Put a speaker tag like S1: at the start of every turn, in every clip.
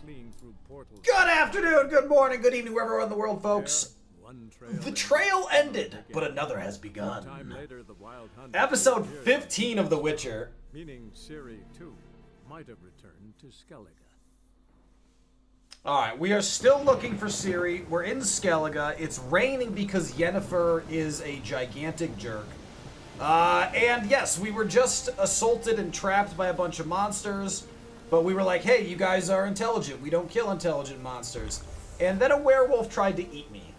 S1: Good afternoon, good morning, good evening, wherever in the world, folks. The trail ended, but another has begun. Episode 15 of The Witcher.
S2: Meaning Ciri, too, might have returned to Skellige.
S1: Alright, we are still looking for Ciri. We're in Skellige. It's raining because Yennefer is a gigantic jerk. And yes, we were just assaulted and trapped by a bunch of monsters. But we were like, hey, you guys are intelligent. We don't kill intelligent monsters. And then a werewolf tried to eat me.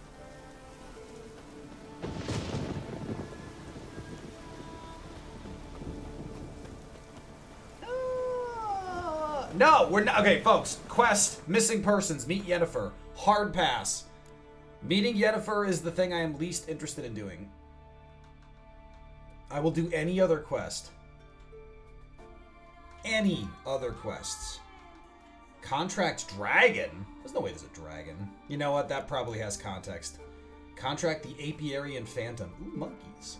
S1: No, we're not. Okay, folks. Quest, missing persons, meet Yennefer. Hard pass. Meeting Yennefer is the thing I am least interested in doing. I will do any other quest. Any other quests. Contract dragon? There's no way there's a dragon. You know what? That probably has context. Contract the apiarian phantom. Ooh, monkeys.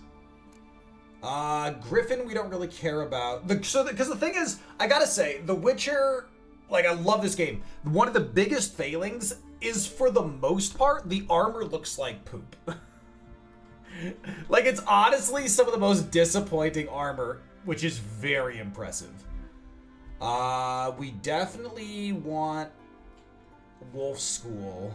S1: Griffin, we don't really care about. Because the thing is, I gotta say, The Witcher, like, I love this game. One of the biggest failings is, for the most part, the armor looks like poop. Like, it's honestly some of the most disappointing armor, which is very impressive. We definitely want Wolf School.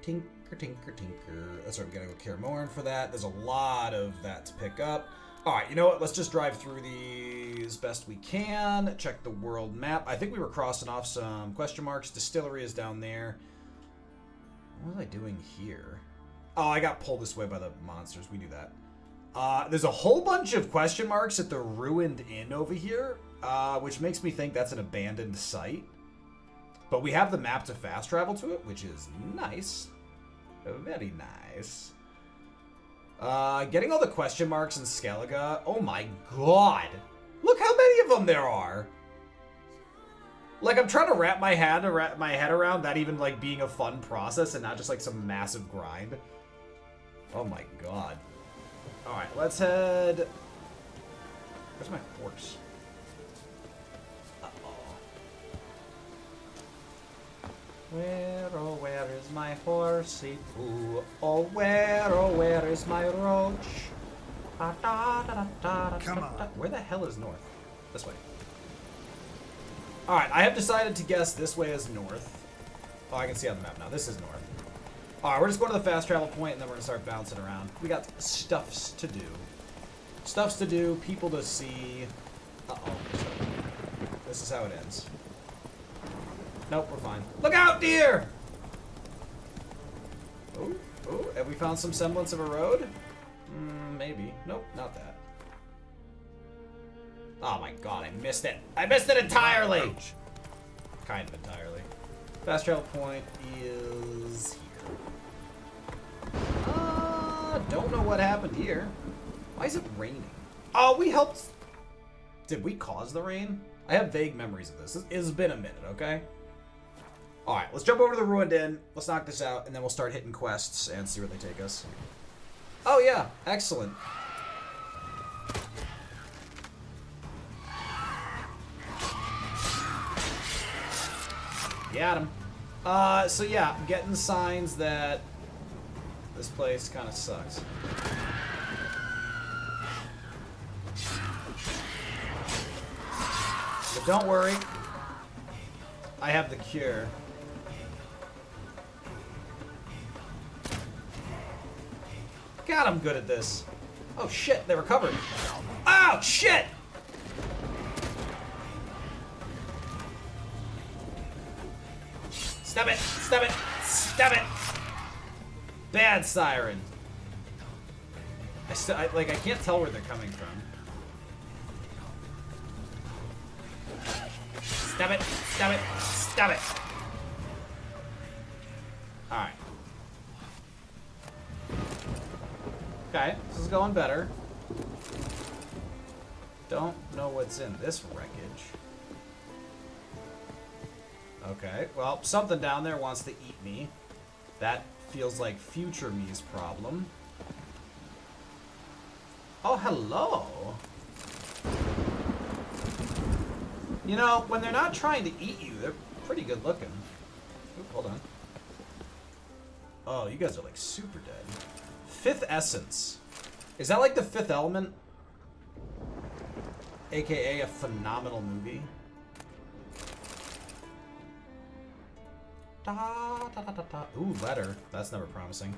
S1: Tinker, tinker, tinker. That's right, we gotta go Kaer Morhen for that. There's a lot of that to pick up. Alright, you know what? Let's just drive through these best we can. Check the world map. I think we were crossing off some question marks. Distillery is down there. What was I doing here? Oh, I got pulled this way by the monsters. We knew that. There's a whole bunch of question marks at the ruined inn over here, which makes me think that's an abandoned site. But we have the map to fast travel to it, which is nice. Very nice. Getting all the question marks in Skellige. Oh my god. Look how many of them there are. Like, I'm trying to wrap my head around that even, like, being a fun process and not just, like, some massive grind. Oh my god. Alright, let's head... Where's my horse? Uh-oh. Where is my horsey poo? Oh, where is my roach? Come on. Where the hell is north? This way. Alright, I have decided to guess this way is north. Oh, I can see on the map now. This is north. Alright, we're just going to the fast travel point, and then we're going to start bouncing around. We got stuffs to do. Stuffs to do, people to see. Uh-oh. This is how it ends. Nope, we're fine. Look out, deer! Ooh, ooh, have we found some semblance of a road? Maybe. Nope, not that. Oh my god, I missed it. I missed it entirely! Kind of entirely. Fast travel point is here. Don't know what happened here. Why is it raining? Oh, we helped. Did we cause the rain? I have vague memories of this. It's been a minute, okay? Alright, let's jump over to the ruined inn. Let's knock this out, and then we'll start hitting quests and see where they take us. Oh yeah, excellent. Got him. So yeah, I'm getting signs that this place kind of sucks. But don't worry. I have the cure. God, I'm good at this. Oh shit, they recovered. Oh shit! Stab it! Stab it! Stab it! Bad siren. I can't tell where they're coming from. Stab it! Stab it! Stab it! Alright. Okay, this is going better. Don't know what's in this wreckage. Okay, well, something down there wants to eat me. That feels like future me's problem. Oh, hello. You know, when they're not trying to eat you, they're pretty good looking. Oop, hold on. Oh, you guys are like super dead. Fifth Essence. Is that like the Fifth Element? AKA a phenomenal movie. Da, da, da, da, da. Ooh, letter. That's never promising.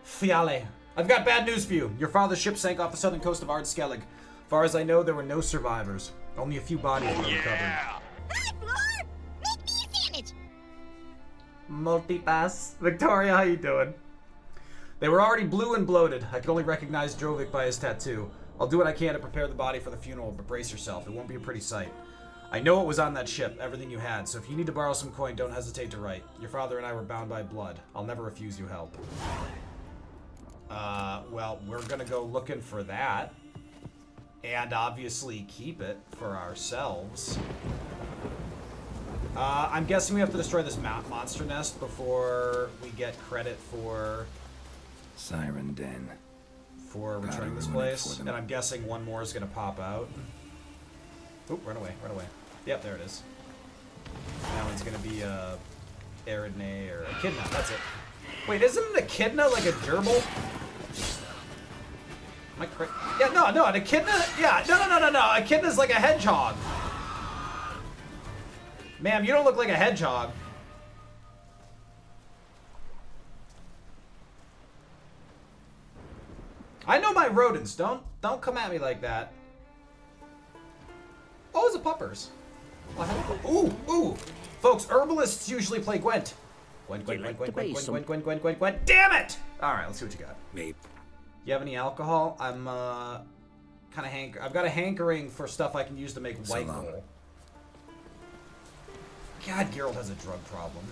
S1: Fiale. I've got bad news for you. Your father's ship sank off the southern coast of Skellige. Far as I know, there were no survivors. Only a few bodies were recovered.
S3: Hi, Floor! Make me a sandwich!
S1: Multipass. Victoria, how you doing? They were already blue and bloated. I could only recognize Jovic by his tattoo. I'll do what I can to prepare the body for the funeral, but brace yourself. It won't be a pretty sight. I know what was on that ship, everything you had, so if you need to borrow some coin, don't hesitate to write. Your father and I were bound by blood. I'll never refuse you help. Well, we're gonna go looking for that. And obviously keep it for ourselves. I'm guessing we have to destroy this monster nest before we get credit for...
S4: Siren Den.
S1: For returning this place. And I'm guessing one more is gonna pop out. Oop, run away, run away. Yep, there it is. That one's gonna be Eridne or Echidna, that's it. Wait, isn't an Echidna like a gerbil? Am I correct? Yeah, no, an Echidna, yeah, no. Echidna's like a hedgehog. Ma'am, you don't look like a hedgehog. I know my rodents, don't come at me like that. Oh, it's a puppers. Ooh. Folks, herbalists usually play Gwent. Gwent. Damn it! Alright, let's see what you got.
S4: Maybe.
S1: You have any alcohol? I'm, I've got a hankering for stuff I can use to make white gold. God, Geralt has a drug problem.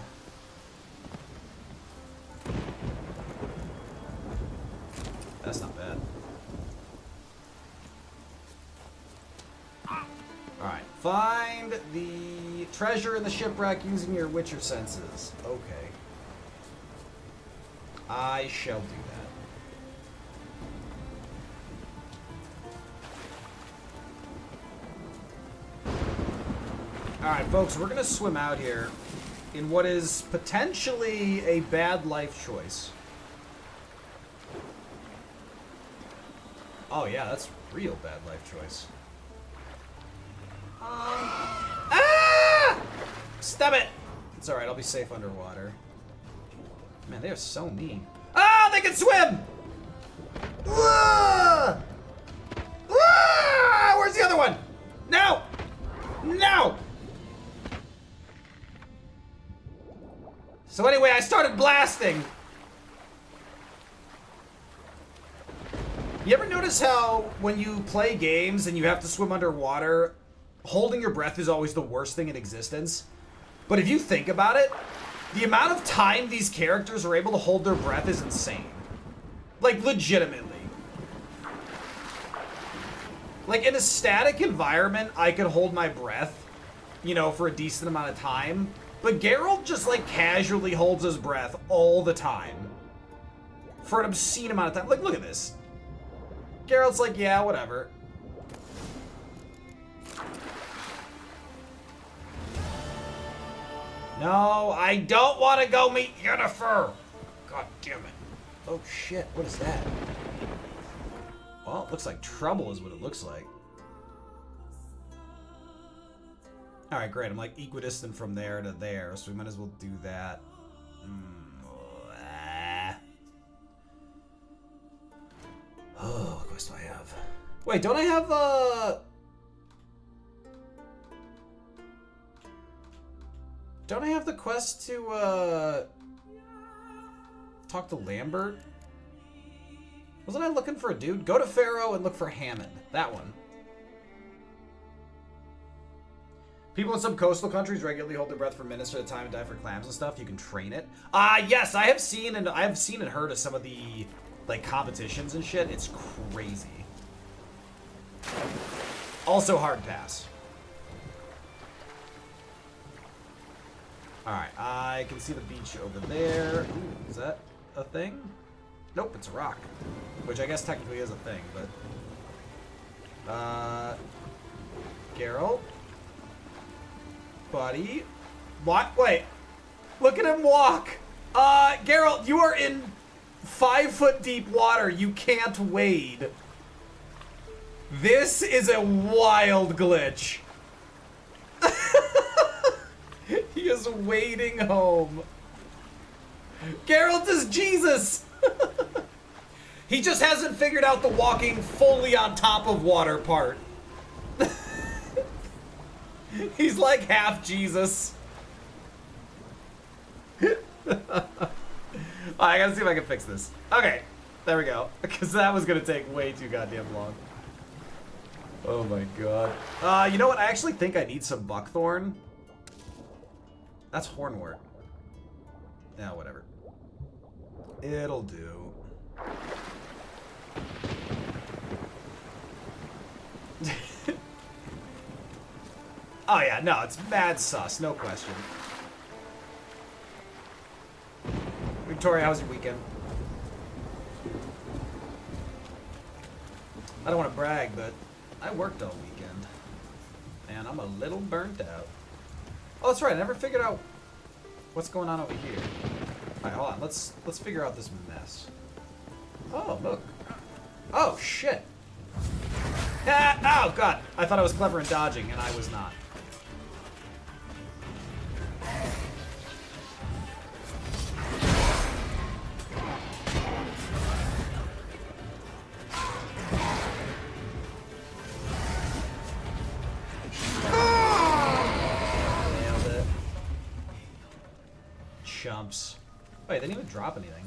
S1: That's not bad. Alright, find the treasure in the shipwreck using your Witcher senses. Okay. I shall do that. Alright, folks, we're gonna swim out here in what is potentially a bad life choice. Oh yeah, that's real bad life choice. Stop it! It's alright, I'll be safe underwater. Man, they are so mean. Ah, they can swim! Where's the other one? No! No! So anyway, I started blasting. You ever notice how when you play games and you have to swim underwater, holding your breath is always the worst thing in existence? But if you think about it, the amount of time these characters are able to hold their breath is insane. Like, legitimately. Like, in a static environment, I could hold my breath, you know, for a decent amount of time. But Geralt just, like, casually holds his breath all the time. For an obscene amount of time. Like, look at this. Geralt's like, yeah, whatever. No, I don't want to go meet Yennefer. God damn it. Oh shit, what is that? Well, it looks like trouble is what it looks like. Alright, great. I'm like equidistant from there to there, so we might as well do that. Oh, what quest do I have? Wait, don't I have, don't I have the quest to, talk to Lambert? Wasn't I looking for a dude? Go to Pharaoh and look for Hammond. That one. People in some coastal countries regularly hold their breath for minutes at a time and dive for clams and stuff. You can train it. Yes, I have seen and heard of some of the like competitions and shit. It's crazy. Also hard pass. Alright, I can see the beach over there. Ooh, is that a thing? Nope, it's a rock. Which I guess technically is a thing, but... Geralt? buddy. What? Wait. Look at him walk. Geralt, you are in 5-foot deep water. You can't wade. This is a wild glitch. He is wading home. Geralt is Jesus. He just hasn't figured out the walking fully on top of water part. He's like half Jesus. I gotta see if I can fix this. Okay, there we go. Because that was gonna take way too goddamn long. Oh my god. You know what? I actually think I need some buckthorn. That's hornwort. Yeah, whatever. It'll do. Oh yeah, no, it's mad sus, no question. Victoria, how was your weekend? I don't want to brag, but I worked all weekend. And I'm a little burnt out. Oh, that's right, I never figured out what's going on over here. Alright, hold on, let's figure out this mess. Oh, look. Oh, shit. Ah, oh, God. I thought I was clever in dodging, and I was not. Nailed it. Chumps. Wait, they didn't even drop anything.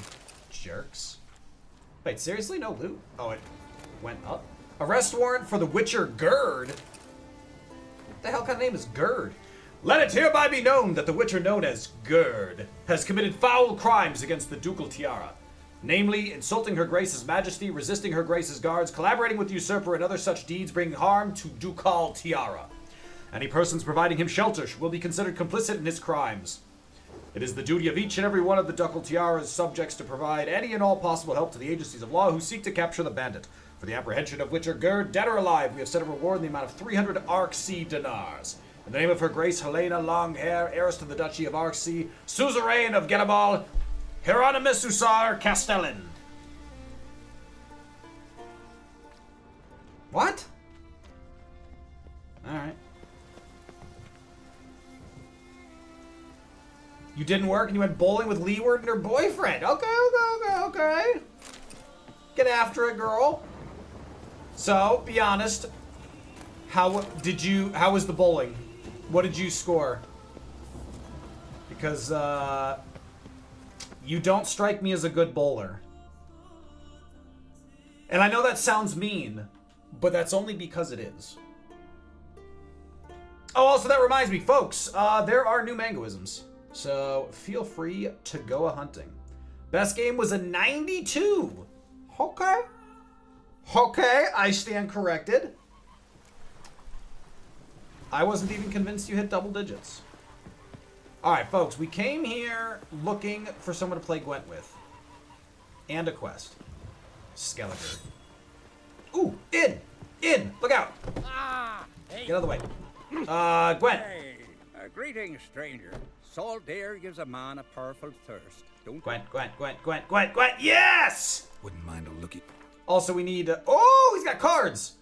S1: Jerks. Wait, seriously? No loot? Oh, it went up? Arrest warrant for the Witcher Gerd? What the hell kind of name is Gerd? Let it hereby be known that the Witcher known as Gerd has committed foul crimes against the ducal tiara. Namely, insulting her grace's majesty, resisting her grace's guards, collaborating with the usurper, and other such deeds bringing harm to ducal tiara. Any persons providing him shelter will be considered complicit in his crimes. It is the duty of each and every one of the ducal tiara's subjects to provide any and all possible help to the agencies of law who seek to capture the bandit. For the apprehension of Witcher Gerd, dead or alive, we have set a reward in the amount of 300 Arksea dinars. In the name of her grace, Helena Longhair, heiress to the Duchy of Arksea, suzerain of Genabal, Hieronymus Usar Castellan. What? Alright. You didn't work and you went bowling with Leeward and her boyfriend. Okay. Get after it, girl. So, be honest. How was the bowling? What did you score? Because, you don't strike me as a good bowler. And I know that sounds mean, but that's only because it is. Oh, also that reminds me, folks, there are new mangoisms. So, feel free to go a-hunting. Best game was a 92. Okay. Okay, I stand corrected. I wasn't even convinced you hit double digits. Alright, folks, we came here looking for someone to play Gwent with. And a quest. Skellige. Ooh, in! Look out!
S5: Hey.
S1: Get out of the way. Gwent.
S5: Hey, greetings, stranger. Salt air gives a man a powerful thirst. Don't
S1: Gwent. Yes!
S4: Wouldn't mind a looky.
S1: Also, we need... oh, he's got cards!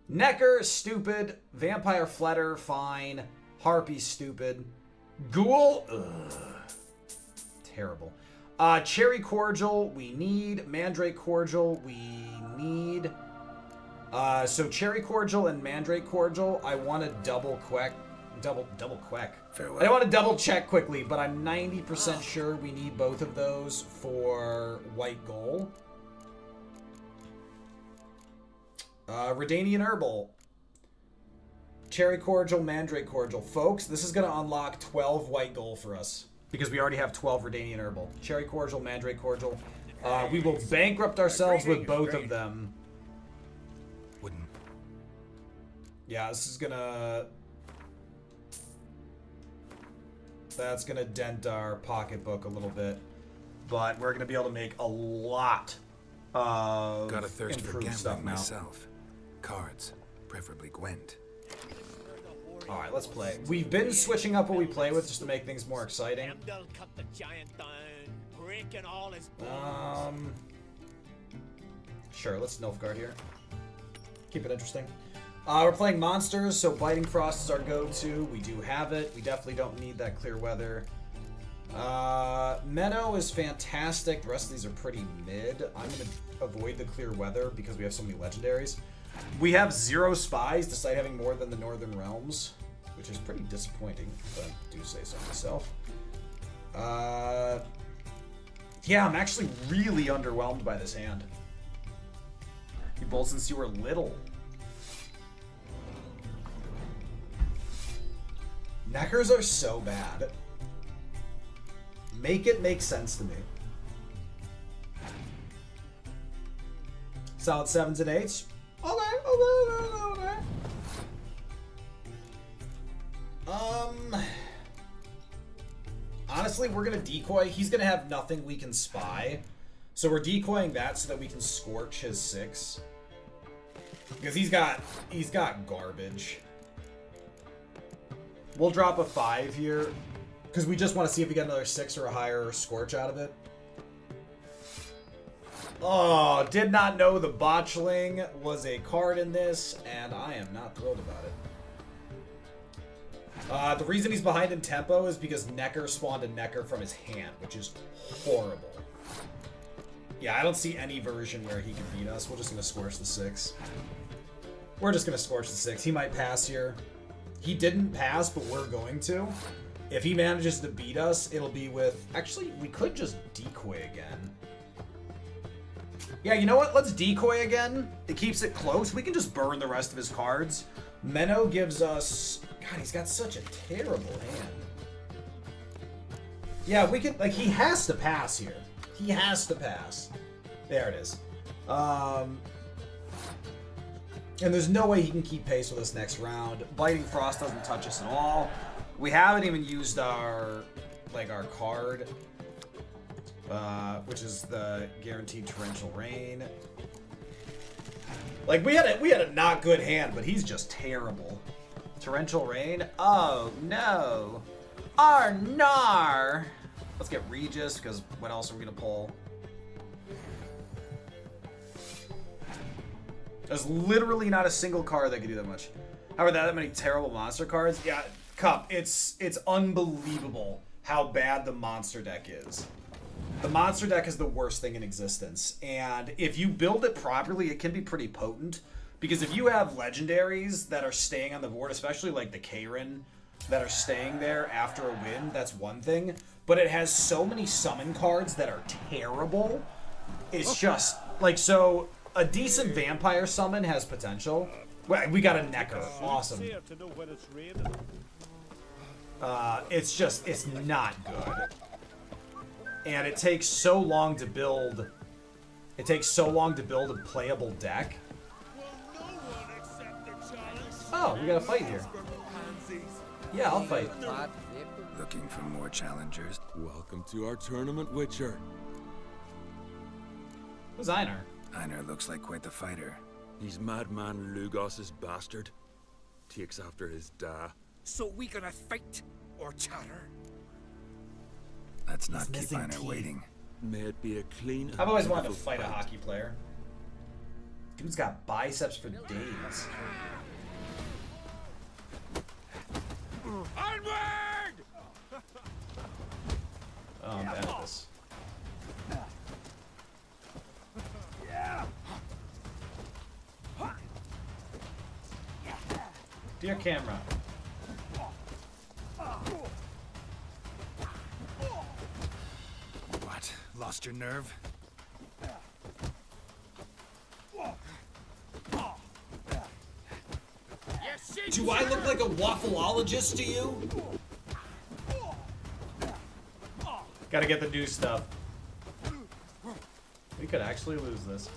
S1: Necker, stupid. Vampire Fletter, fine. Harpy, stupid. Ghoul, ugh. Terrible. Cherry Cordial, we need. Mandrake Cordial, we need. So Cherry Cordial and Mandrake Cordial, I want to double quack. Double quack.
S4: Farewell.
S1: I want to double check quickly, but I'm 90% sure we need both of those for white gold. Redanian Herbal. Cherry Cordial, Mandrake Cordial. Folks, this is going to unlock 12 white gold for us. Because we already have 12 Redanian Herbal. Cherry Cordial, Mandrake Cordial. We will bankrupt ourselves with both of them.
S4: Wouldn't.
S1: Yeah, this is going to... That's going to dent our pocketbook a little bit. But we're going to be able to make a lot of
S4: Got a thirst for
S1: improved stuff
S4: gambling
S1: now.
S4: myself. Cards, preferably Gwent.
S1: All right, let's play. We've been switching up what we play with just to make things more exciting.
S6: Cut the giant down, breaking all his bones.
S1: Sure, let's Nilfgaard here. Keep it interesting. We're playing monsters, so Biting Frost is our go-to. We do have it. We definitely don't need that clear weather. Meadow is fantastic. The rest of these are pretty mid. I'm going to avoid the clear weather because we have so many legendaries. We have 0 spies, despite having more than the Northern Realms, which is pretty disappointing, if I do say so myself. Yeah, I'm actually really underwhelmed by this hand. You bold since you were little. Neckers are so bad. Make it make sense to me. Solid 7s and 8s. Okay. Honestly, we're gonna decoy. He's gonna have nothing we can spy. So we're decoying that so that we can scorch his 6. Because he's got garbage. We'll drop a 5 here. Because we just want to see if we get another 6 or a higher scorch out of it. Oh, did not know the Botchling was a card in this, and I am not thrilled about it. The reason he's behind in tempo is because Necker spawned a Necker from his hand, which is horrible. Yeah, I don't see any version where he can beat us. We're just going to scorch the 6. We're just going to scorch the 6. He might pass here. He didn't pass, but we're going to. If he manages to beat us, it'll be with... Actually, we could just decoy again. Yeah, you know what? Let's decoy again. It keeps it close. We can just burn the rest of his cards. Menno gives us... God, he's got such a terrible hand. Yeah, we can... Like, he has to pass here. He has to pass. There it is. And there's no way he can keep pace with us next round. Biting Frost doesn't touch us at all. We haven't even used our card, which is the guaranteed torrential rain. Like we had a not good hand, but he's just terrible. Torrential rain. Oh no. Arnar. Let's get Regis because what else are we gonna pull? There's literally not a single card that can do that much. How are that many terrible monster cards? Yeah. Cup, it's unbelievable how bad the monster deck is. The monster deck is the worst thing in existence, and if you build it properly, it can be pretty potent, because if you have legendaries that are staying on the board, especially like the Karen, that are staying there after a win, that's one thing, but it has so many summon cards that are terrible. It's just, like, so a decent vampire summon has potential. We got a Necker, awesome. It's not good. And it takes so long to build. It takes so long to build a playable deck. Oh, we got a fight here. Yeah, I'll fight.
S4: Looking for more challengers?
S7: Welcome to our tournament, Witcher.
S1: Who's Einar?
S4: Einar looks like quite the fighter.
S7: He's Madman Lugos's bastard. Takes after his da.
S5: So we gonna fight or chatter?
S4: Let's not keep Einar waiting.
S7: May it be a clean.
S1: I've always wanted to fight a hockey player. Dude's got biceps for days.
S5: Onward!
S1: Oh, I'm bad at this. Dear camera.
S4: What? Lost your nerve?
S1: Do I look like a waffleologist to you? Gotta get the new stuff. We could actually lose this.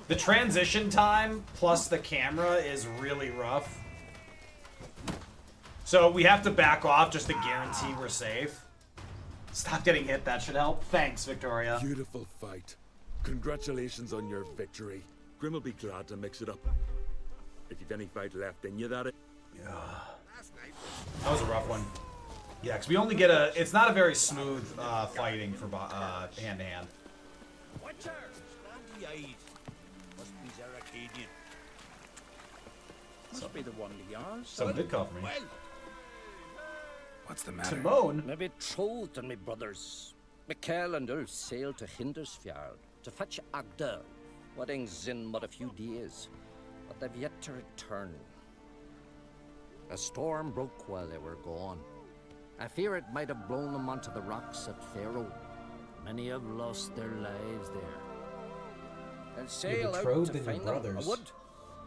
S1: The transition time plus the camera is really rough. So we have to back off just to guarantee we're safe. Stop getting hit. That should help. Thanks, Victoria.
S7: Beautiful fight. Congratulations on your victory. Grim will be glad to mix it up. If you've any fight left in you, that is.
S1: Yeah. That was a rough one. Yeah, because we only get a... It's not a very smooth fighting for hand-to-hand.
S6: Watch her! Standy eyes. Must be Zaracadian.
S5: Must be the one to yours.
S1: Someone did call for me.
S6: Well,
S4: What's the matter?
S1: Timon?
S8: Me betrothed and me brothers. Mikkel and Ulf sailed to Hindersfjord to fetch Agda. Wedding's in but a few days, but they've yet to return. A storm broke while they were gone. I fear it might have blown them onto the rocks at Faroe. Many have lost their lives there. I'll sail out
S1: betrothed
S8: to
S1: and your
S8: find them. I
S1: brothers.
S8: would,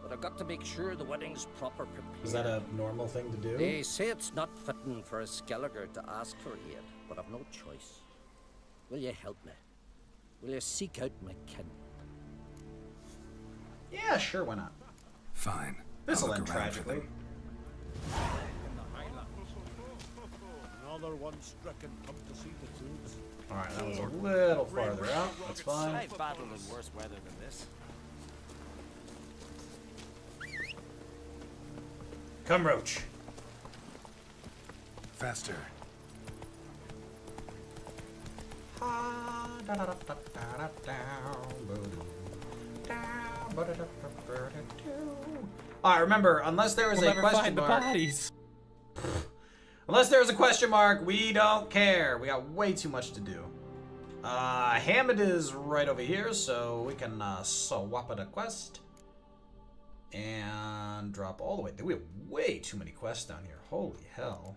S8: but I've got to make sure the wedding's proper prepared.
S1: Is that a normal thing to do?
S8: They say it's not fitting for a Skellige to ask for aid, but I've no choice. Will you help me? Will you seek out my kin?
S1: Yeah, sure, why not?
S4: Fine.
S1: This'll
S4: I'll
S1: end
S4: look around for
S1: tragically.
S4: them.
S2: Another one stricken come to see the troops.
S1: Alright, that was a little farther out. That's fine.
S6: I've battled in worse weather than this.
S1: Come, Roach.
S4: Faster.
S1: Alright, remember, unless there is a question mark. Unless there is a question mark, we don't care. We got way too much to do. Hammond is right over here, so we can swap it a quest. And drop all the way. We have way too many quests down here. Holy hell.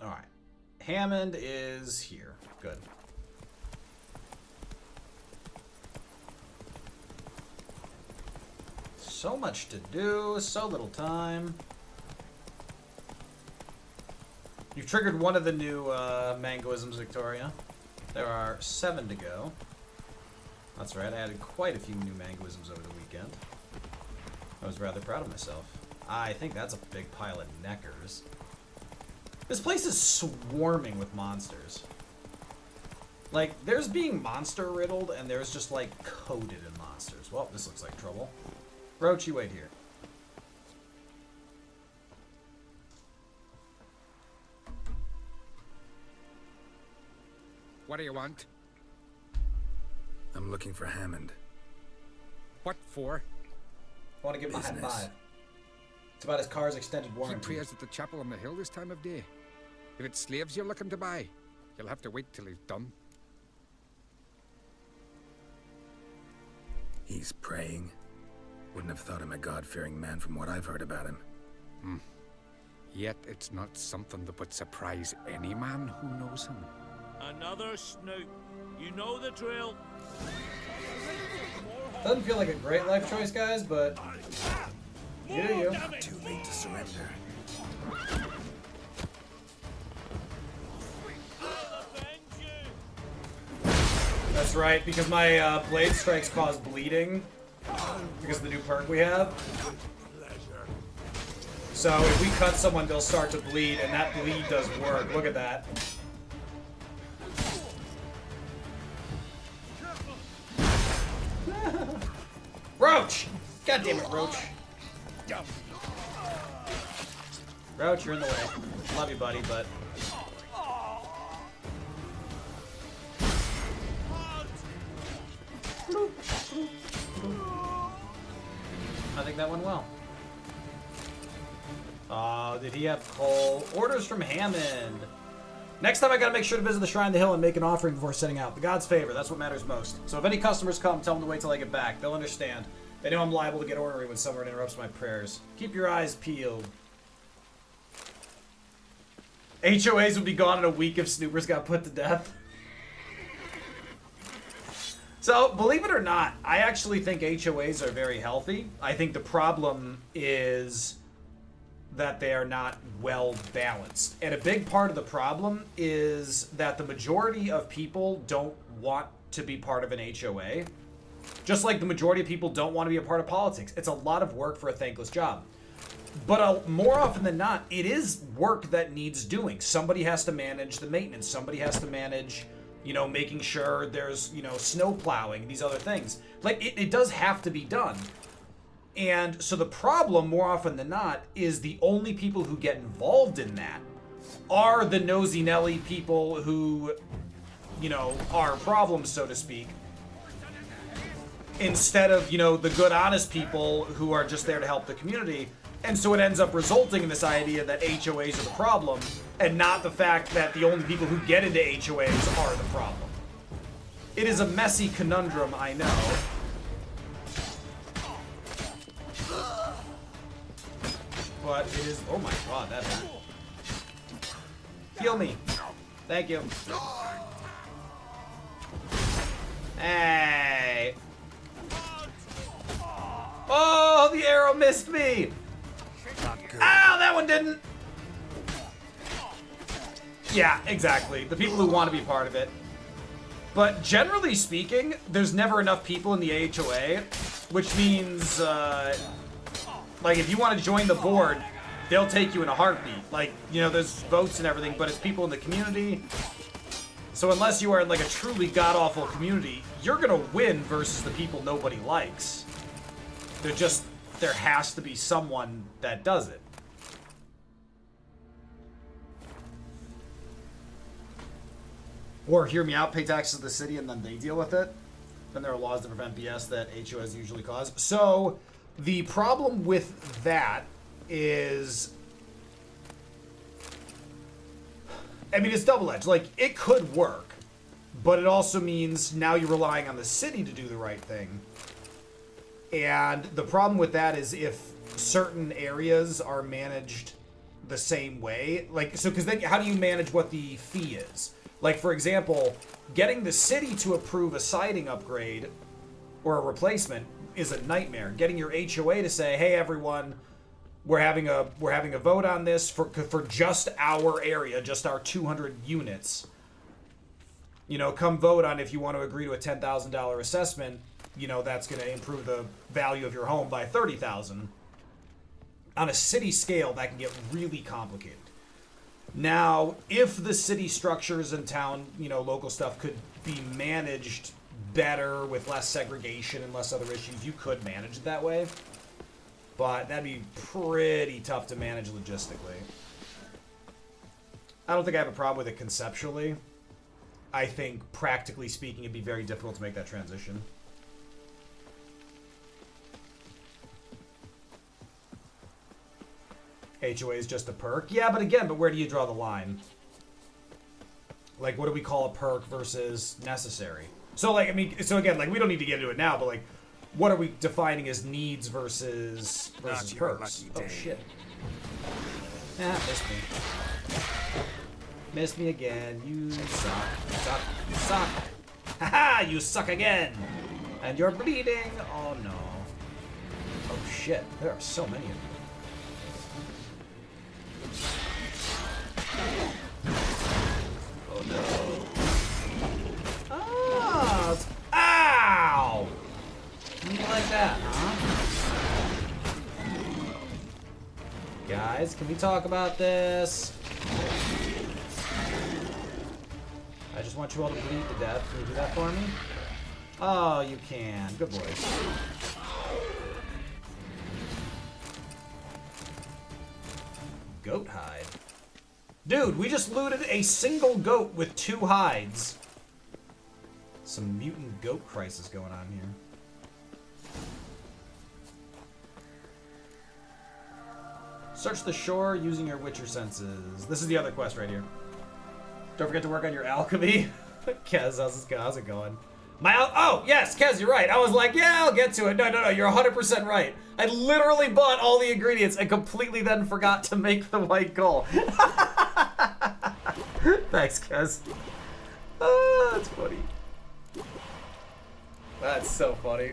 S1: Alright. Hammond is here. Good. So much to do, so little time. You've triggered one of the new mangoisms, Victoria. There are 7 to go. That's right, I added quite a few new mangoisms over the weekend. I was rather proud of myself. I think that's a big pile of neckers. This place is swarming with monsters. Like, there's being monster riddled, and there's just, like, coated in monsters. Well, this looks like trouble. Roach, you wait here.
S9: What do you want?
S4: I'm looking for Hammond.
S9: What for?
S1: I want to give him a high
S4: Business.
S1: five. It's about his car's extended
S9: He
S1: warranty.
S9: prays at the chapel on the hill this time of day. If it's slaves you're looking to buy, you'll have to wait till he's done.
S4: He's praying. Wouldn't have thought him a God-fearing man from what I've heard about him.
S9: Yet it's not something that would surprise any man who knows him.
S6: Another snoop. You know the drill.
S1: Doesn't feel like a great life choice, guys, but you do you.
S6: Damn it.
S4: Too late to surrender.
S6: I'll avenge you.
S1: That's right, because my blade strikes cause bleeding. Because of the new perk we have. So if we cut someone, they'll start to bleed, and that bleed does work. Look at that. Roach! God damn it, Roach. Roach, you're in the way. Love you, buddy, but... I think that went well. Did he have coal? Orders from Hammond. Next time I gotta make sure to visit the Shrine of the Hill and make an offering before setting out. The gods' favor, that's what matters most. So if any customers come, tell them to wait till I get back. They'll understand. They know I'm liable to get ornery when someone interrupts my prayers. Keep your eyes peeled. HOAs would be gone in a week if snoopers got put to death. So, believe it or not, I actually think HOAs are very healthy. I think the problem is that they are not well balanced. And a big part of the problem is that the majority of people don't want to be part of an HOA. Just like the majority of people don't want to be a part of politics. It's a lot of work for a thankless job. But more often than not, it is work that needs doing. Somebody has to manage the maintenance. Somebody has to manage, you know, making sure there's, you know, snow plowing, these other things. Like, it does have to be done. And so the problem, more often than not, is the only people who get involved in that are the nosy Nelly people who, you know, are problems, so to speak. Instead of, you know, the good, honest people who are just there to help the community. And so it ends up resulting in this idea that HOAs are the problem, and not the fact that the only people who get into HOAs are the problem. It is a messy conundrum, I know. But it is... Oh my god, that hurt. Heal me. Thank you. Hey. Oh, the arrow missed me. Ow, that one didn't. Yeah, exactly. The people who want to be part of it. But generally speaking, there's never enough people in the HOA, which means, like, if you want to join the board, they'll take you in a heartbeat. Like, you know, there's votes and everything, but it's people in the community. So unless you are in, like, a truly god-awful community, you're gonna win versus the people nobody likes. There has to be someone that does it. Or hear me out, pay taxes to the city, and then they deal with it. Then there are laws to prevent BS that HOAs usually cause. So, the problem with that is... I mean, it's double-edged. Like, it could work, but it also means now you're relying on the city to do the right thing. And the problem with that is if certain areas are managed the same way, like, so, because then how do you manage what the fee is? Like, for example, getting the city to approve a siding upgrade or a replacement is a nightmare. Getting your HOA to say, hey, everyone, we're having a vote on this for just our area, just our 200 units. You know, come vote on if you want to agree to a $10,000 assessment. You know, that's going to improve the value of your home by $30,000. On a city scale, that can get really complicated. Now, if the city structures and town, you know, local stuff could be managed better with less segregation and less other issues, you could manage it that way. But that'd be pretty tough to manage logistically. I don't think I have a problem with it conceptually. I think, practically speaking, it'd be very difficult to make that transition. HOA is just a perk. Yeah, but again, where do you draw the line? Like, what do we call a perk versus necessary? So, like, I mean, so again, like, we don't need to get into it now, but, like, what are we defining as needs versus perks? Oh, shit. Ah, missed me. Missed me again. You suck. You suck. You suck. Haha, you suck again. And you're bleeding. Oh, no. Oh, shit. There are so many of them. Oh no. Oh, ow! You like that, huh? Guys, can we talk about this? I just want you all to bleed to death. Can you do that for me? Oh, you can. Good boys. Goat hide. Dude, we just looted a single goat with 2 hides. Some mutant goat crisis going on here. Search the shore using your Witcher senses. This is the other quest right here. Don't forget to work on your alchemy. Kez, how's it going? Oh, yes, Kez, you're right. I was like, yeah, I'll get to it. No, you're 100% right. I literally bought all the ingredients and completely then forgot to make the white gold. Thanks, Kez. That's funny. That's so funny.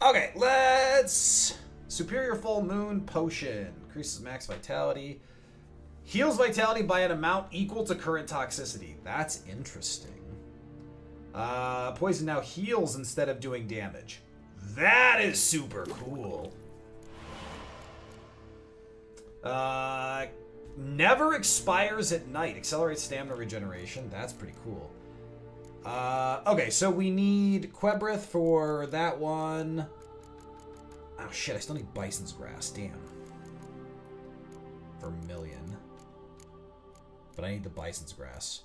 S1: Okay, let's... Superior Full Moon Potion. Increases max vitality. Heals vitality by an amount equal to current toxicity. That's interesting. Poison now heals instead of doing damage. That is super cool. Never expires at night. Accelerates stamina regeneration. That's pretty cool. Okay, so we need Quebrith for that one. Oh shit, I still need Bison's Grass. Damn. Vermilion. But I need the Bison's Grass.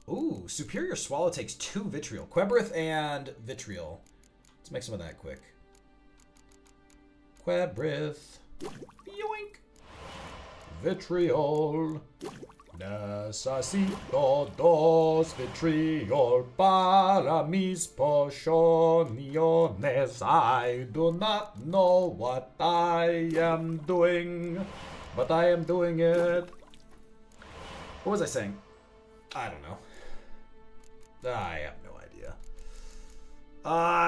S1: Ooh, Superior Swallow takes 2 Vitriol. Quebrith and Vitriol. Let's make some of that quick. Quebrith. Yoink. Vitriol. Necesito 2 vitriol para mis pociones. I do not know what I am doing, but I am doing it. What was I saying? I don't know. I have no idea.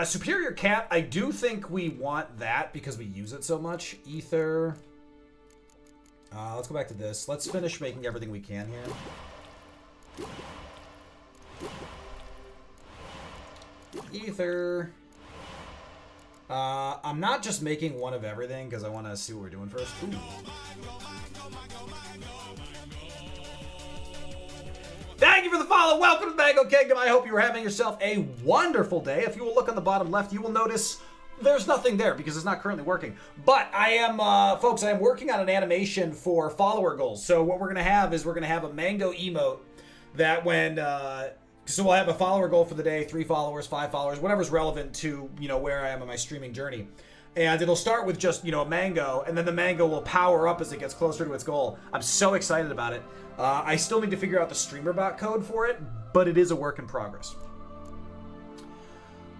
S1: Superior Cat, I do think we want that because we use it so much. Ether. Let's go back to this. Let's finish making everything we can here. Ether. I'm not just making one of everything because I want to see what we're doing first. Ooh. Thank you for the follow. Welcome to Mango Kingdom. I hope you are having yourself a wonderful day. If you will look on the bottom left, you will notice there's nothing there because it's not currently working. But I am, folks, I am working on an animation for follower goals. So what we're going to have is we're going to have a mango emote that when, so we'll have a follower goal for the day, 3 followers, 5 followers, whatever's relevant to, you know, where I am on my streaming journey. And it'll start with just, you know, a mango, and then the mango will power up as it gets closer to its goal. I'm so excited about it. I still need to figure out the StreamerBot code for it, but it is a work in progress.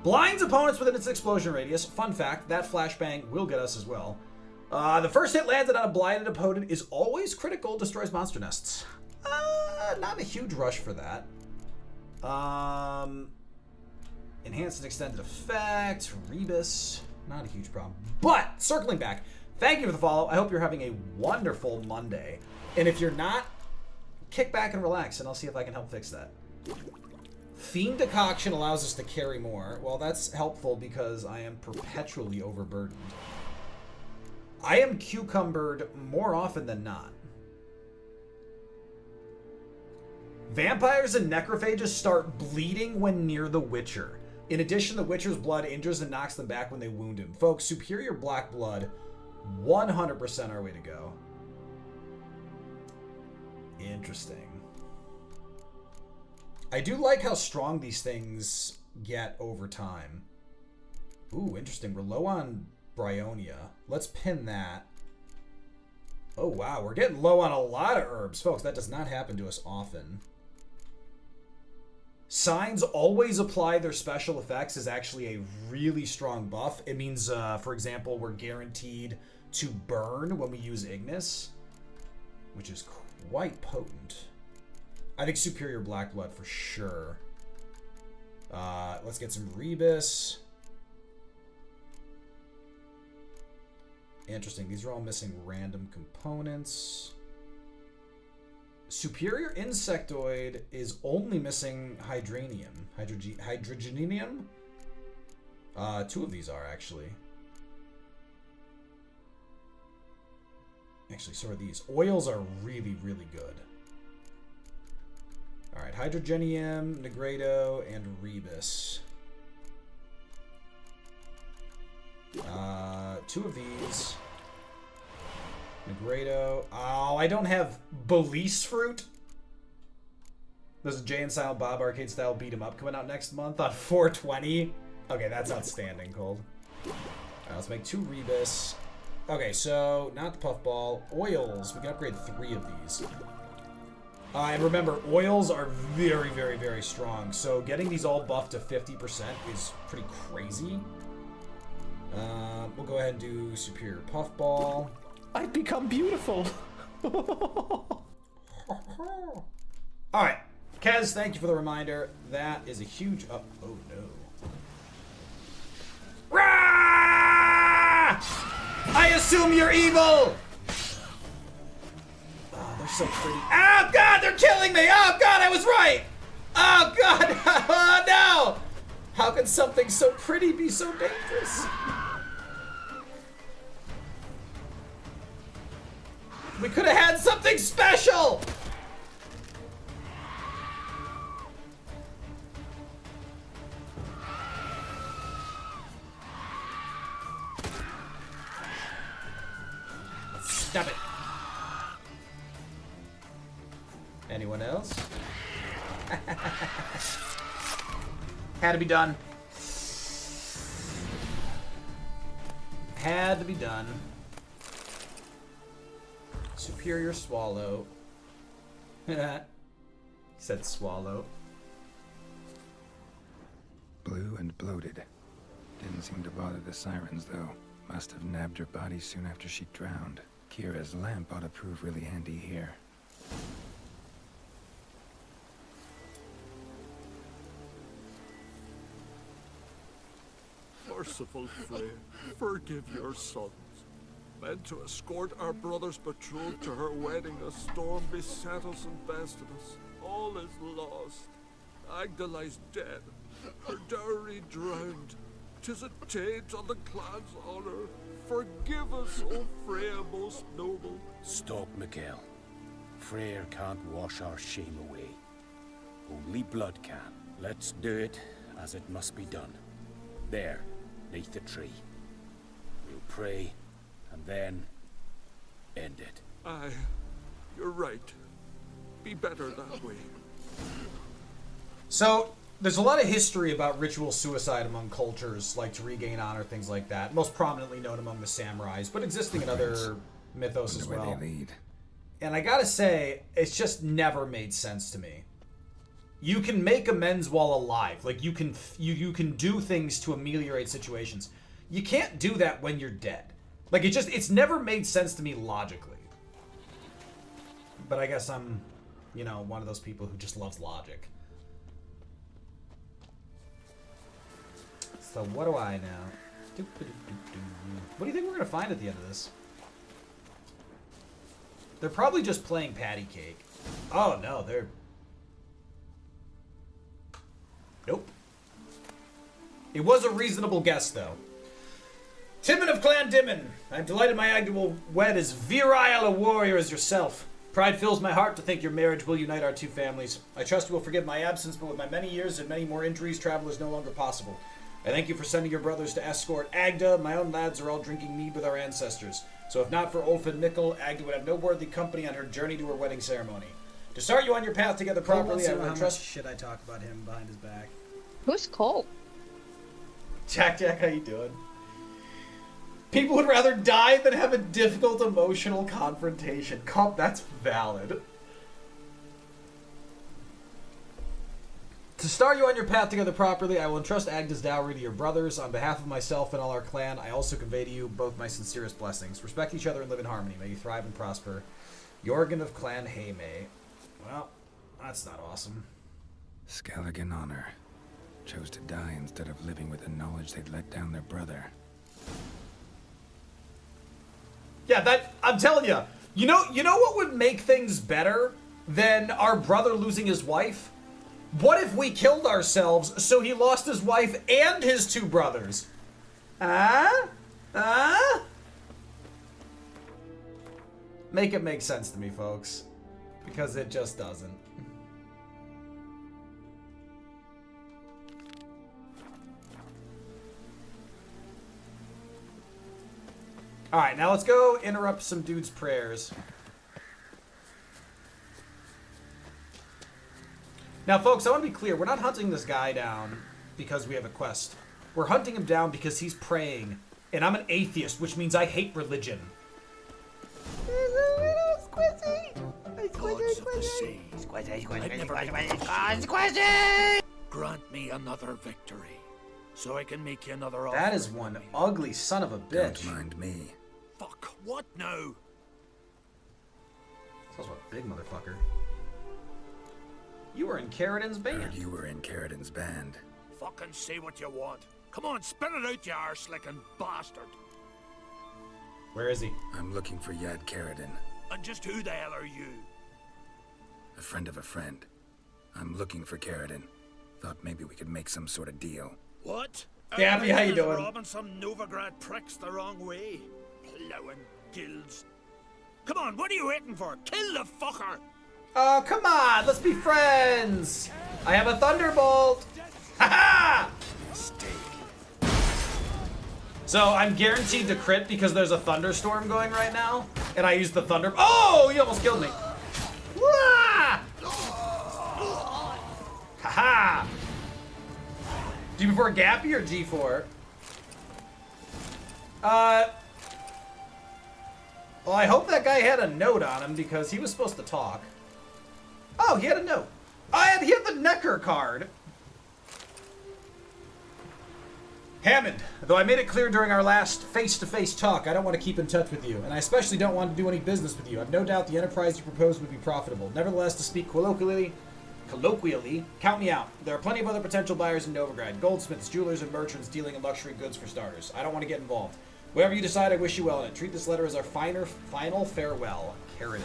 S1: Blinds opponents within its explosion radius. Fun fact, that flashbang will get us as well. The first hit landed on a blinded opponent is always critical, destroys monster nests. Not a huge rush for that. Enhanced and extended effect. Rebus. Not a huge problem. But, circling back, thank you for the follow. I hope you're having a wonderful Monday. And if you're not, kick back and relax, and I'll see if I can help fix that. Fiend Decoction allows us to carry more. Well, that's helpful because I am perpetually overburdened. I am cucumbered more often than not. Vampires and necrophages start bleeding when near the Witcher. In addition, the Witcher's blood injures and knocks them back when they wound him. Folks, Superior Black Blood, 100% our way to go. Interesting. I do like how strong these things get over time. Ooh, interesting. We're low on Bryonia. Let's pin that. Oh, wow. We're getting low on a lot of herbs. Folks, that does not happen to us often. Signs always apply their special effects is actually a really strong buff. It means, for example, we're guaranteed to burn when we use Ignis, which is quite potent. I think Superior Black Blood for sure. Let's get some Rebus. Interesting. These are all missing random components. Superior Insectoid is only missing Hydranium. Hydrogeninium? 2 of these are, actually. Actually, so are these. Oils are really, really good. Alright, Hydrogenium, Negredo, and Rebus. 2 of these. Negredo. Oh, I don't have Belize Fruit. There's a Jay and Silent Bob arcade style beat 'em up coming out next month on 420. Okay, that's outstanding, Cold. Alright, let's make 2 Rebus. Okay, so not the Puffball. Oils. We can upgrade 3 of these. And remember, oils are very, very, very strong. So getting these all buffed to 50% is pretty crazy. We'll go ahead and do Superior Puffball.
S10: I've become beautiful.
S1: Alright. Kez, thank you for the reminder. That is a huge up. Oh no. Rah! I assume you're evil! Oh, they're so pretty. Oh god, they're killing me! Oh god, I was right! Oh god! Oh no! How can something so pretty be so dangerous? We could have had something special! Stop it. Anyone else? Had to be done. Had to be done. Superior swallow. He said swallow.
S4: Blue and bloated. Didn't seem to bother the sirens, though. Must have nabbed her body soon after she drowned. Kira's lamp ought to prove really handy here.
S2: Merciful Frey, forgive your sons. Meant to escort our brother's betrothed to her wedding, a storm beset us and bested us. All is lost. Agda lies dead, her dowry drowned. 'Tis a taint on the clan's honor. Forgive us, O Freya most noble.
S11: Stop, Mikael. Freyr can't wash our shame away. Only blood can. Let's do it as it must be done. There, neath the tree. We'll pray, and then end it.
S2: Aye, you're right. Be better that way.
S1: So, there's a lot of history about ritual suicide among cultures, like to regain honor, things like that. Most prominently known among the samurais, but existing in other mythos as well.
S4: Where they lead.
S1: And I gotta say, it's just never made sense to me. You can make amends while alive. Like, you can do things to ameliorate situations. You can't do that when you're dead. Like, it's never made sense to me logically. But I guess I'm, one of those people who just loves logic. So what do I know? What do you think we're going to find at the end of this? They're probably just playing patty cake. Oh, no, they're... Nope. It was a reasonable guess, though. Timon of Clan Dimon, I'm delighted my Agda will wed as virile a warrior as yourself. Pride fills my heart to think your marriage will unite our two families. I trust you will forgive my absence, but with my many years and many more injuries, travel is no longer possible. I thank you for sending your brothers to escort Agda. My own lads are all drinking mead with our ancestors. So if not for Ulf and Mikkel, Agda would have no worthy company on her journey to her wedding ceremony. To start you on your path together properly, I will trust...
S12: shit I talk about him behind his back.
S13: Who's Cole?
S1: Jack, how you doing? People would rather die than have a difficult emotional confrontation. That's valid. To start you on your path together properly, I will entrust Agda's dowry to your brothers. On behalf of myself and all our clan, I also convey to you both my sincerest blessings. Respect each other and live in harmony. May you thrive and prosper. Jorgen of Clan Haymay. Well, that's not awesome.
S4: Skellige in honor. Chose to die instead of living with the knowledge they'd let down their brother.
S1: Yeah, I'm telling you. You know what would make things better than our brother losing his wife? What if we killed ourselves so he lost his wife and his two brothers? Make it make sense to me, folks. Because it just doesn't. Alright, now let's go interrupt some dude's prayers. Now, folks, I want to be clear. We're not hunting this guy down because we have a quest. We're hunting him down because he's praying. And I'm an atheist, which means I hate religion.
S3: There's a little squishy.
S6: Gods of the sea.
S3: Squishy.
S6: Grant me another victory, so I can make you another offer.
S1: That is one ugly son of a bitch.
S4: Don't mind me.
S6: Fuck, what now?
S1: This was a big motherfucker. You were in Carradin's band.
S4: Heard you were in Carradin's band.
S6: Fucking say what you want. Come on, spit it out, you arse-licking bastard.
S1: Where is he?
S4: I'm looking for Yad Carradin.
S6: And just who the hell are you?
S4: A friend of a friend. I'm looking for Carradin. Thought maybe we could make some sort of deal.
S6: What?
S1: Gappy, how you doing?
S6: Robbing some Novigrad pricks the wrong way. Plowing guilds. Come on, what are you waiting for? Kill the fucker!
S1: Oh, come on, let's be friends. I have a thunderbolt. Ha ha! So I'm guaranteed to crit because there's a thunderstorm going right now, and I used the thunder. Oh, you almost killed me. Wah! Ha ha! G4 Gappy or G4? Well, I hope that guy had a note on him because he was supposed to talk. Oh, he had a note. He had the Necker card. Hammond, though I made it clear during our last face-to-face talk, I don't want to keep in touch with you, and I especially don't want to do any business with you. I've no doubt the enterprise you propose would be profitable. Nevertheless, to speak colloquially, count me out. There are plenty of other potential buyers in Novigrad. Goldsmiths, jewelers, and merchants dealing in luxury goods for starters. I don't want to get involved. Whatever you decide, I wish you well in it. Treat this letter as our final farewell. Carradon.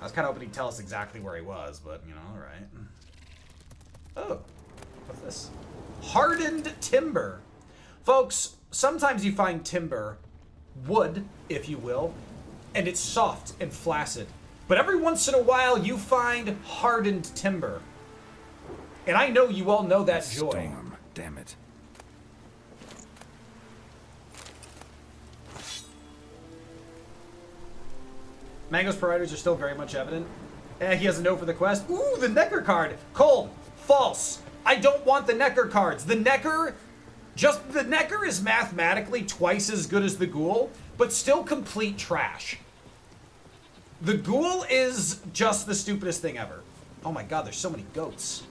S1: I was kind of hoping he'd tell us exactly where he was, but, you know, alright. Oh, what's this? Hardened timber. Folks, sometimes you find timber, wood, if you will, and it's soft and flaccid. But every once in a while, you find hardened timber. And I know you all know that joy.
S4: Storm, damn it.
S1: Mango's priorities are still very much evident. He has a note for the quest. Ooh, the Necker card. Cold. False. I don't want the Necker cards. The Necker is mathematically twice as good as the Ghoul, but still complete trash. The Ghoul is just the stupidest thing ever. Oh my god, there's so many goats.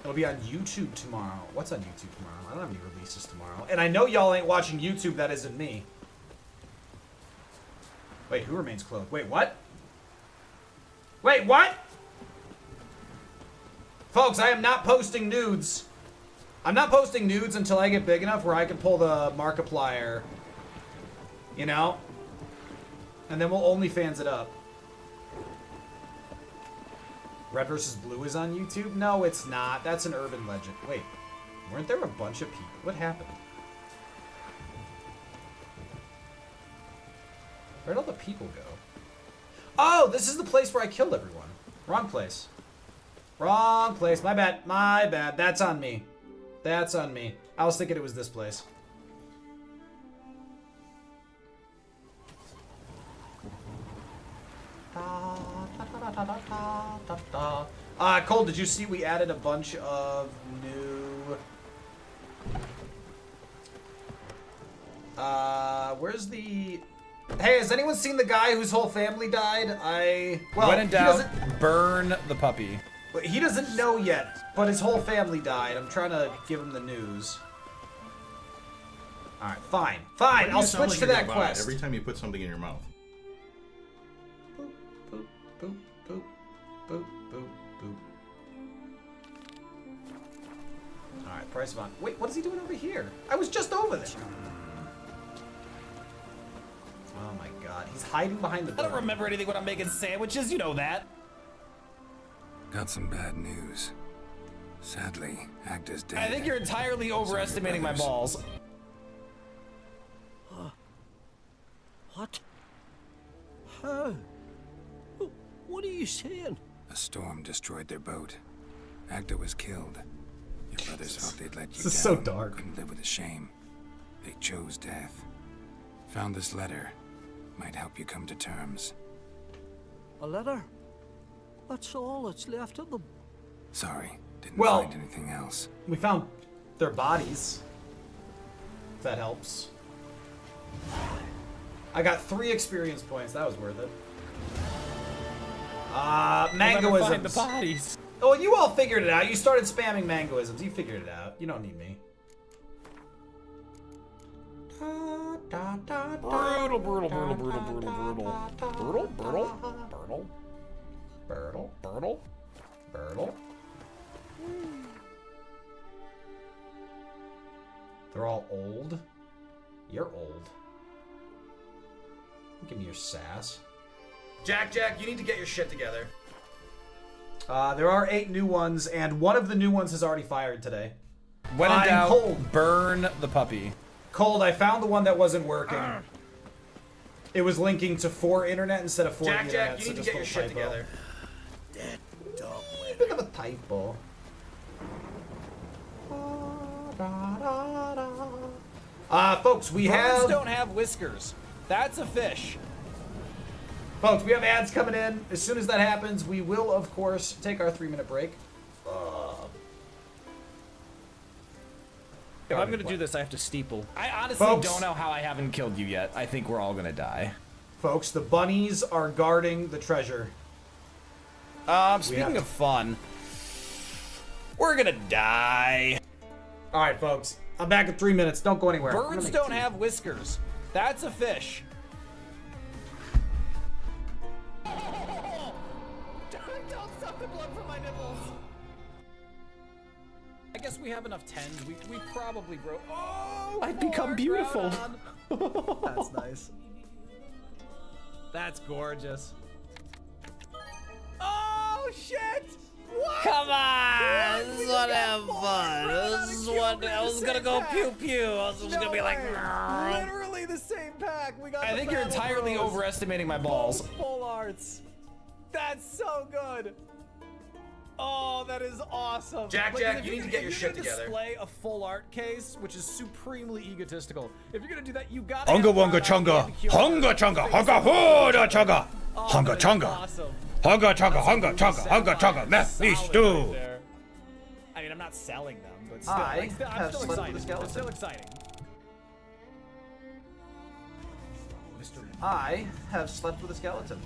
S1: It'll be on YouTube tomorrow. What's on YouTube tomorrow? I don't have any releases tomorrow. And I know y'all ain't watching YouTube, that isn't me. Wait, who remains clothed? Wait, what? Wait, what? Folks, I am not posting nudes. I'm not posting nudes until I get big enough where I can pull the Markiplier. You know? And then we'll OnlyFans it up. Red vs. Blue is on YouTube? No, it's not. That's an urban legend. Wait, weren't there a bunch of people? What happened? Where'd all the people go? Oh, this is the place where I killed everyone. Wrong place. Wrong place. My bad. My bad. That's on me. That's on me. I was thinking it was this place. Cole, did you see we added a bunch of new... where's the... Hey, has anyone seen the guy whose whole family died? Well,
S13: when in doubt, burn the puppy.
S1: He doesn't know yet, but his whole family died. I'm trying to give him the news. Alright, fine. Fine, I'll switch to that quest.
S14: Every time you put something in your mouth.
S1: Boop, boop, boop, boop, boop, boop, boop. Alright, price of on. Wait, what is he doing over here? I was just over there. Oh my god, he's hiding behind the door.
S10: I don't remember anything when I'm making sandwiches, you know that.
S4: Got some bad news. Sadly, Agda's dead.
S10: I think you're entirely overestimating my balls.
S8: What? How? What are you saying?
S4: A storm destroyed their boat. Agda was killed. Your brothers thought they'd let you down.
S1: This is so dark.
S4: Couldn't live with the shame. They chose death. Found this letter. Might help you come to terms.
S8: A letter? That's all that's left of them.
S4: Sorry, didn't
S1: Well,
S4: find anything else.
S1: We found their bodies. If that helps. I got 3 experience points. That was worth it. Mangoisms.
S10: Find the bodies.
S1: Oh, you all figured it out. You started spamming mangoisms. You figured it out. You don't need me.
S10: Brutal, brutal, brutal, brutal, brutal, brutal. Brutal, brutal, brutal.
S1: Burtle.
S10: Brutal.
S1: Burtle. They're all old. You're old. Give me your sass. Jack, you need to get your shit together. There are 8 new ones, and one of the new ones has already fired today.
S13: When in doubt,
S1: Cold.
S13: burn the puppy.
S1: Cold, I found the one that wasn't working. It was linking to 4 internet instead of 4
S12: Jack,
S1: internet.
S12: you need to get your shit together.
S6: Dead dog.
S1: Bit of a typo. Folks, we
S13: Birds don't have whiskers. That's a fish.
S1: Folks, we have ads coming in. As soon as that happens, we will, of course, take our 3-minute break.
S13: If I'm gonna do this, I have to steeple. I honestly don't know how I haven't killed you yet. I think we're all gonna die.
S1: Folks, the bunnies are guarding the treasure.
S13: Speaking of fun, we're gonna die.
S1: All right, folks. I'm back in 3 minutes. Don't go anywhere.
S13: Birds don't have whiskers. That's a fish.
S3: Don't suck the blood from my nipples.
S13: I guess we have enough tens. We probably broke. Oh,
S3: I've become beautiful.
S13: That's nice. That's gorgeous. Oh shit! What?
S3: Come on!
S13: What?
S3: This is what I have fun.
S13: This is what
S3: I was gonna go pew pew. I was just gonna be like,
S13: literally the same pack. We got.
S3: I think you're entirely overestimating my balls.
S13: Full arts. That's so good. Oh, that is awesome.
S12: Jack, you need to get your shit together.
S13: Display a full art case, which is supremely egotistical. If you're gonna do that, you gotta.
S4: Hunga wunga chunga, hunga chunga, hunga hooda chunga, hunga chunga, hunga chunga, hunga chunga, hunga chunga, meth me stew.
S13: I mean, I'm not selling them, but still,
S1: I
S13: I'm
S1: have
S13: still
S1: slept with
S13: excited.
S1: a skeleton.
S13: It's still exciting.
S1: I have slept with a skeleton.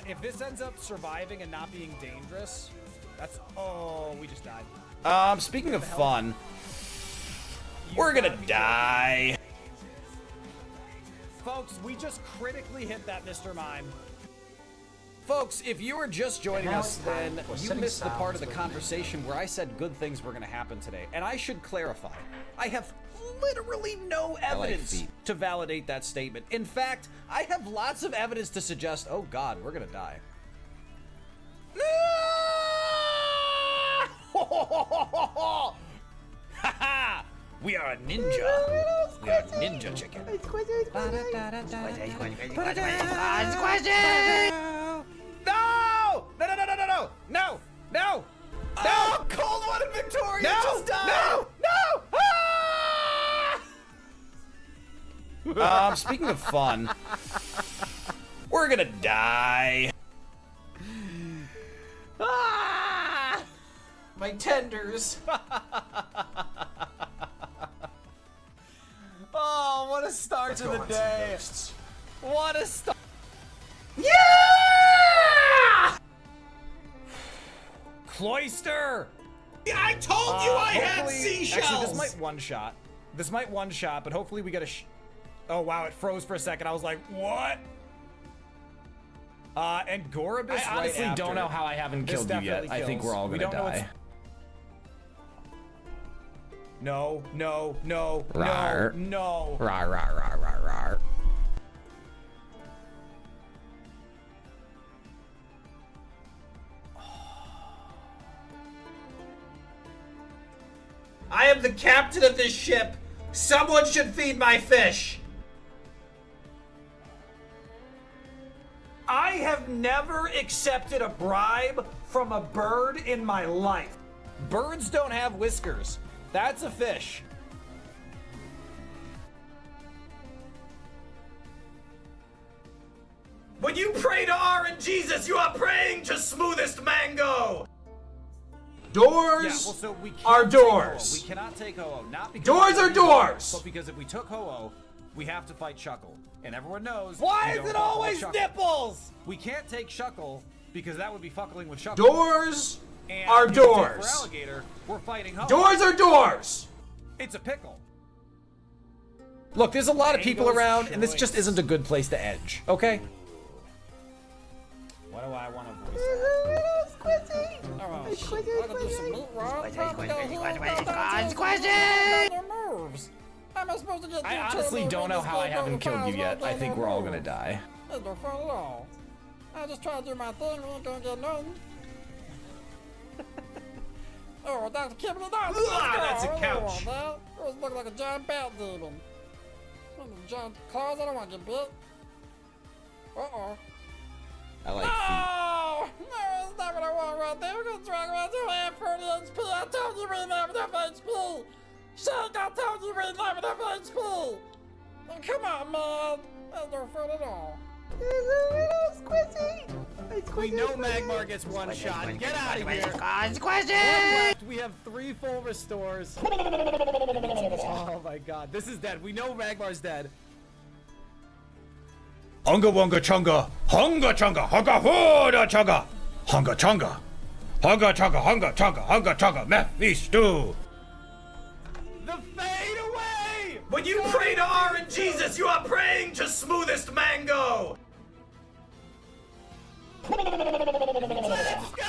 S13: If this ends up surviving and not being dangerous, that's... Oh, we just died.
S3: Speaking of fun, we're gonna die.
S13: Folks, we just critically hit that Mr. Mime.
S3: Folks, if you were just joining
S1: Now
S3: us,
S1: it's time
S3: then
S1: for
S3: you
S1: setting
S3: missed the part of
S1: sounds
S3: the
S1: with
S3: conversation where I said good things were going to happen today. And I should clarify, I have literally no evidence to validate that statement. In fact, I have lots of evidence to suggest, oh God, we're going to die. We are a ninja. We are ninja chicken. No! No, no, no, no, no, no! No! No! No!
S13: Cold One and Victoria
S3: No!
S13: just died!
S3: No! No! Speaking of fun, we're gonna die.
S1: Ah! My tenders.
S13: Oh, what a start to the day. What a start.
S1: Yeah!
S3: Cloister!
S13: I told you I had
S3: Hopefully-
S13: seashells!
S3: Actually, this might one shot. This might one shot, but hopefully we get a
S13: Oh, wow, it froze for a second. I was like, what? And Gorobus
S3: I honestly
S13: right after.
S3: don't know how I haven't
S13: This
S3: killed you yet.
S13: definitely
S3: I think
S13: kills.
S3: we're all
S13: We
S3: gonna
S13: don't know
S3: die.
S13: No, no, no,
S3: Rawr.
S13: no, no.
S3: Rawr, rawr, rawr, rawr, rawr.
S1: I am the captain of this ship. Someone should feed my fish. I have never accepted a bribe from a bird in my life.
S13: Birds don't have whiskers. That's a fish.
S1: When you pray to R and Jesus, you are praying to smoothest mango. Doors
S13: Yeah, well, so we can't
S1: are
S13: take
S1: doors.
S13: Ho-Oh. We cannot take Ho-Oh. Not because
S1: Doors are doors.
S13: But because if we took Ho-Oh, we have to fight Shuckle. And everyone knows.
S3: Why
S13: we
S3: is
S13: don't
S3: it
S13: fuck with
S3: always
S13: Shuckle.
S3: nipples?
S13: We can't take Shuckle because that would be fuckling with Shuckle.
S1: Doors
S13: And
S1: are
S13: if we take
S1: doors.
S13: For alligator, we're fighting Ho-Oh.
S1: Doors are doors.
S13: It's a pickle.
S3: Look, there's a lot of people
S13: Mango's
S3: around, and this
S13: choice.
S3: just isn't a good place to edge, okay?
S13: What do I want to voice? How am I supposed to get
S3: I honestly don't know how I haven't killed you yet. I think we're all gonna die.
S13: That's no fun at all. I just try to do my thing, we ain't gonna get nothing. Oh, Dr. Kibble,
S12: that's a couch.
S13: That looks like a giant bat demon. Giant claws, I don't want to get bit. Uh-oh.
S3: I like feet.
S13: Oh! No, that's not what I want right there. We're gonna drag around to have 40 HP. I told you we didn't have enough HP. Shake, I told you we didn't have enough HP. Oh, come on, man. That's no fun at all.
S3: We know Magmar gets one shot. Get out of here. We have 3 full restores. Oh my god. This is dead. We know Magmar's dead.
S1: Hunga wunga chunga, hunga chunga, hunga hooda chunga, hunga chunga, hunga chunga, hunga chunga, hunga chunga, Mephisto.
S3: The fade away!
S12: When you pray to R and Jesus, you are praying to smoothest mango!
S3: Let's go!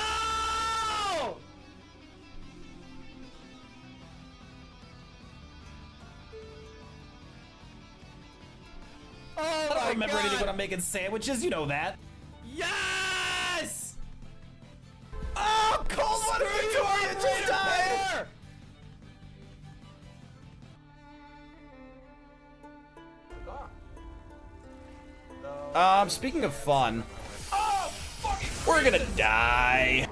S13: Oh,
S3: I don't remember anything when I'm making sandwiches, you know that. Yes! Oh, cold water Victoria just died! Speaking of fun, we're gonna die.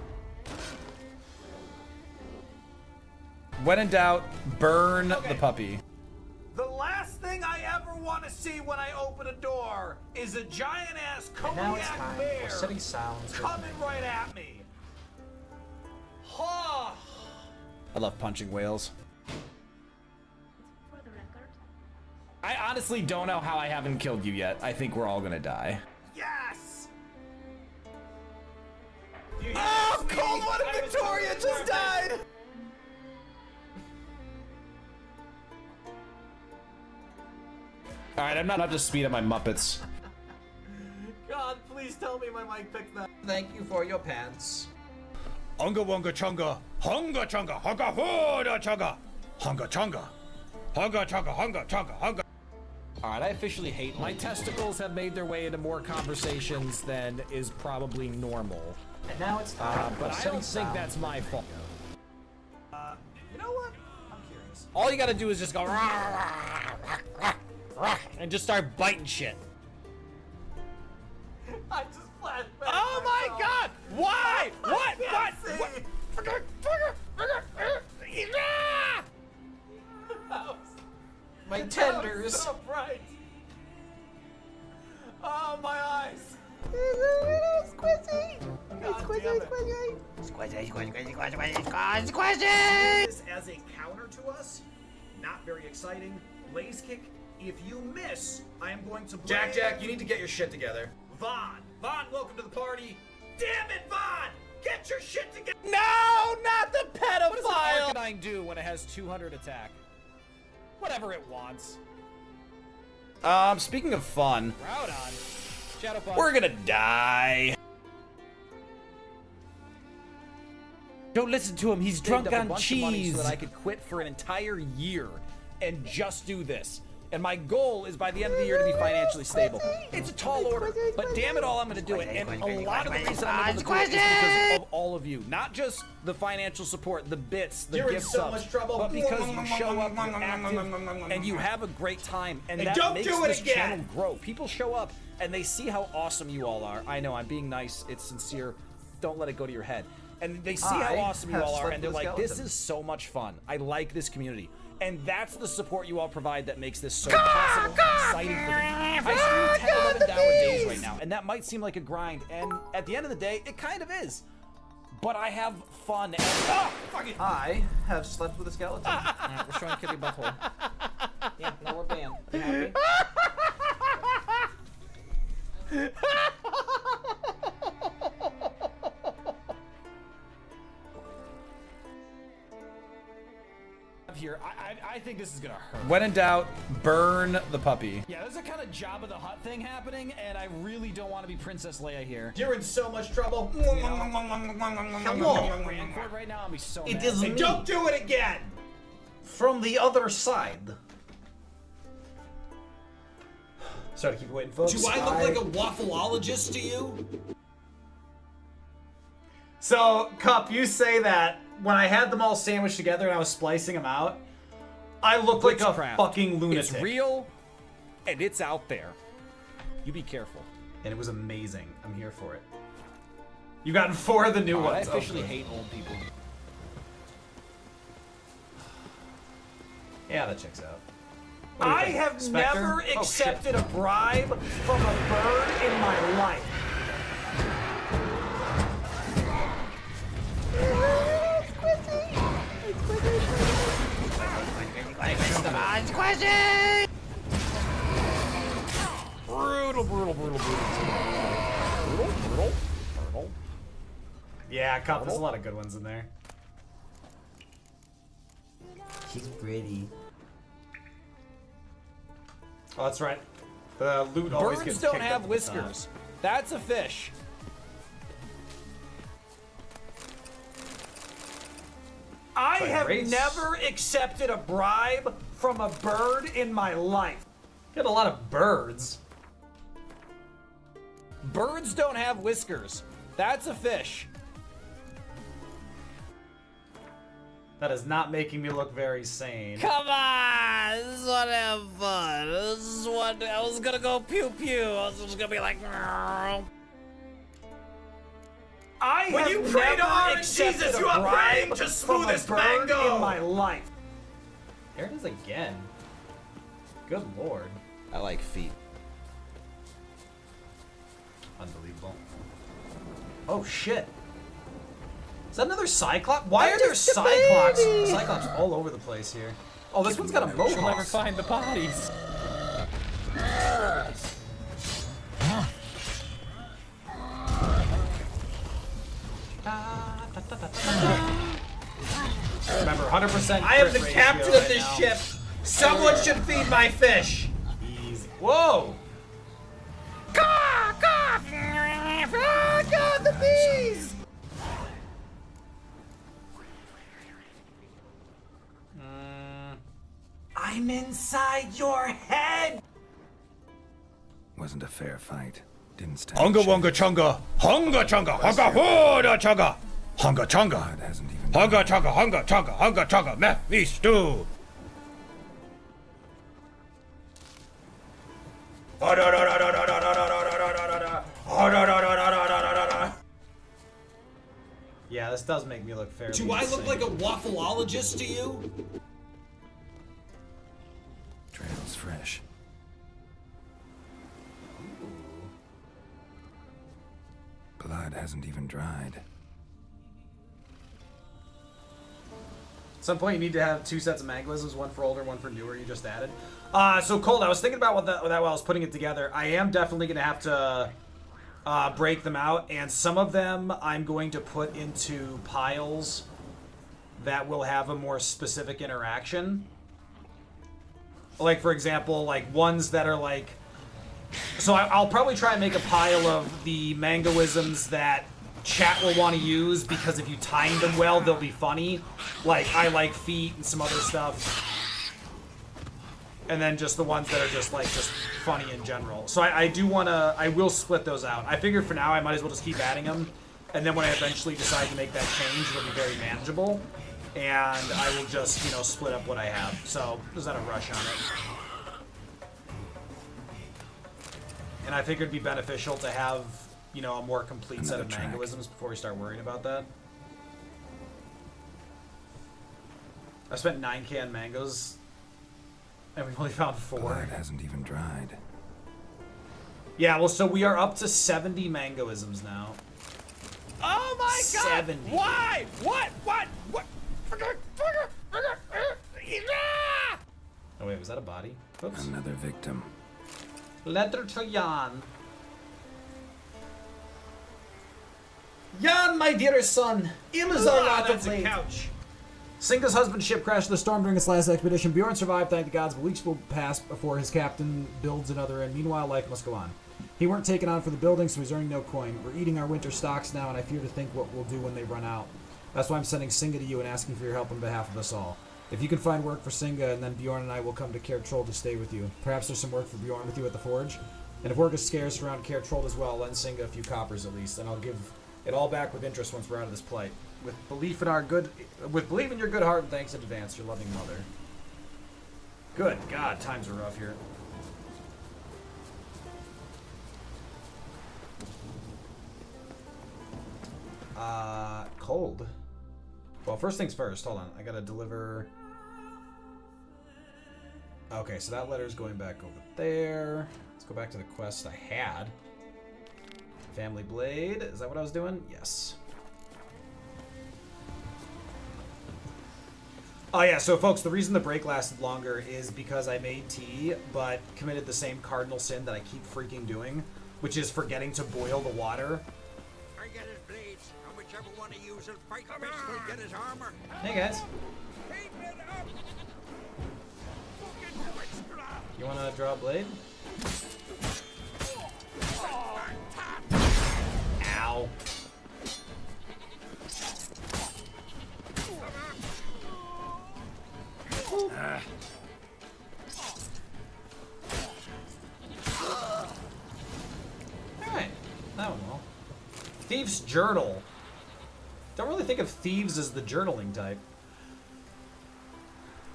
S3: When in doubt, burn the puppy.
S12: The last thing I ever want to see when I open a door is a giant-ass
S1: Now it's
S12: cognac
S1: time.
S12: bear
S1: We're setting sounds.
S12: coming right at me. Ha!
S3: I love punching whales.
S14: For the record.
S3: I honestly don't know how I haven't killed you yet. I think we're all gonna die.
S12: Yes!
S3: Oh, cold water Victoria just died! Alright, I'm not up to speed on my Muppets.
S12: God, please tell me my mic picked that. Thank you for your pants.
S1: Hunga wunga chunga, hunga chunga, hunga hooda chunga, hunga chunga, hunga chunga, hunga chunga, hunga.
S3: Alright, I officially hate my testicles have made their way into more conversations than is probably normal.
S1: And now it's time.
S3: But I don't think that's my fault.
S12: You know what? I'm curious.
S3: All you gotta do is just go and just start biting shit.
S12: I just flashed back.
S3: Oh my god! Why? What?
S12: My
S1: tenders.
S12: So bright. Oh, my eyes. This as a counter to us, not very exciting. Blaze kick. If you miss, I am going to
S1: Jack, you need to get your shit together.
S12: Vaughn, welcome to the party. Damn it, Vaughn! Get your shit together.
S3: No, not the pedophile! What does an Arcanine do when it has 200 attack? Whatever it wants. Speaking of fun,
S13: Groudon. Shadow Punch.
S3: we're gonna die. Don't listen to him. He's drunk on cheese. So that I could quit for an entire year and just do this. And my goal is by the end of the year to be financially stable. It's a tall order, but damn it all, I'm going to do it. And a lot of the reason I'm able to do it is because of all of you. Not just the financial support, the bits, the gift subs, but because you show up, you're active, and you have a great time. And that makes this channel grow. People show up, and they see how awesome you all are. I know, I'm being nice. It's sincere. Don't let it go to your head. And they see how awesome you all are, and they're like, this is so much fun. I like this community. And that's the support you all provide that makes this so possible and exciting for me. I stream 10, 11 hour days right now, and that might seem like a grind, and at the end of the day, it kind of is. But I have fun, and
S12: I have slept with a skeleton.
S3: Alright, we're showing Kitty butthole. Yeah, now we're banned. You happy? Here, I think this is gonna hurt. When in doubt, burn the puppy. Yeah, there's a kind of Jabba the Hutt thing happening, and I really don't want to be Princess Leia here.
S12: You're in so much trouble.
S3: Hello. Right now, I'll be so mad.
S12: And don't do it again. From the other side.
S1: Sorry to keep you waiting, folks.
S3: Do I look like a waffleologist to you?
S1: So, Cup, you say that when I had them all sandwiched together and I was splicing them out, I look like a fucking lunatic.
S3: It's real, and it's out there. You be careful.
S1: And it was amazing. I'm here for it. You've gotten 4 of the new ones.
S3: I officially hate old people.
S1: Yeah, that checks out.
S3: I have never accepted a bribe from a bird in my life.
S10: Brutal.
S1: Yeah, Cup, there's a lot of good ones in there.
S14: She's pretty.
S1: Oh, that's right. The loot always
S3: Birds
S1: gets
S3: don't
S1: kicked up
S3: have
S1: at the
S3: whiskers. That's a fish. I have never accepted a bribe from a bird in my life.
S1: Get a lot of birds.
S3: Birds don't have whiskers. That's a fish.
S1: That is not making me look very sane.
S3: Come on! This is what I have fun. This is what I was gonna go pew pew. I was just gonna be like. I
S12: When
S3: have
S12: you pray to
S3: never
S12: orange
S3: accepted
S12: Jesus,
S3: a
S12: you are praying
S3: bribe
S12: to
S3: from a
S12: smoothest
S3: bird
S12: mango.
S3: in my life.
S1: There it is again. Good lord.
S3: I like feet.
S1: Unbelievable. Oh shit. Is that another Cyclops? Why are there Cyclops all over the place here? Oh, this one's got a mohawk.
S10: You'll never find the bodies.
S1: Remember, 100%.
S12: I am the
S1: crit
S12: captain
S1: ratio
S12: of this
S1: right
S12: ship. Someone should feed my fish.
S1: Easy. Whoa!
S13: God, the bees!
S3: I'm inside your head.
S4: Wasn't a fair fight. Didn't stand.
S6: Hunga wunga chunga, hunga chunga, hunga hooda chunga, hunga chunga, hunga chunga, hunga chunga, meh, me stew.
S1: Yeah, this does make me look fairly
S3: Do I look
S1: insane.
S3: like a waffleologist to you?
S4: Trail's fresh. Blood hasn't even dried.
S1: At some point, you need to have 2 sets of mangoisms, one for older, one for newer. You just added. So Cold, I was thinking about that while I was putting it together. I am definitely going to have to break them out, and some of them I'm going to put into piles that will have a more specific interaction. Like, for example, like ones that are like... So I'll probably try and make a pile of the mangoisms that chat will want to use, because if you time them well, they'll be funny. Like, I like feet and some other stuff. And then just the ones that are just funny in general. So I do want to... I will split those out. I figured for now I might as well just keep adding them. And then when I eventually decide to make that change, it'll be very manageable. And I will just, you know, split up what I have. So there's not a rush on it. And I think it'd be beneficial to have, you know, a more complete set of mangoisms before we start worrying about that. I spent 9 canned mangoes, and we've only found 4.
S4: Blood hasn't even dried.
S1: Yeah, well, so we are up to 70 mangoisms now.
S3: Oh my god!
S1: 70.
S3: Why? What?
S1: Oh wait, was that a body? Oops.
S4: Another victim.
S1: Letter to Jan. Jan, my dearest son,
S12: That's a couch.
S1: Singa's husband's ship crashed in the storm during its last expedition. Bjorn survived, thank the gods, but weeks will pass before his captain builds another, and meanwhile, life must go on. He weren't taken on for the building, so he's earning no coin. We're eating our winter stocks now, and I fear to think what we'll do when they run out. That's why I'm sending Singa to you and asking for your help on behalf of us all. If you can find work for Singa, and then Bjorn and I will come to Caer Troll to stay with you. Perhaps there's some work for Bjorn with you at the forge. And if work is scarce around Caer Troll as well, lend Singa a few coppers at least, and I'll give it all back with interest once we're out of this plight. With belief in your good heart, and thanks in advance, your loving mother. Good God, times are rough here. Cold. Well, first things first. Hold on. I gotta deliver... Okay, so that letter's going back over there. Let's go back to the quest I had. Family Blade. Is that what I was doing? Yes. Oh yeah, so folks, the reason the break lasted longer is because I made tea, but committed the same cardinal sin that I keep freaking doing, which is forgetting to boil the water.
S5: I get his blades, and whichever one of you will fight the best will get his armor.
S1: Hey guys. You wanna draw a blade? Ow. Alright, that one well. Thieves' Journal. Don't really think of thieves as the journaling type.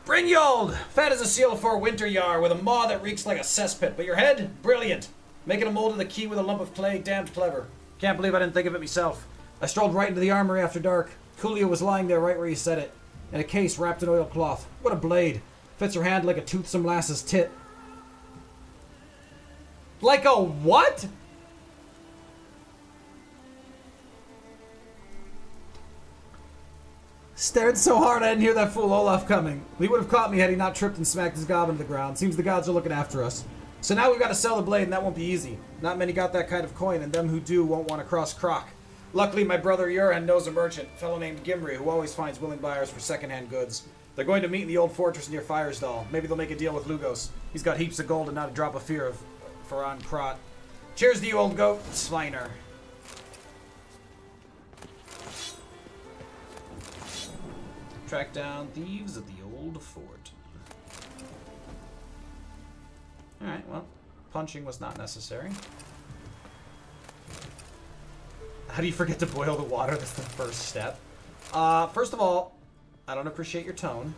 S1: Brynjald! Fat as a seal for winter yar, with a maw that reeks like a cesspit, but your head? Brilliant. Making a mold of the key with a lump of clay, damned clever. Can't believe I didn't think of it myself. I strolled right into the armory after dark. Coolio was lying there right where you said it, in a case wrapped in oilcloth. What a blade. Fits her hand like a toothsome lass's tit. Like a what? Stared so hard I didn't hear that fool Olaf coming. He would have caught me had he not tripped and smacked his goblin to the ground. Seems the gods are looking after us. So now we've got to sell the blade, and that won't be easy. Not many got that kind of coin, and them who do won't want to cross Croc. Luckily, my brother Uran knows a merchant, a fellow named Gimri, who always finds willing buyers for second-hand goods. They're going to meet in the old fortress near Firesdal. Maybe they'll make a deal with Lugos. He's got heaps of gold and not a drop of fear of Faran Krat. Cheers to you, old goat, Sviner. Track down thieves at the old fort. Alright, well, punching was not necessary. How do you forget to boil the water? That's the first step. First of all, I don't appreciate your tone.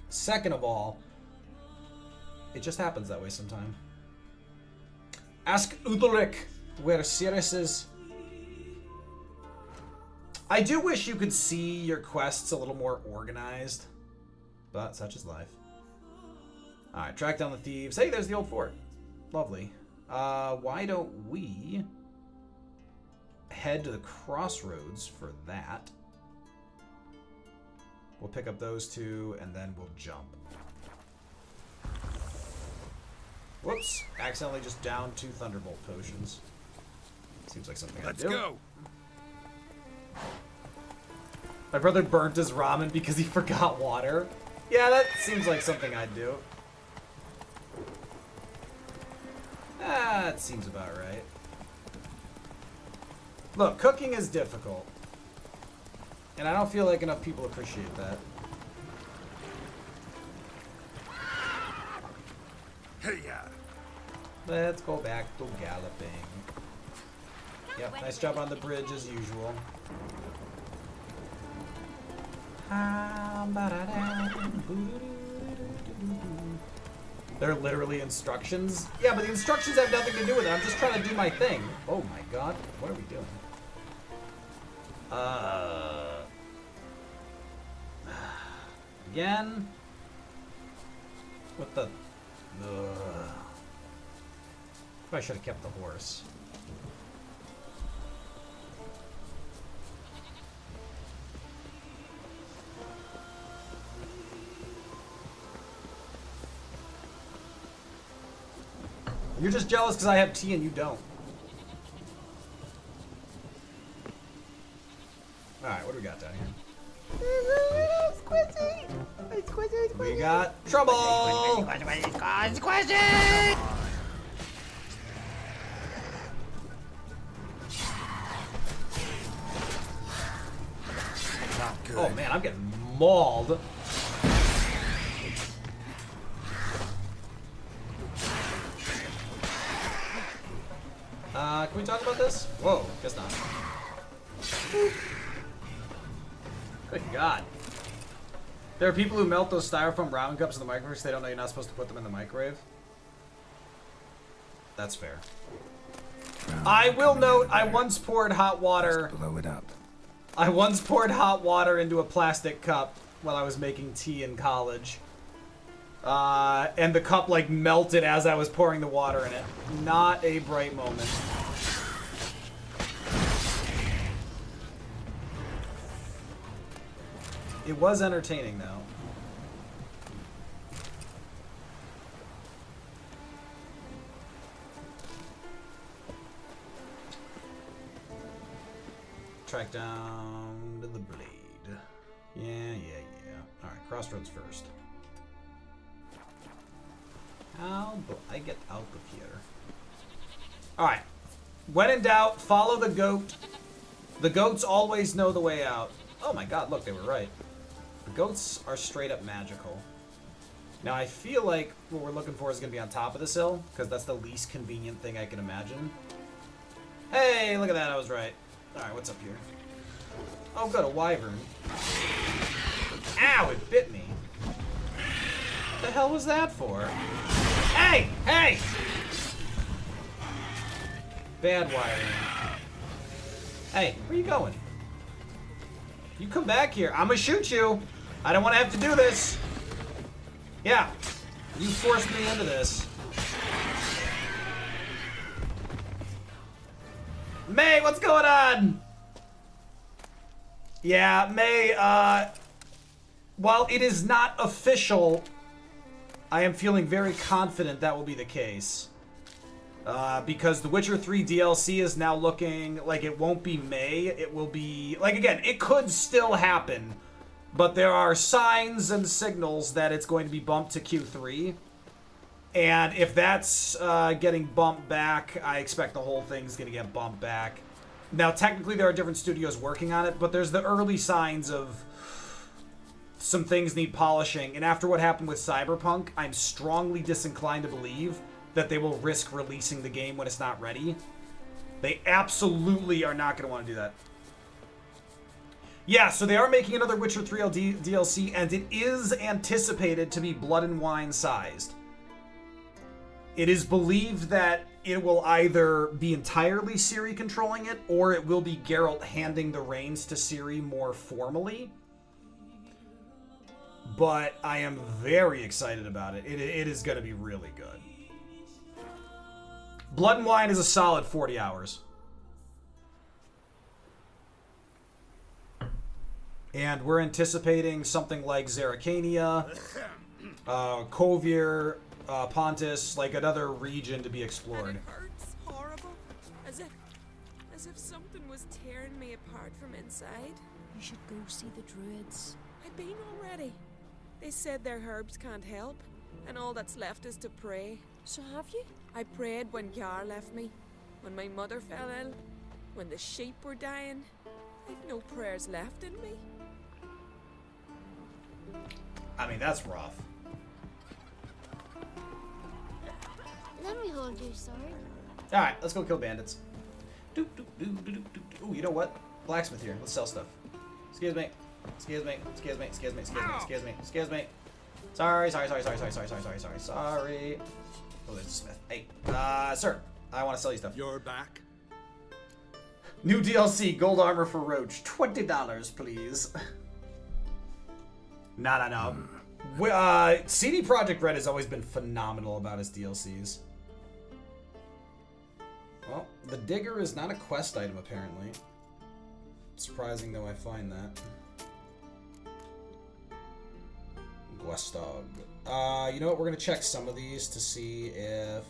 S1: Second of all, it just happens that way sometime. Ask Udalric where Cirrus is. I do wish you could see your quests a little more organized, but such is life. Alright, track down the thieves. Hey, there's the old fort. Lovely. Why don't we head to the crossroads for that? We'll pick up those two, and then we'll jump. Whoops. Accidentally just downed 2 Thunderbolt potions. Seems like something I'd do.
S5: Let's go.
S1: My brother burnt his ramen because he forgot water. Yeah, that seems like something I'd do. That seems about right. Look, cooking is difficult. And I don't feel like enough people appreciate that.
S5: Hey, yeah.
S1: Let's go back to galloping. Yep, nice job on the bridge as usual. They're literally instructions? Yeah, but the instructions have nothing to do with it. I'm just trying to do my thing. Oh my god. What are we doing? Again? What the... I should have kept the horse. You're just jealous because I have tea and you don't. Alright, what do we got down here? We got trouble! Oh man, I'm getting mauled. Can we talk about this? Whoa, guess not. Good God. There are people who melt those styrofoam ramen cups in the microwave because they don't know you're not supposed to put them in the microwave. That's fair. I will note, I once poured hot water.
S4: Just blow it up.
S1: I once poured hot water into a plastic cup while I was making tea in college. And the cup, like, melted as I was pouring the water in it. Not a bright moment. It was entertaining, though. Track down to the blade. Yeah. Alright, crossroads first. How do I get out of here? Alright. When in doubt, follow the goat. The goats always know the way out. Oh my god, look, they were right. The goats are straight up magical. Now, I feel like what we're looking for is going to be on top of this hill, because that's the least convenient thing I can imagine. Hey, look at that, I was right. Alright, what's up here? Oh, good, a wyvern. Ow, it bit me. What the hell was that for? Hey! Hey! Bad wiring. Hey, where you going? You come back here. I'm gonna shoot you. I don't want to have to do this. Yeah. You forced me into this. May, what's going on? Yeah, May, while it is not official, I am feeling very confident that will be the case. Because The Witcher 3 DLC is now looking like it won't be May. It will be... Like, again, it could still happen. But there are signs and signals that it's going to be bumped to Q3. And if that's getting bumped back, I expect the whole thing's going to get bumped back. Now, technically, there are different studios working on it, but there's the early signs of some things need polishing. And after what happened with Cyberpunk, I'm strongly disinclined to believe that they will risk releasing the game when it's not ready. They absolutely are not going to want to do that. Yeah, so they are making another Witcher 3 DLC, and it is anticipated to be Blood and Wine sized. It is believed that it will either be entirely Ciri controlling it, or it will be Geralt handing the reins to Ciri more formally. But I am very excited about it. It is going to be really good. Blood and Wine is a solid 40 hours. And we're anticipating something like Zerrikania, Kovir, Pontus, like another region to be explored.
S15: And it hurts horrible, as if something was tearing me apart from inside.
S16: You should go see the druids.
S15: I've been already. They said their herbs can't help, and all that's left is to pray.
S16: So have you?
S15: I prayed when Gar left me, when my mother fell ill, when the sheep were dying. I've no prayers left in me.
S1: I mean, that's rough.
S16: Let me hold your sword.
S1: Alright, let's go kill bandits. Ooh, you know what? Blacksmith here. Let's sell stuff. Excuse me. Excuse me. Excuse me. Excuse me. Excuse me. Excuse me. Excuse me. Sorry. Oh, there's a smith. Hey, sir. I want to sell you stuff.
S2: You're back.
S1: New DLC, gold armor for Roach. $20, please. No. CD Projekt Red has always been phenomenal about his DLCs. Well, the digger is not a quest item, apparently. Surprising, though, I find that. Gwestog. You know what? We're going to check some of these to see if...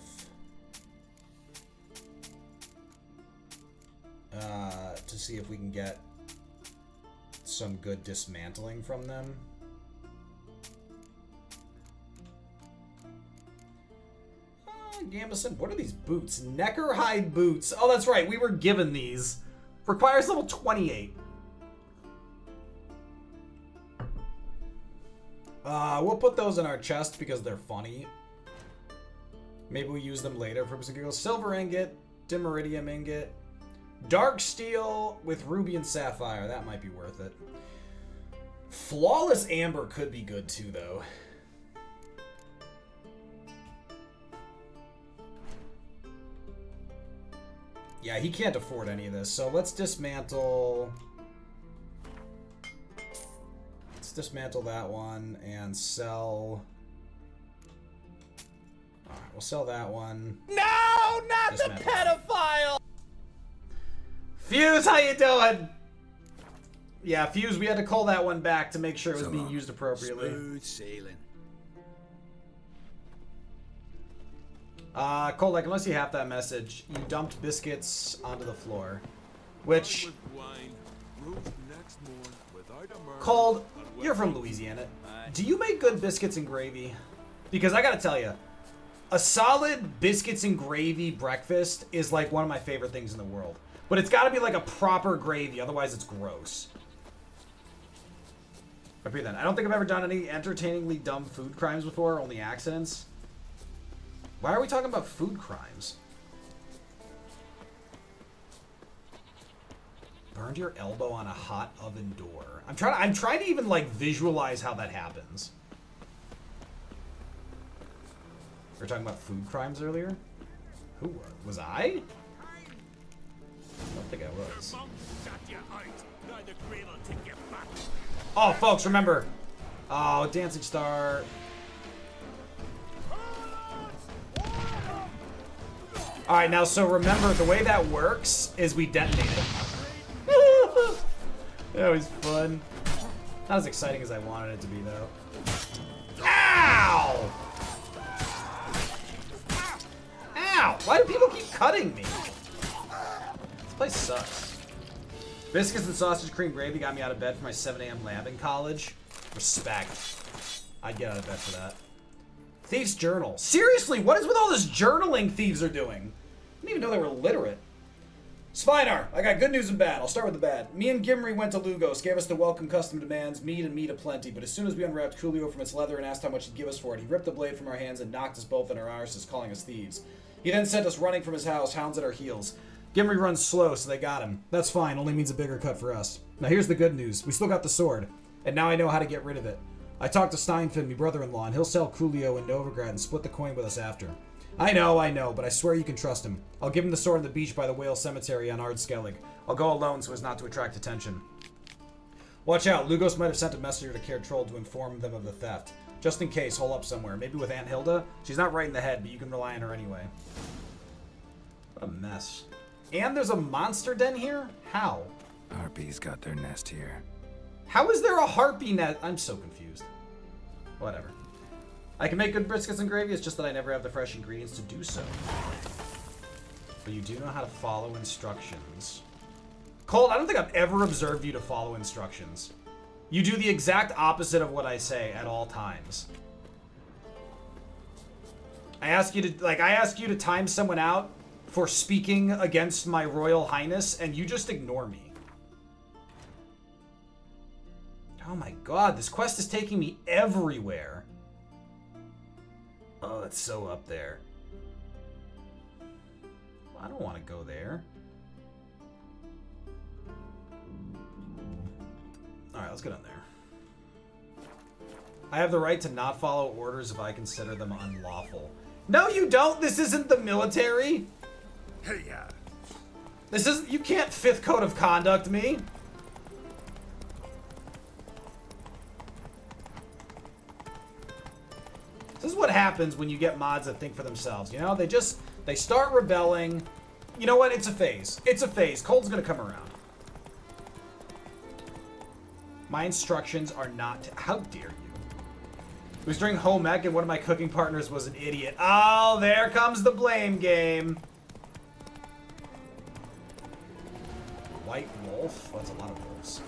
S1: we can get some good dismantling from them. Gambison, what are these boots? Neckarhide boots. Oh, that's right. We were given these. Requires level 28. We'll put those in our chest because they're funny. Maybe we use them later for giggles. Silver ingot, dimeridium ingot, dark steel with ruby and sapphire. That might be worth it. Flawless amber could be good too, though. Yeah, he can't afford any of this, so let's dismantle. Let's dismantle that one and sell. All right, we'll sell that one.
S3: No, not the pedophile.
S1: Fuse, how you doing? Yeah, Fuse, we had to call that one back to make sure it was being used appropriately.
S11: Smooth sailing.
S1: Cole, like, unless you have that message, you dumped biscuits onto the floor. Which... Cole, you're from Louisiana. Do you make good biscuits and gravy? Because I gotta tell you, a solid biscuits and gravy breakfast is like one of my favorite things in the world. But it's gotta be like a proper gravy, otherwise it's gross. Repeat that. I don't think I've ever done any entertainingly dumb food crimes before, only accidents. Why are we talking about food crimes? Burned your elbow on a hot oven door. I'm trying to even like visualize how that happens. We were talking about food crimes earlier? Who was I? I don't think I was. Oh, folks, remember. Oh, Dancing Star. Alright, now, so remember, the way that works is we detonate it. That was fun. Not as exciting as I wanted it to be, though. Ow! Ow! Why do people keep cutting me? This place sucks. Biscuits and sausage cream gravy got me out of bed for my 7 a.m. lab in college. Respect. I'd get out of bed for that. Thief's journal. Seriously, what is with all this journaling thieves are doing? I didn't even know they were literate. Svinar, I got good news and bad. I'll start with the bad. Me and Gimri went to Lugos, gave us the welcome custom demands, meat and meat aplenty, but as soon as we unwrapped Coolio from its leather and asked how much he'd give us for it, he ripped the blade from our hands and knocked us both in our arses, calling us thieves. He then sent us running from his house, hounds at our heels. Gimri runs slow, so they got him. That's fine, only means a bigger cut for us. Now here's the good news. We still got the sword, and now I know how to get rid of it. I talked to Steinfinn, my brother-in-law, and he'll sell Coolio in Novigrad and split the coin with us after. I know, but I swear you can trust him. I'll give him the sword on the beach by the whale cemetery on Skellige. I'll go alone so as not to attract attention. Watch out, Lugos might have sent a messenger to Caer Troll to inform them of the theft. Just in case, hole up somewhere. Maybe with Aunt Hilda? She's not right in the head, but you can rely on her anyway. What a mess. And there's a monster den here? How?
S4: Harpies got their nest here.
S1: How is there a harpy nest? I'm so confused. Whatever. I can make good biscuits and gravy, it's just that I never have the fresh ingredients to do so. But you do know how to follow instructions. Colt, I don't think I've ever observed you to follow instructions. You do the exact opposite of what I say at all times. I ask you to time someone out for speaking against my royal highness, and you just ignore me. Oh my god, this quest is taking me everywhere. Oh, it's so up there. I don't want to go there. Alright, let's get on there. I have the right to not follow orders if I consider them unlawful. No, you don't! This isn't the military!
S11: Hey, yeah.
S1: This isn't... You can't fifth code of conduct me! This is what happens when you get mods that think for themselves, you know? They start rebelling. You know what? It's a phase. It's a phase. Cold's gonna come around. My instructions are not... How dare you? It was during home ec and one of my cooking partners was an idiot. Oh, there comes the blame game. White wolf? Oh, that's a lot of wolves.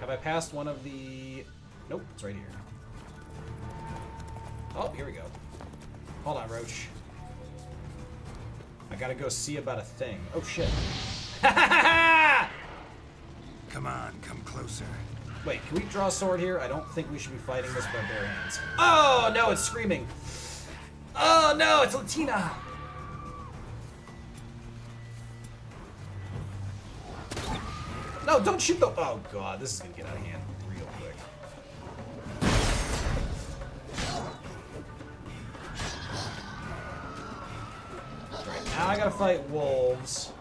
S1: Have I passed one of the... Nope, it's right here. Oh, here we go. Hold on, Roach. I gotta go see about a thing. Oh, shit.
S4: Come on, come closer.
S1: Wait, can we draw a sword here? I don't think we should be fighting this by bare hands. Oh, no, it's screaming. Oh, no, it's Latina. No, don't shoot the... Oh, God, this is going to get out of hand real quick. Right, now I got to fight wolves.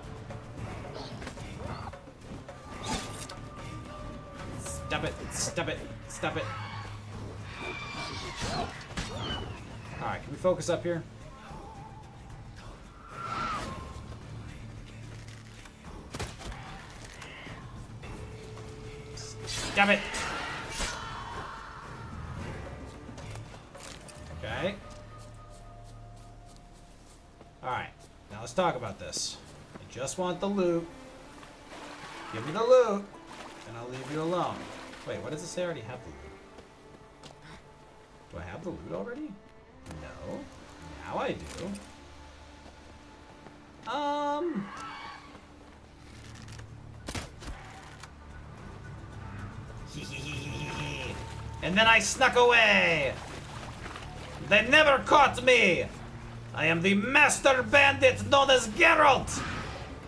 S1: Stop it, stop it, stop it. Alright, can we focus up here? Stop it! Okay. Alright, now let's talk about this. I just want the loot. Give me the loot, and I'll leave you alone. Wait, what does it say I already have the loot? Do I have the loot already? No. Now I do. And then I snuck away! They never caught me! I am the master bandit known as Geralt!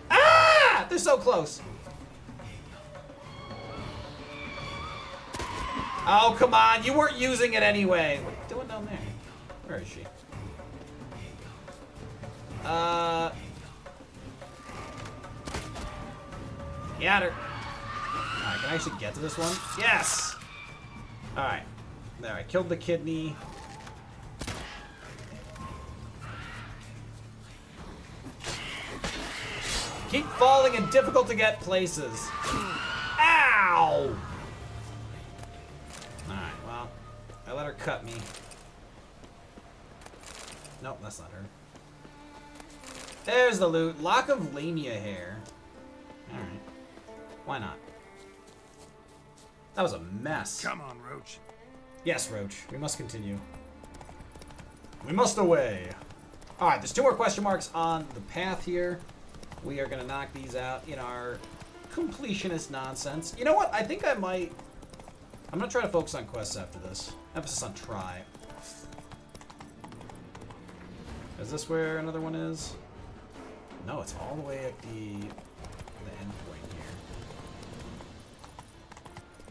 S1: Ah! They're so close. Oh, come on. You weren't using it anyway. What are you doing down there? Where is she? Got her. Alright, can I actually get to this one? Yes! Alright. There, I killed the kidney. Keep falling in difficult to get places. Ow! Alright, well, I let her cut me. Nope, that's not her. There's the loot. Lock of Lamia hair. Alright. Why not? That was a mess.
S4: Come on, Roach.
S1: Yes, Roach. We must continue. We must away. Alright, there's 2 more question marks on the path here. We are going to knock these out in our completionist nonsense. You know what? I think I might... I'm going to try to focus on quests after this. Emphasis on try. Is this where another one is? No, it's all the way at the end point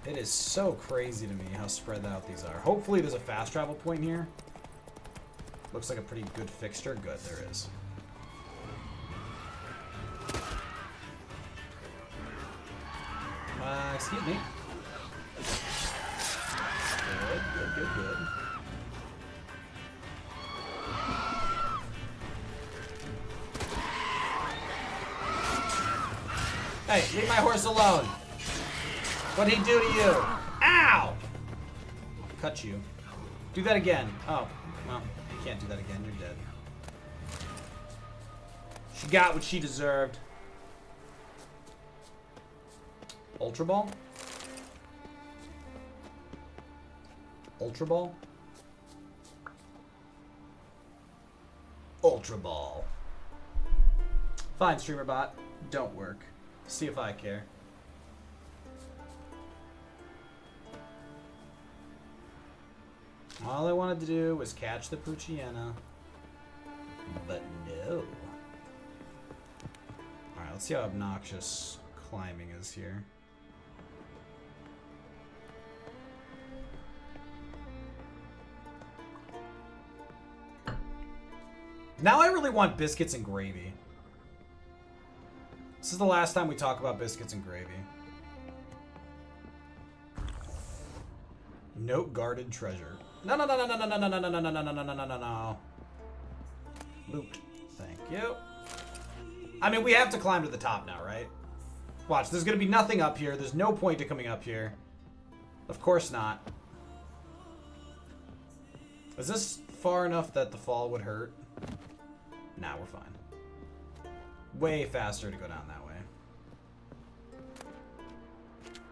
S1: here. It is so crazy to me how spread out these are. Hopefully there's a fast travel point here. Looks like a pretty good fixture. Good, there is. Excuse me. Good, good, good, good. Hey, leave my horse alone. What'd he do to you? Ow! I'll cut you. Do that again. Oh, well, you can't do that again. You're dead. She got what she deserved. Ultra Ball? Ultra Ball? Ultra Ball. Fine, streamer bot. Don't work. See if I care. All I wanted to do was catch the Pucciana. But no. Alright, let's see how obnoxious climbing is here. Now I really want biscuits and gravy. This is the last time we talk about biscuits and gravy. Note guarded treasure. No, no, no, no, no, no, no, no, no, no, no, no, no, no, no, no, no. Loot. Thank you. I mean, we have to climb to the top now, right? Watch, there's gonna be nothing up here. There's no point to coming up here. Of course not. Is this far enough that the fall would hurt? Nah, we're fine. Way faster to go down that way.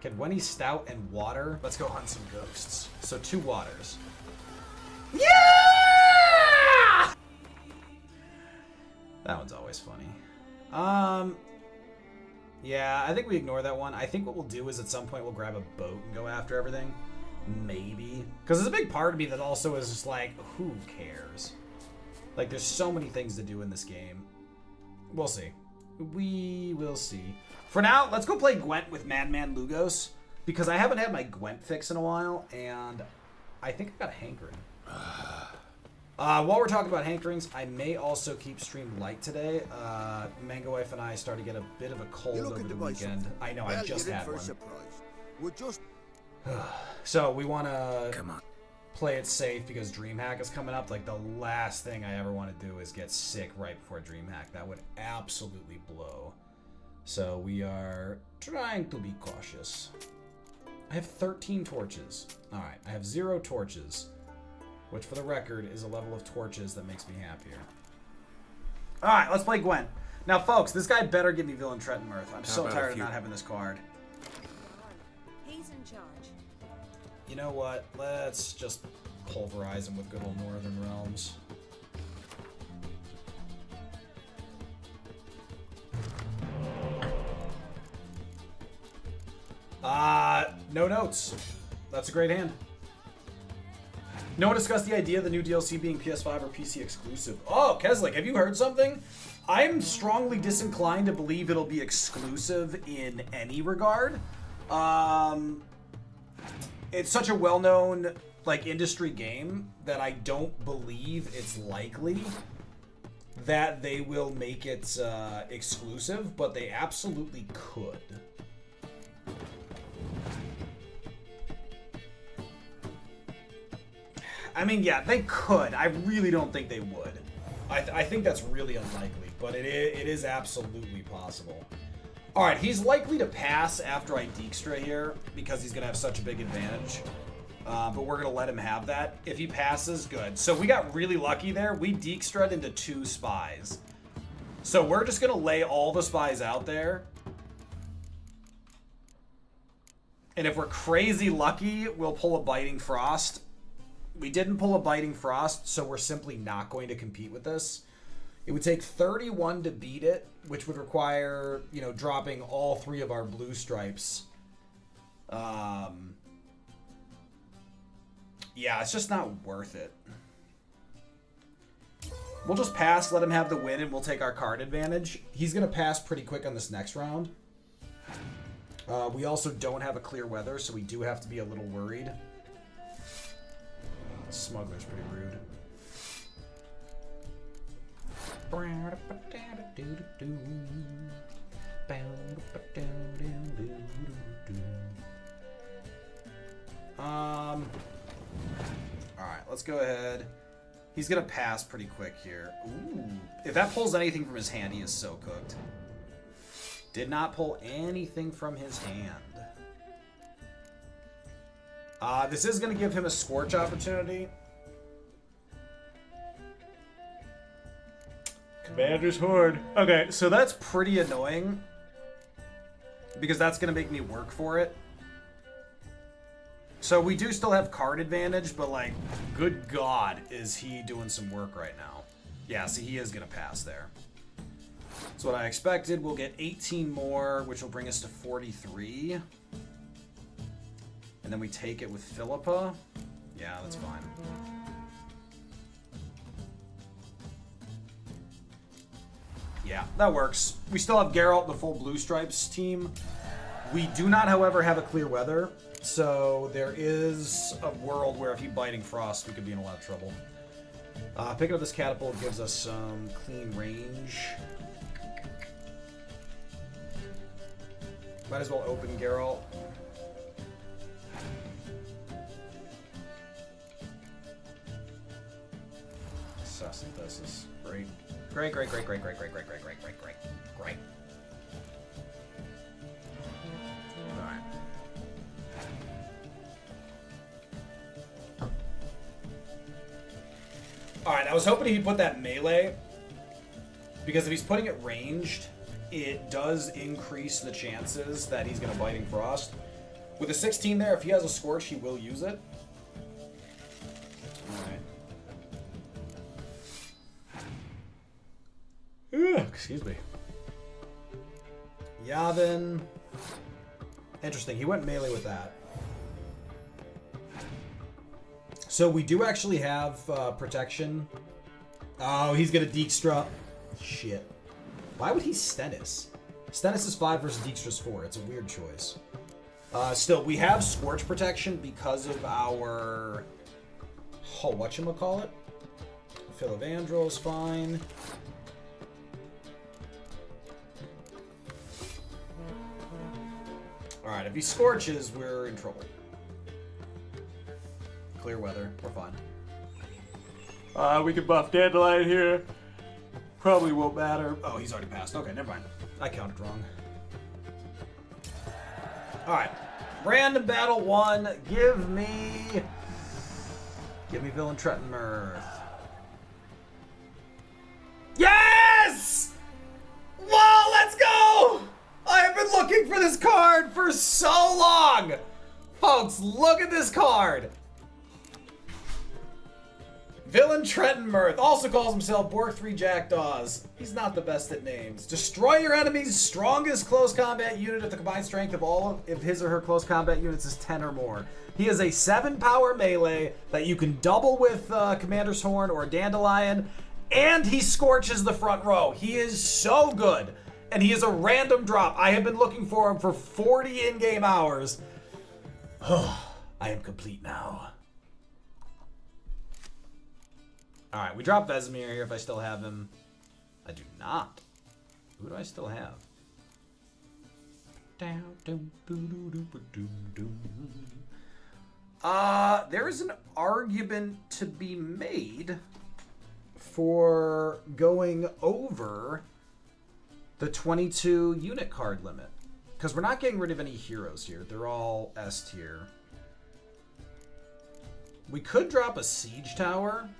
S1: Can Wenny Stout and water? Let's go hunt some ghosts. So 2 waters. Yeah! That one's always funny. Yeah, I think we ignore that one. I think what we'll do is at some point we'll grab a boat and go after everything. Maybe. Because there's a big part of me that also is just like, who cares? Like, there's so many things to do in this game. We'll see. We will see. For now, let's go play Gwent with Madman Lugos. Because I haven't had my Gwent fix in a while, and I think I got a hankering. While we're talking about hankerings, I may also keep stream light today. Mango Wife and I started to get a bit of a cold over the weekend. I know, I just had one.
S2: We're just...
S1: So we want to play it safe because DreamHack is coming up. Like, the last thing I ever want to do is get sick right before DreamHack. That would absolutely blow. So we are trying to be cautious. I have 13 torches. All right, I have 0 torches, which for the record is a level of torches that makes me happier. All right, let's play Gwent. Now, folks, this guy better give me Villain Trenton Mirth. I'm so tired of not having this card.
S15: He's in charge.
S1: You know what? Let's just pulverize him with good old Northern Realms. No notes. That's a great hand. No one discussed the idea of the new DLC being PS5 or PC exclusive. Oh, Keslick, have you heard something? I'm strongly disinclined to believe it'll be exclusive in any regard. It's such a well-known, like, industry game that I don't believe it's likely that they will make it exclusive, but they absolutely could. I mean, yeah, they could. I really don't think they would. I think that's really unlikely, but it is absolutely possible. All right, he's likely to pass after I Dijkstra here because he's going to have such a big advantage. But we're going to let him have that. If he passes, good. So we got really lucky there. We Dijkstra'd into 2 spies. So we're just going to lay all the spies out there. And if we're crazy lucky, we'll pull a Biting Frost. We didn't pull a Biting Frost, so we're simply not going to compete with this. It would take 31 to beat it, which would require, you know, dropping all 3 of our blue stripes. Yeah, it's just not worth it. We'll just pass, let him have the win, and we'll take our card advantage. He's going to pass pretty quick on this next round. We also don't have a clear weather, so we do have to be a little worried. Smuggler's pretty rude. Alright, let's go ahead. He's gonna pass pretty quick here. Ooh. If that pulls anything from his hand, he is so cooked. Did not pull anything from his hand. This is going to give him a Scorch opportunity. Commander's Horde. Okay, so that's pretty annoying. Because that's going to make me work for it. So we do still have card advantage, but like, good God, is he doing some work right now. Yeah, see, he is going to pass there. That's what I expected. We'll get 18 more, which will bring us to 43. And then we take it with Philippa. Yeah, that's fine. Yeah, that works. We still have Geralt, the full Blue Stripes team. We do not, however, have a clear weather. So there is a world where if he Biting Frost, we could be in a lot of trouble. Picking up this catapult gives us some clean range. Might as well open Geralt. Synthesis. Great. Great. Alright. Alright, I was hoping he'd put that melee. Because if he's putting it ranged, it does increase the chances that he's going to Biting Frost. With a 16 there, if he has a Scorch, he will use it. Excuse me. Yavin. Interesting. He went melee with that. So we do actually have protection. Oh, he's gonna Dijkstra. Shit. Why would he Stennis? Stennis is 5 versus Dijkstra's 4. It's a weird choice. Still, we have Scorch protection because of our... Oh, whatchamacallit? Philovandrel is fine. Alright, if he Scorches, we're in trouble. Clear weather, we're fine. We can buff Dandelion here. Probably won't matter. Oh, he's already passed. Okay, never mind. I counted wrong. Alright. Random battle 1. Give me Villain Trettenmirth. Yes! Whoa, let's go! I have been looking for this card for so long! Folks, look at this card! Villain Trettenmirth also calls himself Borg 3 Jackdaws. He's not the best at names. Destroy your enemy's strongest close combat unit if the combined strength of all of his or her close combat units is 10 or more. He is a 7-power melee that you can double with Commander's Horn or Dandelion, and he scorches the front row. He is so good, and he is a random drop. I have been looking for him for 40 in-game hours. I am complete now. Alright, we drop Vesemir here if I still have him. I do not. Who do I still have? There is an argument to be made for going over the 22 unit card limit. Because we're not getting rid of any heroes here. They're all S tier. We could drop a siege tower.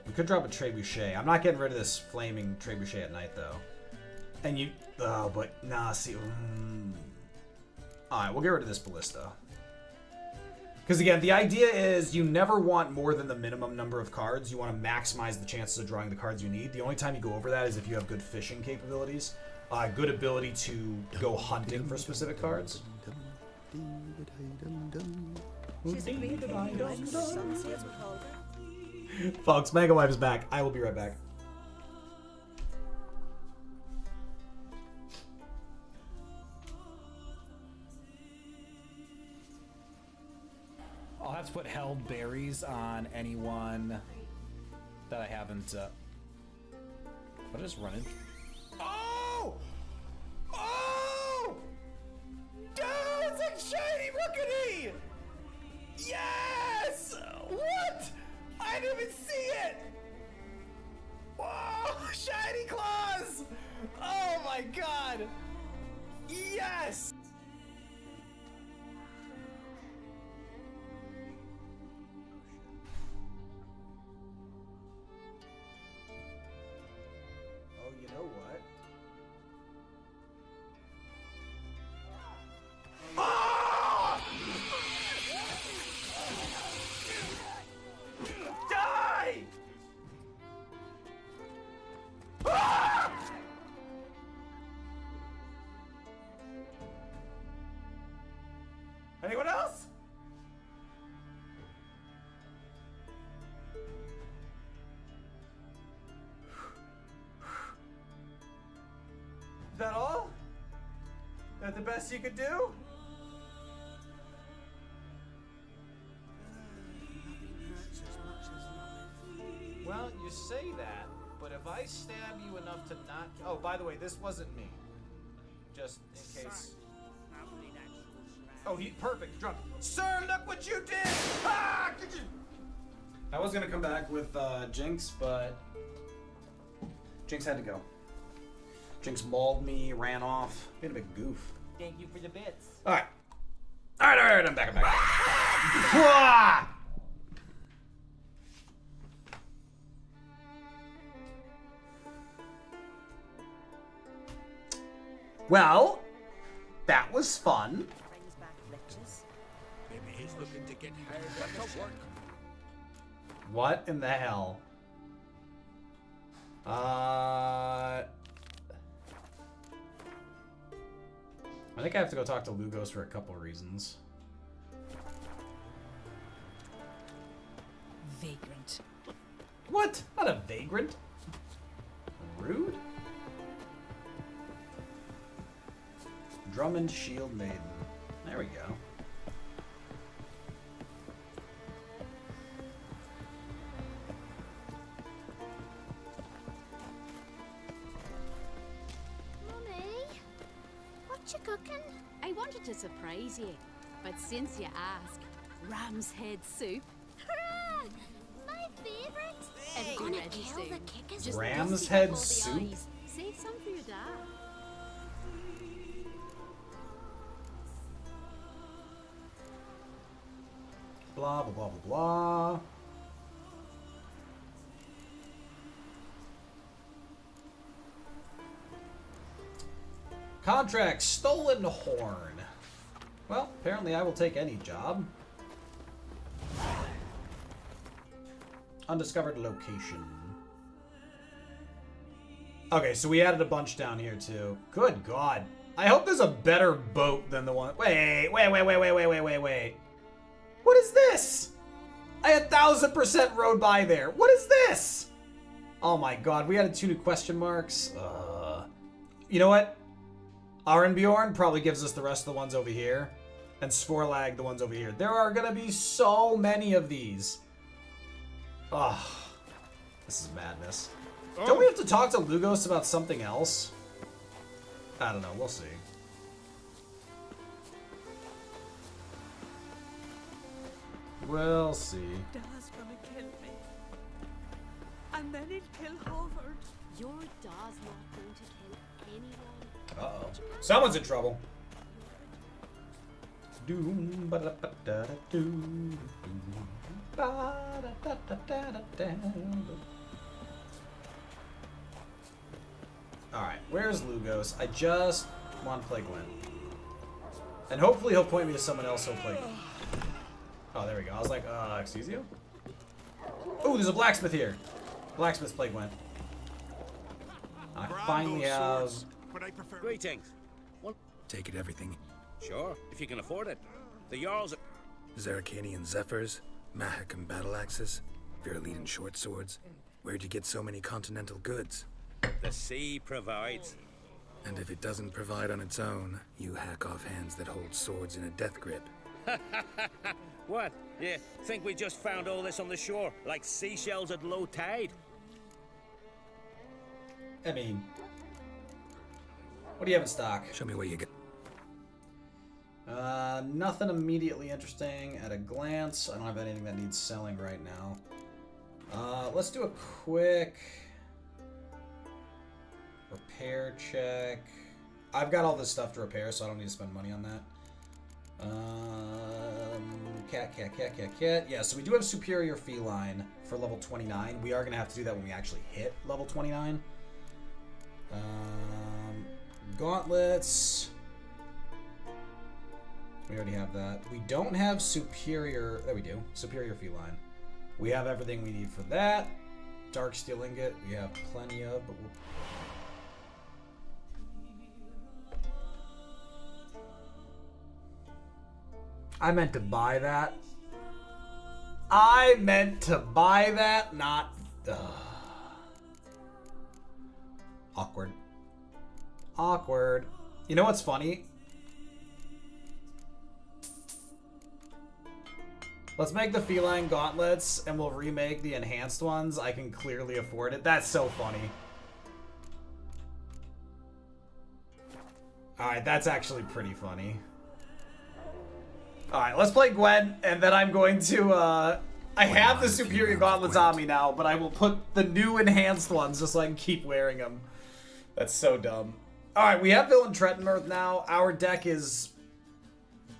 S1: We could drop a Trebuchet. I'm not getting rid of this flaming Trebuchet at night, though. And you... Oh, but... Nah, see... Alright, we'll get rid of this Ballista. Because, again, the idea is you never want more than the minimum number of cards. You want to maximize the chances of drawing the cards you need. The only time you go over that is if you have good fishing capabilities. Good ability to go hunting for specific cards. Folks, Mega Wife is back. I will be right back.
S3: I'll have to put held berries on anyone that I haven't. What is running? Oh! Oh! Dude, it's like shiny rookity! Yes! What? I didn't even see it! Whoa! Shiny claws! Oh my god! Yes!
S1: Oh, you know what? Ah! Die! Ah! Anyone else? Is that all? That the best you could do? Well, you say that, but if I stab you enough to not... Oh, by the way, this wasn't me. Just in case... Oh, he... Perfect, drunk. Sir, look what you did! Ah! I was gonna come back with Jinx, but... Jinx had to go. Jinx mauled me, ran off. Made a big goof.
S14: Thank you for the bits.
S1: Alright. Alright, I'm back, Ah! Well, that was fun.
S7: Maybe he's looking to get hired at the work.
S1: What in the hell? I think I have to go talk to Lugos for a couple of reasons.
S15: Vagrant.
S1: What? Not a vagrant. Rude. Drummond Shield Maiden. There we go.
S16: You cooking?
S17: I wanted to surprise you, but since you ask, ram's head soup.
S16: Hurrah! My favorite.
S17: It'll be ready soon. Just
S1: Ram's
S17: dusty
S1: head
S17: up all the
S1: soup?
S17: eyes. Save some for your dad.
S1: Blah, blah, blah, blah, blah. Contract stolen horn. Well, apparently I will take any job. Undiscovered location. Okay, so we added a bunch down here too. Good God. I hope there's a better boat than the one. Wait. What is this? I 1000% rode by there. What is this? Oh my God, we added 2 new question marks. You know what? Arenbjorn probably gives us the rest of the ones over here. And Svorlag the ones over here. There are gonna be so many of these. Oh, this is madness. Don't we have to talk to Lugos about something else? I don't know, we'll see. We'll see.
S15: Dad's gonna kill me. And then he'll kill Halvard.
S17: Your dad's not going to kill anyone.
S1: Uh-oh. Someone's in trouble. Doom ba da ba da da doom ba da da da da da. Alright, where's Lugos? I just want to play Gwen. And hopefully he'll point me to someone else who'll play Gwen. Oh, there we go. I was like, excuse you? Ooh, there's a blacksmith here. Blacksmith's play Gwen. I finally have...
S5: But I prefer... Greetings.
S4: Take it everything.
S5: Sure, if you can afford it. The Jarl's...
S4: Zerrikanian Zephyrs, Mahakam battle axes, Viruleten short swords. Where'd you get so many continental goods?
S5: The sea provides.
S4: And if it doesn't provide on its own, you hack off hands that hold swords in a death grip.
S5: What? You think we just found all this on the shore, like seashells at low tide?
S1: I mean... What do you have in stock?
S4: Show me what you get.
S1: Nothing immediately interesting at a glance. I don't have anything that needs selling right now. Let's do a quick repair check. I've got all this stuff to repair, so I don't need to spend money on that. Cat. Yeah, so we do have superior feline for level 29. We are going to have to do that when we actually hit level 29. Gauntlets. We already have that. We don't have superior... There we do. Superior feline. We have everything we need for that. Dark steel ingot. We have plenty of, but we'll... I meant to buy that. I meant to buy that, not... Awkward. Awkward. You know what's funny? Let's make the feline gauntlets, and we'll remake the enhanced ones. I can clearly afford it. That's so funny. Alright, that's actually pretty funny. Alright, let's play Gwen, and then I'm going to, I have the superior gauntlets on me now, but I will put the new enhanced ones just so I can keep wearing them. That's so dumb. Alright, we have Villain Trettenmirth now. Our deck is...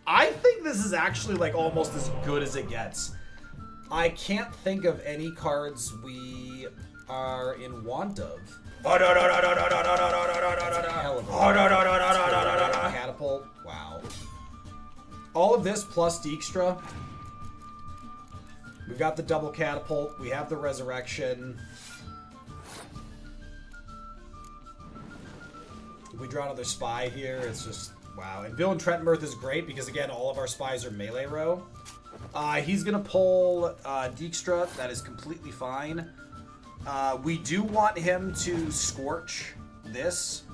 S1: I think this is actually, like, almost as good as it gets. I can't think of any cards we are in want of. Catapult. Wow. All of this plus Dijkstra. We We've got the double catapult. We have the resurrection. If we draw another spy here, it's just... Wow. And Villain Trettenmirth is great because, again, all of our spies are melee row. He's going to pull Dijkstra. That is completely fine. We do want him to Scorch this.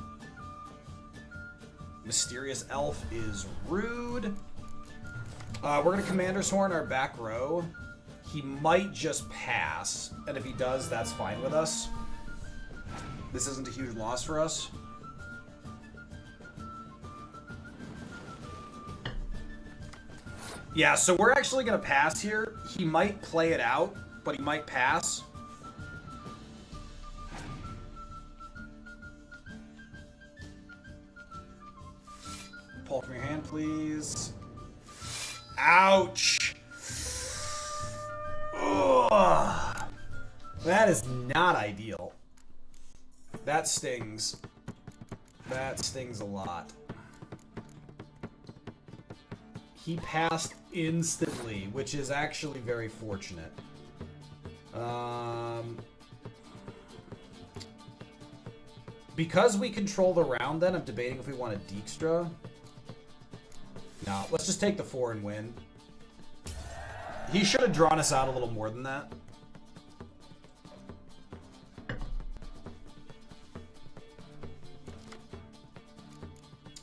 S1: Mysterious Elf is rude. We're going to Commander's Horn our back row. He might just pass, and if he does, that's fine with us. This isn't a huge loss for us. Yeah, so we're actually going to pass here. He might play it out, but he might pass. Pull from your hand, please. Ouch! Ugh. That is not ideal. That stings. That stings a lot. He passed instantly, which is actually very fortunate. Because we control the round, then, I'm debating if we want a Dijkstra. No, let's just take the 4 and win. He should have drawn us out a little more than that.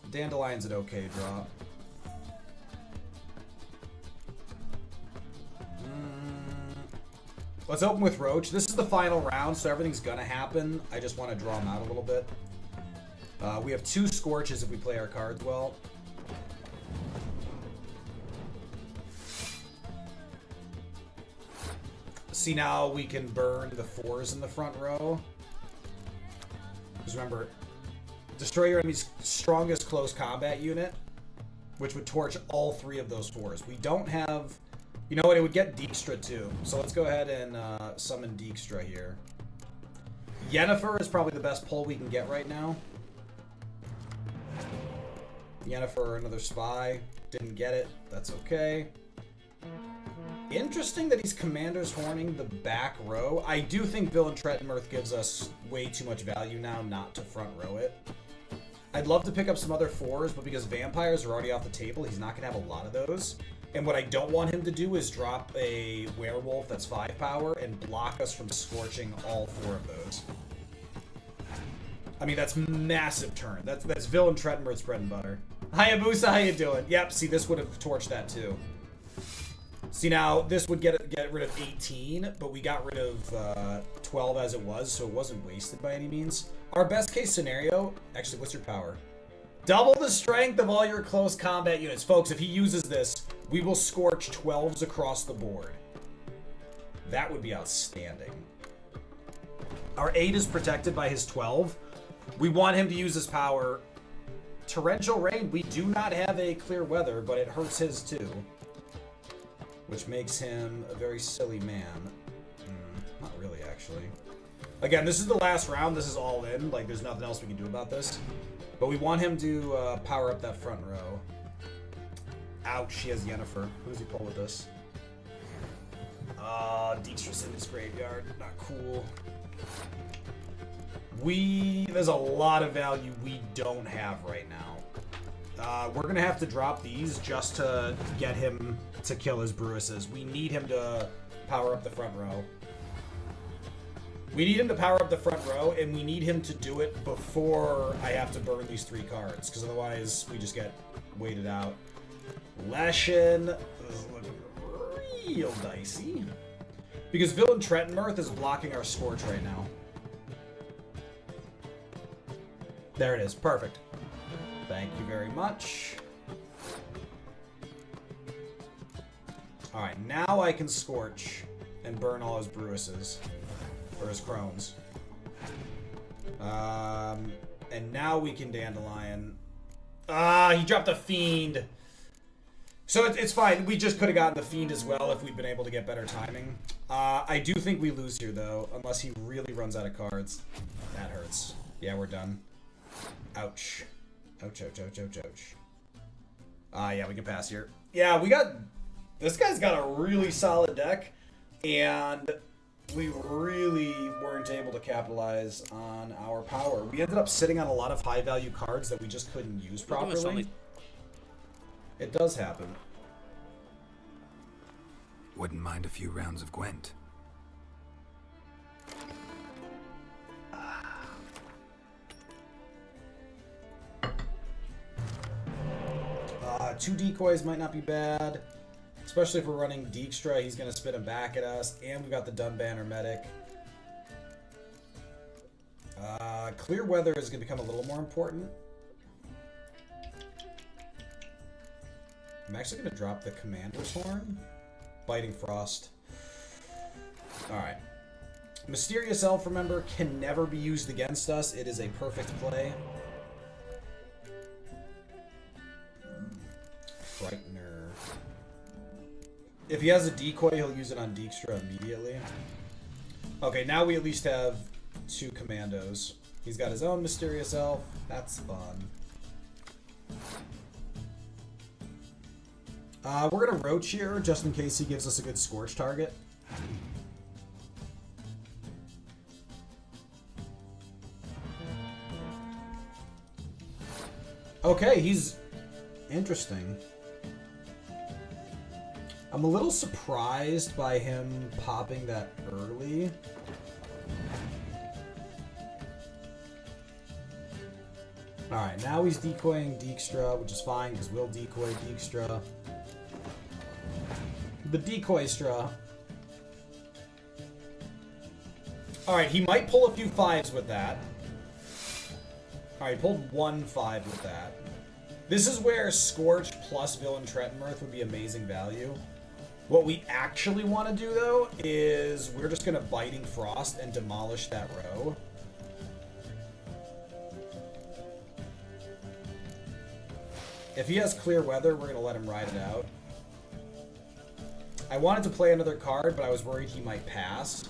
S1: Dandelion's an okay draw. Let's open with Roach. This is the final round, so everything's gonna happen. I just want to draw him out a little bit. We have 2 Scorches if we play our cards well. See, now we can burn the 4s in the front row. Because remember, destroy your enemy's strongest close combat unit, which would torch all 3 of those 4s. We don't have... You know what? It would get Dijkstra too. So let's go ahead and summon Dijkstra here. Yennefer is probably the best pull we can get right now. Yennefer, another spy. Didn't get it. That's okay. Interesting that he's Commander's Horning the back row. I do think Villain Trettenmirth gives us way too much value now not to front row it. I'd love to pick up some other 4s, but because vampires are already off the table, he's not going to have a lot of those. And what I don't want him to do is drop a werewolf that's 5 power and block us from scorching all 4 of those. I mean, that's massive turn. That's Villain Trettenmirth's bread and butter. Hayabusa, how you doing? Yep, see, this would have torched that too. See, now, this would get rid of 18, but we got rid of 12 as it was, so it wasn't wasted by any means. Our best case scenario... Actually, what's your power? Double the strength of all your close combat units. Folks, if he uses this, we will scorch 12s across the board. That would be outstanding. Our 8 is protected by his 12. We want him to use his power. Torrential Rain, we do not have a clear weather, but it hurts his too. Which makes him a very silly man. Not really, actually. Again, this is the last round. This is all in. Like, there's nothing else we can do about this. But we want him to power up that front row. Ouch, he has Yennefer. Who does he pull with this? Dijkstra's in his graveyard. Not cool. There's a lot of value we don't have right now. We're going to have to drop these just to get him to kill his Bruises. We need him to power up the front row. We need him to power up the front row, and we need him to do it before I have to burn these 3 cards, because otherwise we just get waited out. Leshen is looking real dicey. Because Villain Trettenmirth is blocking our Scorch right now. There it is. Perfect. Thank you very much. Alright, now I can Scorch and burn all his Bruises. Or his Crones. And now we can Dandelion. He dropped a Fiend. So it's fine. We just could have gotten the Fiend as well if we'd been able to get better timing. I do think we lose here, though, unless he really runs out of cards. That hurts. Yeah, we're done. Ouch. Ouch, ouch, ouch, ouch, ouch. Yeah, we can pass here. Yeah, we got... This guy's got a really solid deck. And we really weren't able to capitalize on our power. We ended up sitting on a lot of high-value cards that we just couldn't use properly. It does happen.
S4: Wouldn't mind a few rounds of Gwent.
S1: Two decoys might not be bad. Especially if we're running Dijkstra, he's going to spit him back at us. And we've got the Dunbanner Medic. Clear Weather is going to become a little more important. I'm actually going to drop the Commander's Horn. Biting Frost. Alright. Mysterious Elf, remember, can never be used against us. It is a perfect play. Frightener. If he has a decoy, he'll use it on Dijkstra immediately. Okay, now we at least have two commandos. He's got his own Mysterious Elf. That's fun. We're going to Roach here, just in case he gives us a good Scorch target. Okay, he's interesting. I'm a little surprised by him popping that early. Alright, now he's decoying Dijkstra, which is fine, because we'll decoy Dijkstra. The Decoystra. Alright, he might pull a few 5s with that. Alright, he pulled 1 5 with that. This is where Scorch plus Villain Trettenmirth would be amazing value. What we actually want to do, though, is we're just going to Biting Frost and demolish that row. If he has Clear Weather, we're going to let him ride it out. I wanted to play another card, but I was worried he might pass.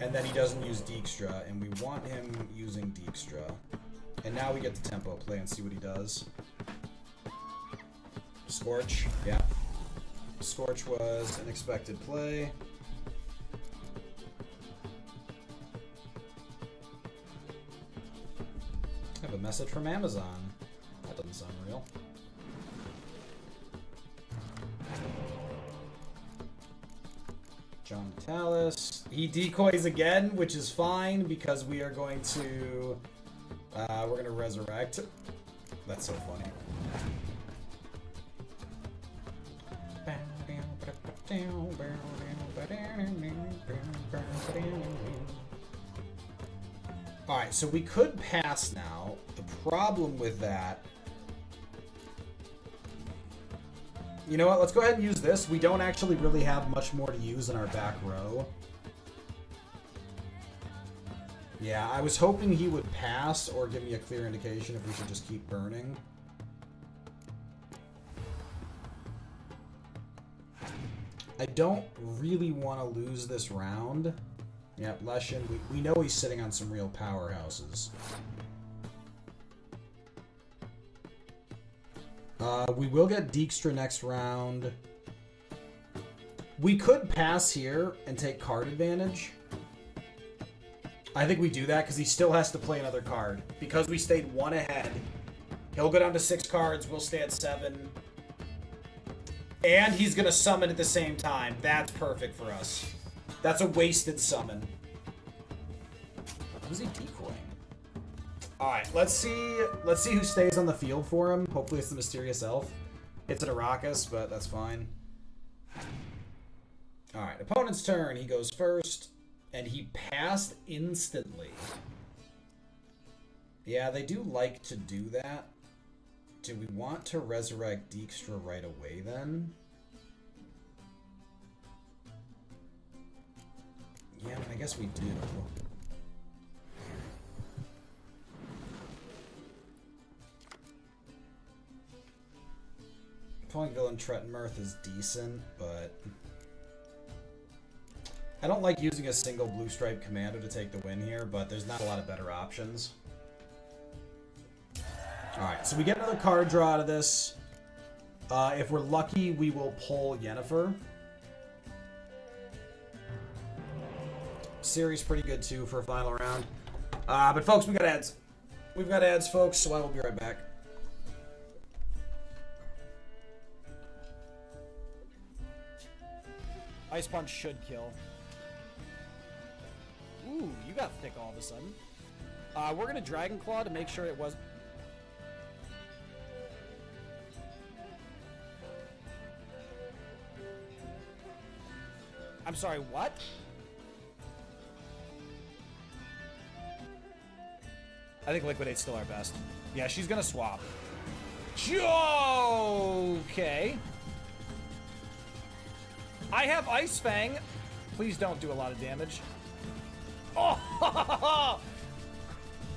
S1: And then he doesn't use Dijkstra, and we want him using Dijkstra. And now we get the tempo play and see what he does. Scorch, yeah. Scorch was an expected play. I have a message from Amazon. That doesn't sound real. John Talus. He decoys again, which is fine because we are going to we're going to resurrect. That's so funny. Alright, so we could pass now. The problem with that... You know what? Let's go ahead and use this. We don't actually really have much more to use in our back row. Yeah, I was hoping he would pass or give me a clear indication if we should just keep burning. I don't really want to lose this round. Yep, Leshen, we know he's sitting on some real powerhouses. We will get Dijkstra next round. We could pass here and take card advantage. I think we do that because he still has to play another card. Because we stayed 1 ahead, he'll go down to 6 cards, we'll stay at 7. And he's going to summon at the same time. That's perfect for us. That's a wasted summon. Who's he decoying? Alright, let's see who stays on the field for him. Hopefully it's the Mysterious Elf. It's an Arrakis, but that's fine. Alright, opponent's turn. He goes first. And he passed instantly. Yeah, they do like to do that. Do we want to resurrect Dijkstra right away then? Yeah, I guess we do. Pulling Villain Trettenmirth is decent, but... I don't like using a single blue stripe commander to take the win here, but there's not a lot of better options. Alright, so we get another card draw out of this. If we're lucky, we will pull Yennefer. Series pretty good too for a final round. But folks, we got ads. We've got ads, folks, so I will be right back.
S3: Ice Punch should kill. Ooh, you got thick all of a sudden. We're gonna Dragon Claw to make sure it was. I'm sorry, what? I think Liquidate's still our best. Yeah, she's gonna swap. Okay. I have Ice Fang. Please don't do a lot of damage. Oh!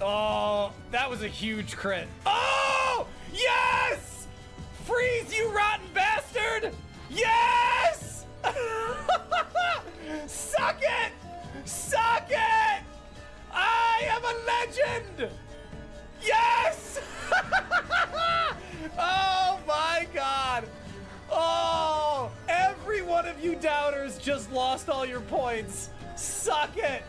S3: Oh, that was a huge crit. Oh! Yes! Freeze, you rotten bastard! Yes! Suck it! Suck it! I am a legend! Yes! Oh my god! Oh! Every one of you doubters just lost all your points. Suck it!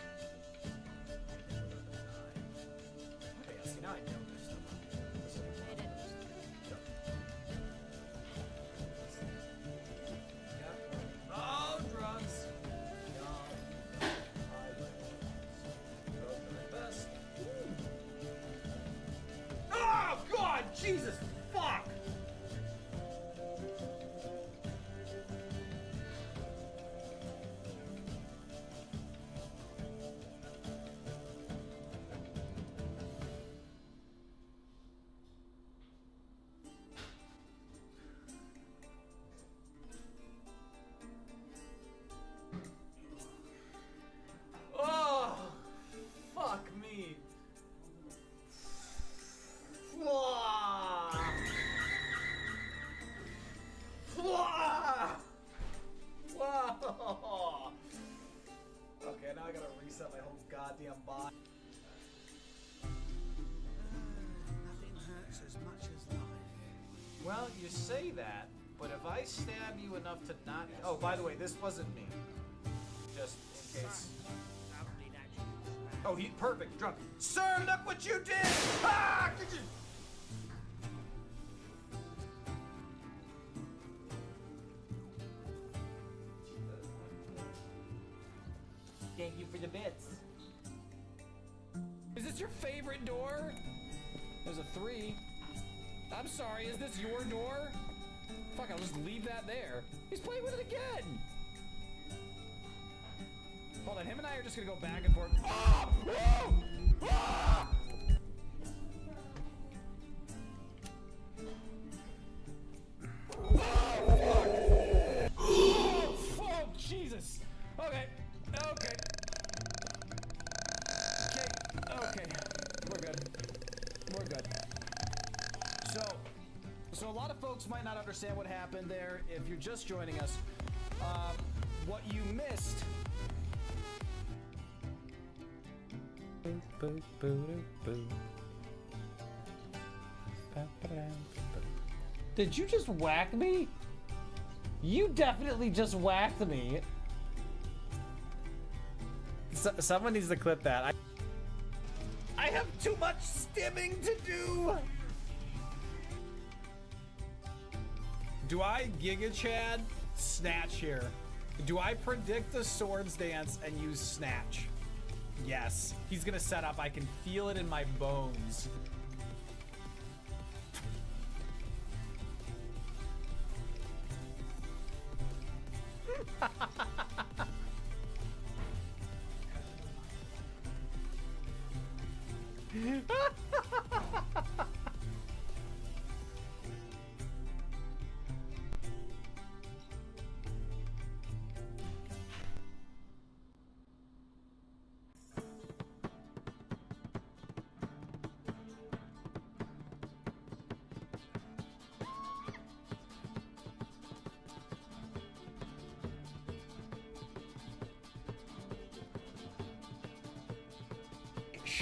S3: Oh, drugs. Oh, God! Jesus! Fuck! Oh, fuck me. Wah. Wah. Whoa. Okay, now I gotta reset my whole goddamn body.
S12: Nothing hurts as much as life.
S3: Well, you say that, but if I stab you enough to not... Oh, by the way, this wasn't me. Just in case. Oh, he perfect. Drunk. Sir, look what you did! Ah! Did you...
S18: Thank you for the bits.
S3: Is this your favorite door? There's a 3. I'm sorry, is this your door? Fuck, I'll just leave that there. He's playing with it again! Hold on, him and I are just gonna go back and forth. Oh! Oh! Ah! Oh, fuck! Oh, Jesus! Okay, okay. Okay, we're good. We're good. So a lot of folks might not understand what happened there if you're just joining us. What you missed.
S18: Did you just whack me? You definitely just whacked me.
S3: Someone needs to clip that. I have too much stimming to do. Do I Giga Chad Snatch here? Do I predict the swords dance and use Snatch? Yes. He's gonna set up. I can feel it in my bones.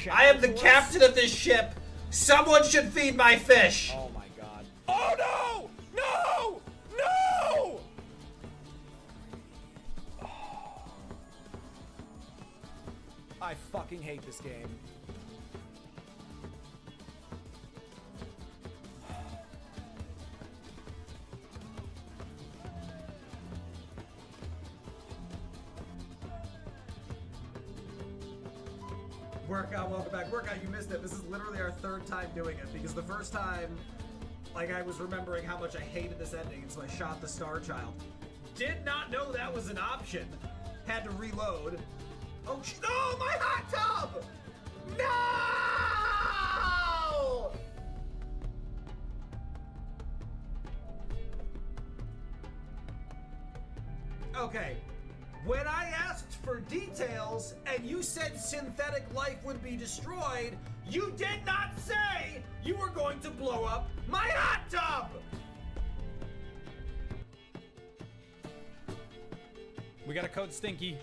S1: I am the captain of this ship. Someone should feed my fish.
S3: Oh my god. Oh no! No! No! fucking hate this game.
S12: Workout, welcome back. Workout, you missed it. This is literally our third time doing it because the first time, like, I was remembering how much I hated this ending, and so I shot the Star Child. Did not know that was an option. Had to reload. Oh, no, my hot tub! No! Okay. When I asked for details and you said synthetic life would be destroyed, you did not say you were going to blow up my hot tub!
S3: We got a code Stinky.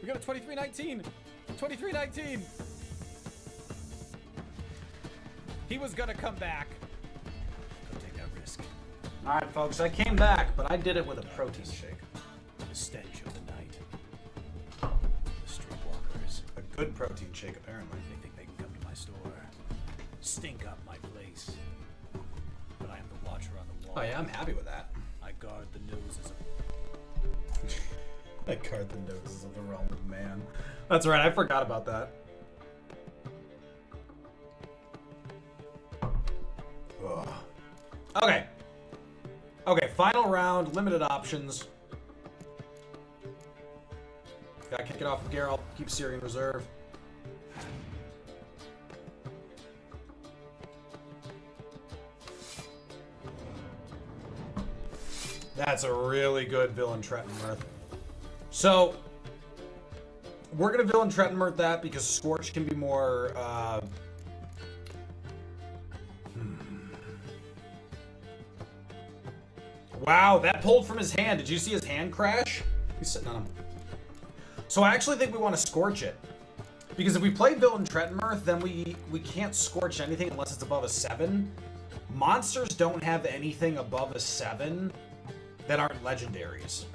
S3: We got a 2319. 2319. He was gonna come back. Go take that risk.
S1: All right, folks, I came back, but I did it with a protein shake.
S3: The stench of the night. The streetwalkers.
S1: A good protein shake, apparently.
S3: They think they can come to my store, stink up my place. But I am the watcher on the wall.
S1: Oh yeah, I'm happy with that.
S3: I guard the noses of...
S1: I guard the noses of the realm of man. That's right, I forgot about that. Ugh. Okay. Okay, final round, limited options. Gotta kick it off with Geralt, keep Ciri in reserve. That's a really good villain Trettenmirth. So, we're gonna villain Trettenmirth that because Scorch can be more, Wow, that pulled from his hand. Did you see his hand crash? He's sitting on him. So I actually think we want to Scorch it. Because if we play villain Trettenmirth, then we can't Scorch anything unless it's above a 7. Monsters don't have anything above a 7 that aren't legendaries.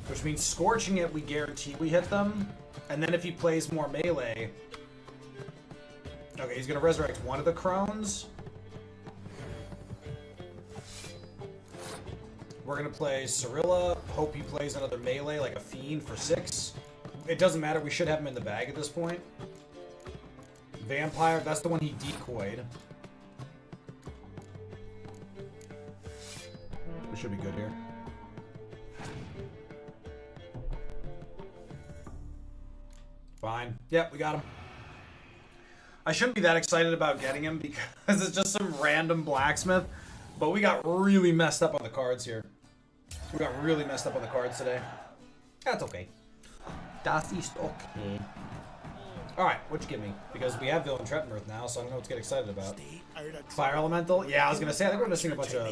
S1: Which means Scorching it, we guarantee we hit them. And then if he plays more melee... Okay, he's going to resurrect one of the Crones. We're going to play Cirilla. Hope he plays another melee, like a Fiend for 6. It doesn't matter, we should have him in the bag at this point. Vampire, that's the one he decoyed. We should be good here. Fine. Yep, we got him. I shouldn't be that excited about getting him because it's just some random blacksmith. But we got really messed up on the cards here. We got really messed up on the cards today. That's okay. Das ist okay. Alright, what'd you give me? Because we have Villain Trettenmirth now, so I don't know what to get excited about. Fire Elemental? Yeah, I was gonna say, I think we're missing a bunch of,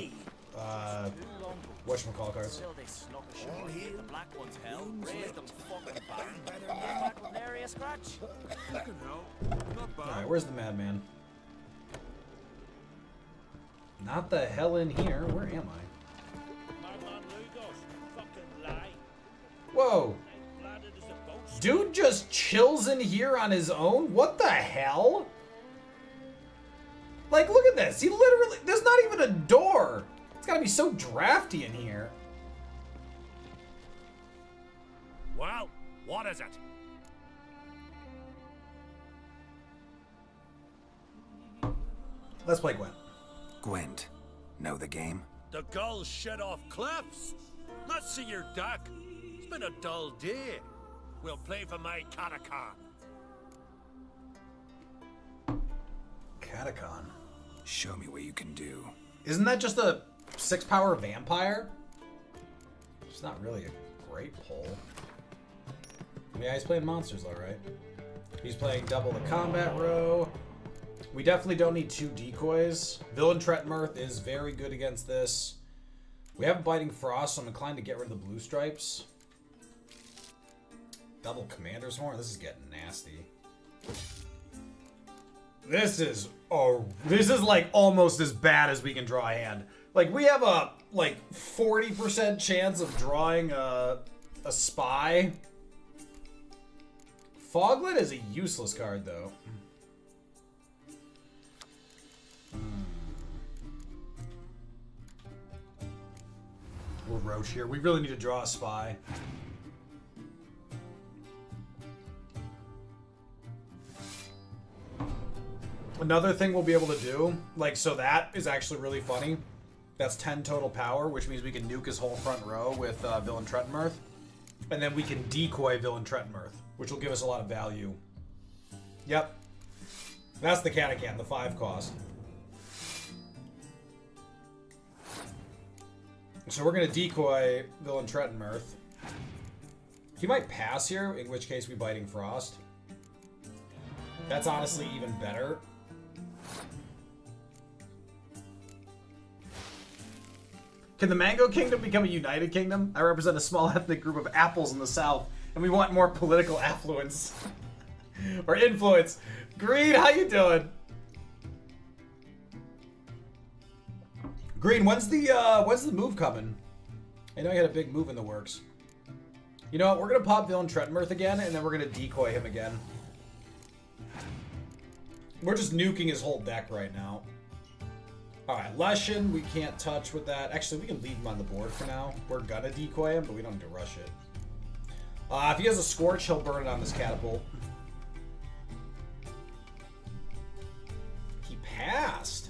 S1: whatchamacallit cards. Alright, where's the Madman? Not the hell in here. Where am I? Whoa! Dude just chills in here on his own? What the hell? Like, look at this. He literally... There's not even a door. It's gotta be so drafty in here.
S5: Well, what is it?
S1: Let's play Gwent.
S4: Gwent. Know the game?
S5: The gulls shit off cliffs. Let's see your duck. It's been a dull day. We'll play for my Catacon.
S1: Catacon.
S4: Show me what you can do.
S1: Isn't that just a 6-power vampire? It's not really a great pull. Yeah, he's playing monsters, alright. He's playing double the combat row. We definitely don't need 2 decoys. Villain Trettenmirth is very good against this. We have Biting Frost, so I'm inclined to get rid of the blue stripes. Double Commander's Horn? This is getting nasty. This is like almost as bad as we can draw a hand. Like, we have a, like, 40% chance of drawing a spy. Foglet is a useless card, though. We'll roach here. We really need to draw a spy. Another thing we'll be able to do, like, so that is actually really funny. That's 10 total power, which means we can nuke his whole front row with Villain Trettenmirth. And then we can decoy Villain Trettenmirth, which will give us a lot of value. Yep. That's the Catachan, the 5 cost. So we're going to decoy Villain Trettenmirth. He might pass here, in which case we Biting Frost. That's honestly even better. Can the Mango Kingdom become a united kingdom? I represent a small ethnic group of apples in the south, and we want more political affluence. Or influence. Green, how you doing? Green, when's the move coming? I know you had a big move in the works. You know what? We're gonna pop Villain Trettenmirth again, and then we're gonna decoy him again. We're just nuking his whole deck right now. Alright, Lushan, we can't touch with that. Actually, we can leave him on the board for now. We're gonna decoy him, but we don't need to rush it. If he has a Scorch, he'll burn it on this catapult. He passed.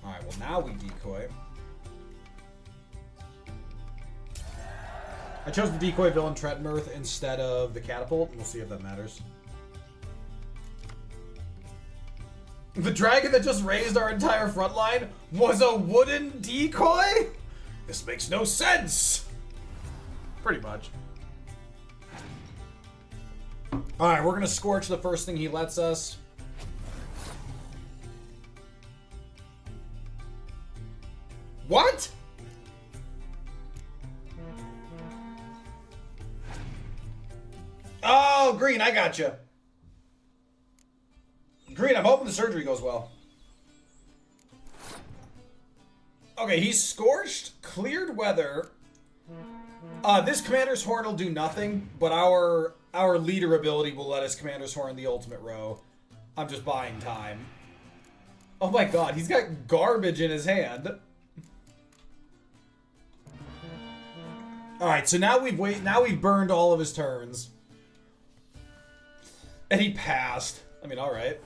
S1: Alright, well now we decoy. I chose to decoy Villain Trettenmirth instead of the catapult. We'll see if that matters. The dragon that just raised our entire front line was a wooden decoy? This makes no sense! Pretty much. Alright, we're gonna Scorch the first thing he lets us. What? Oh, Green, I gotcha. Green, I'm hoping the surgery goes well. Okay, he's Scorched, Cleared Weather. This Commander's Horn will do nothing, but our leader ability will let us Commander's Horn the ultimate row. I'm just buying time. Oh my god, he's got garbage in his hand. Alright, so now we've burned all of his turns. And he passed. I mean, alright.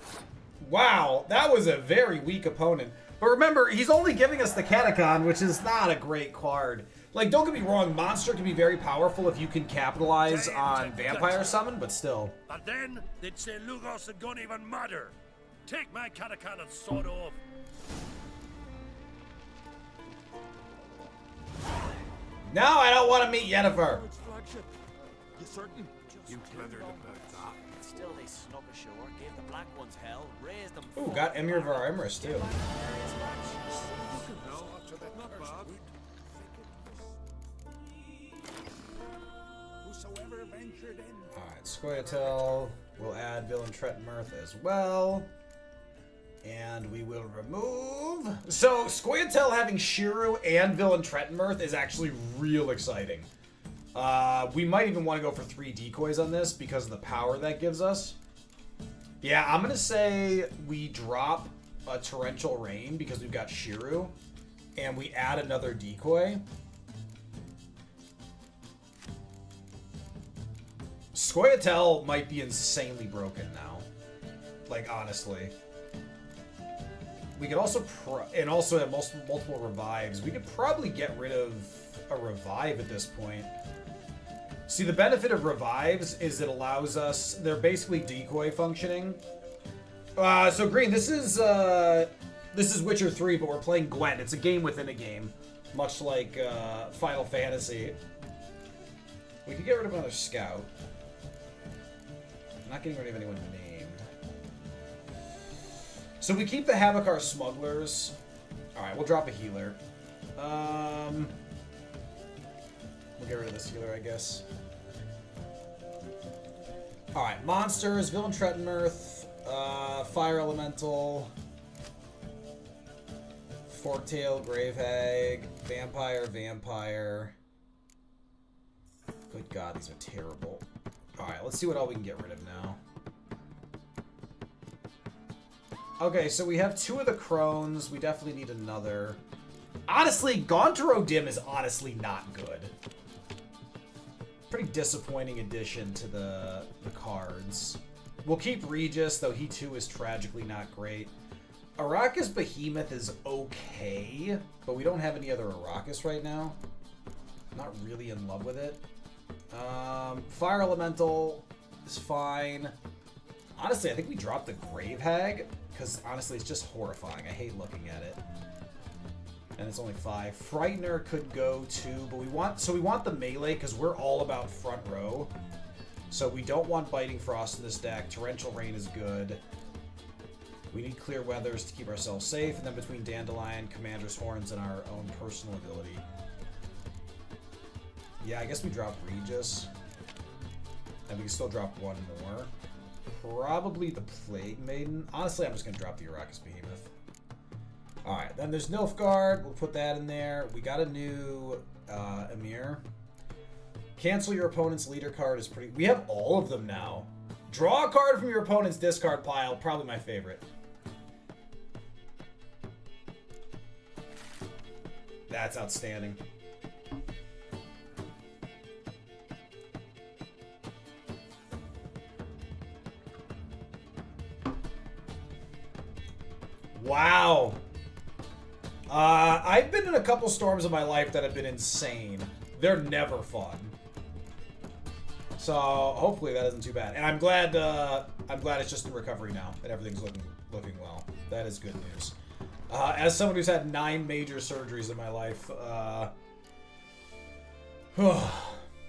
S1: Wow, that was a very weak opponent. But remember, he's only giving us the Catachan, which is not a great card. Like, don't get me wrong, Monster can be very powerful if you can capitalize on Vampire Summon, but still.
S5: And then they'd say Lugos and don't even matter. Take my Catachan and sod off.
S1: No, I don't want to meet Yennefer.
S2: You certain? You clevered about that.
S19: Still, they snuck ashore, gave the black ones hell, raised them.
S1: Ooh, got Emir Varemris too. Alright, Scoia'tael. We'll add Villain Trettenmirth as well. And we will remove... So, Scoia'tael having Shiru and Villain Trettenmirth is actually real exciting. We might even want to go for 3 decoys on this because of the power that gives us. Yeah, I'm going to say we drop a Torrential Rain because we've got Shiru. And we add another decoy. Scoia'tael might be insanely broken now. Like, honestly. We could also, and also have multiple revives. We could probably get rid of a revive at this point. See, the benefit of revives is it allows us, they're basically decoy functioning. So Green, this is Witcher 3, but we're playing Gwent. It's a game within a game, much like Final Fantasy. We could get rid of another scout. I'm not getting rid of anyone named. So we keep the Havokar Smugglers. Alright, we'll drop a healer. We'll get rid of this healer, I guess. Alright, monsters, Villain Trettenmirth, Fire Elemental, Forktail, Gravehag, Vampire, Vampire. Good God, these are terrible. Alright, let's see what all we can get rid of now. Okay, so we have 2 of the Crones. We definitely need another. Honestly, Gauntero Dim is honestly not good. Pretty disappointing addition to the cards. We'll keep Regis, though he too is tragically not great. Arrakis Behemoth is okay, but we don't have any other Arrakis right now. I'm not really in love with it. Fire Elemental is fine. Honestly, I think we dropped the Grave Hag, because honestly, it's just horrifying. I hate looking at it. And it's only 5. Frightener could go too, but we want the melee, because we're all about front row. So we don't want Biting Frost in this deck. Torrential Rain is good. We need Clear Weathers to keep ourselves safe, and then between Dandelion, Commander's Horns, and our own personal ability. Yeah, I guess we drop Regis. And we can still drop one more. Probably the Plague Maiden. Honestly, I'm just going to drop the Arrakis Behemoth. Alright, then there's Nilfgaard. We'll put that in there. We got a new Emir. Cancel your opponent's leader card is pretty... We have all of them now. Draw a card from your opponent's discard pile. Probably my favorite. That's outstanding. Wow. I've been in a couple storms in my life that have been insane. They're never fun. So hopefully that isn't too bad. And I'm glad it's just in recovery now and everything's looking well. That is good news. As someone who's had 9 major surgeries in my life,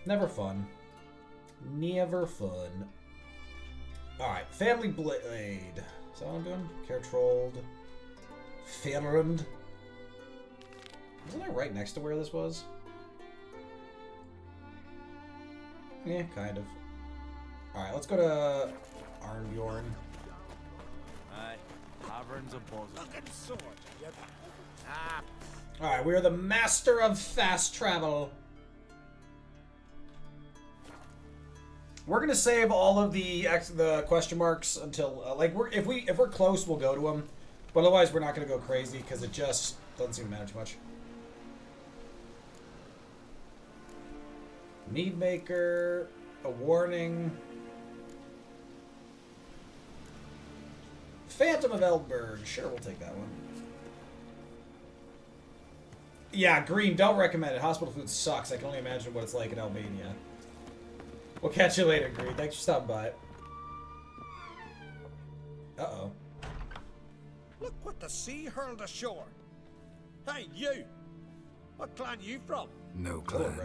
S1: never fun. Never fun. Alright, Family Blade. Is that what I'm doing? Caretrold. Fenrund. Wasn't I right next to where this was? Yeah, kind of. Alright, let's go to Arnbjorn.
S19: Tavern's a buzzard.
S1: Alright, we are the master of fast travel. We're gonna save all of the question marks until if we're close, we'll go to them. But otherwise, we're not gonna go crazy because it just doesn't seem to matter too much. Needmaker, a warning. Phantom of Eldberg. Sure, we'll take that one. Yeah, Green, don't recommend it. Hospital food sucks. I can only imagine what it's like in Albania. We'll catch you later, Green. Thanks for stopping by. Uh-oh.
S5: Look what the sea hurled ashore. Hey, you! What clan you from?
S4: No clan.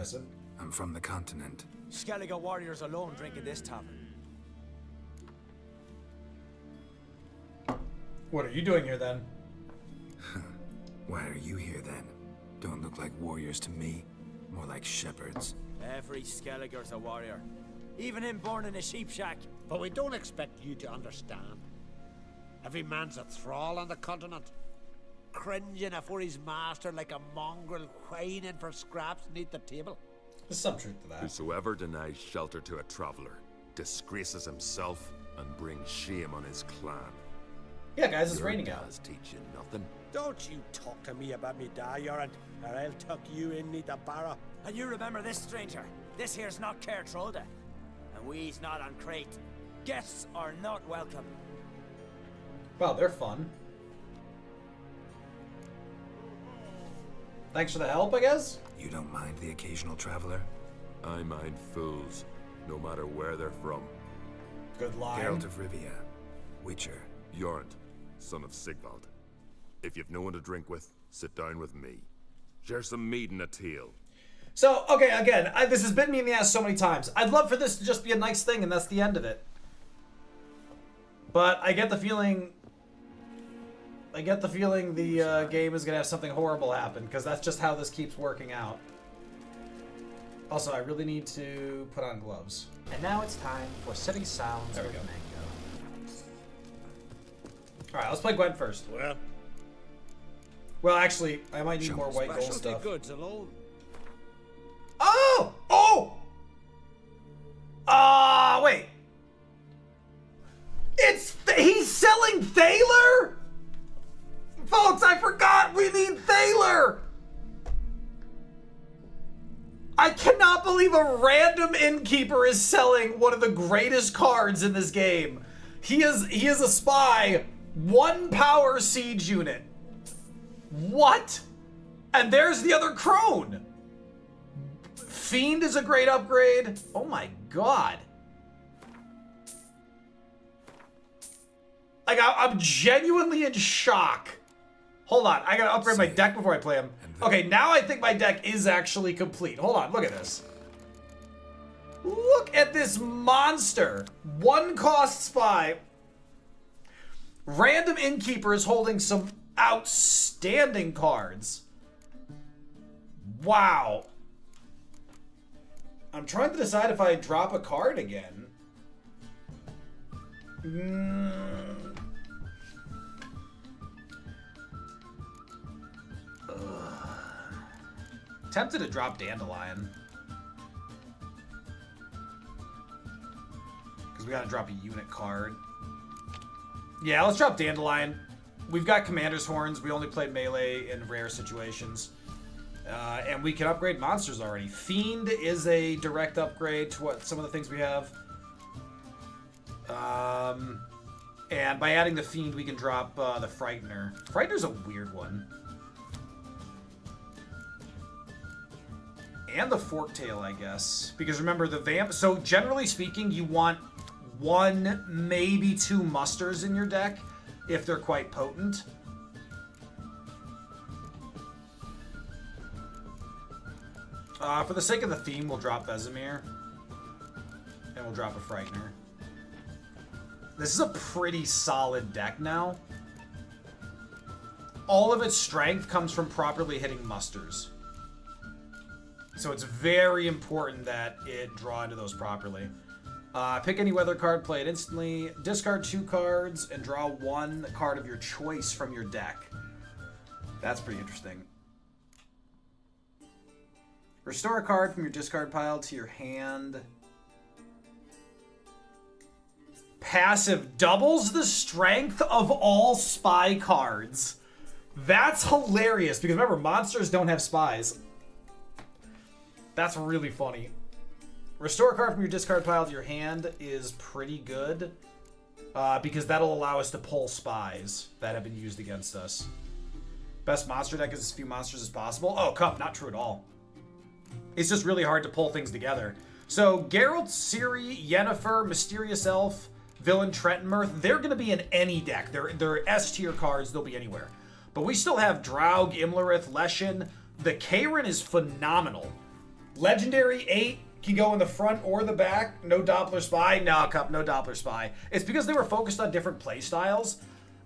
S4: I'm from the continent.
S19: Skellige warriors alone drink in this tavern.
S1: What are you doing here then?
S4: Why are you here then? Don't look like warriors to me. More like shepherds.
S19: Every Skellige's a warrior. Even him born in a sheep shack.
S5: But we don't expect you to understand. Every man's a thrall on the continent. Cringing afore his master like a mongrel whining for scraps beneath the table.
S1: There's some truth to that.
S7: Whosoever denies shelter to a traveler disgraces himself and brings shame on his clan.
S1: Yeah, guys, it's raining out.
S7: Does teach you nothing.
S5: Don't you talk to me about me da, Yorant, or I'll tuck you in neath the barrow.
S19: And you remember this, stranger. This here's not Caertrolde. And we's not on Crete. Guests are not welcome.
S1: Wow, they're fun. Thanks for the help, I guess?
S4: You don't mind the occasional traveler?
S7: I mind fools, no matter where they're from.
S1: Good line.
S4: Geralt of Rivia. Witcher.
S7: Jornt, son of Sigvald. If you've no one to drink with, sit down with me. Share some mead and a teal.
S1: So, okay, again, this has bitten me in the ass so many times. I'd love for this to just be a nice thing, and that's the end of it. But I get the feeling... the game is going to have something horrible happen, because that's just how this keeps working out. Also, I really need to put on gloves.
S20: And now it's time for City Sounds with Mango.
S1: Alright, let's play Gwen first.
S5: Well,
S1: Well, actually, I might need more white gold
S5: Specialty
S1: stuff.
S5: goods alone.
S1: Oh! Oh! Wait. He's selling Thaler? Folks, I forgot we need Thaler! I cannot believe a random innkeeper is selling one of the greatest cards in this game. He is a spy, 1 power siege unit. What? And there's the other crone. Fiend is a great upgrade. Oh my god. Like, I'm genuinely in shock. Hold on, I gotta upgrade my deck before I play him. Okay, now I think my deck is actually complete. Hold on, look at this. Look at this monster. 1 cost spy. Random innkeeper is holding some outstanding cards. Wow. I'm trying to decide if I drop a card again. Tempted to drop Dandelion. Because we gotta drop a unit card. Yeah, let's drop Dandelion. We've got Commander's Horns. We only played melee in rare situations. And we can upgrade monsters already. Fiend is a direct upgrade to what some of the things we have. And by adding the Fiend, we can drop the Frightener. Frightener's a weird one. And the Forktail, I guess. Because remember, the Vamp... So, generally speaking, you want 1, maybe 2 musters in your deck, if they're quite potent. For the sake of the theme, we'll drop Vesemir. And we'll drop a Frightener. This is a pretty solid deck now. All of its strength comes from properly hitting musters. So it's very important that it draw into those properly. Pick any weather card, play it instantly. Discard 2 cards and draw 1 card of your choice from your deck. That's pretty interesting. Restore a card from your discard pile to your hand. Passive doubles the strength of all spy cards. That's hilarious, because remember, monsters don't have spies. That's really funny. Restore a card from your discard pile to your hand is pretty good, because that'll allow us to pull spies that have been used against us. Best monster deck is as few monsters as possible. Oh, come, not true at all. It's just really hard to pull things together. So, Geralt, Ciri, Yennefer, Mysterious Elf, Villain Trentonmirth, they're going to be in any deck. They're S-tier cards, they'll be anywhere. But we still have Draug, Imlerith, Leshen. The Kayrin is phenomenal. Legendary 8 can go in the front or the back. No Doppler Spy. No, Cup, no Doppler Spy. It's because they were focused on different play styles.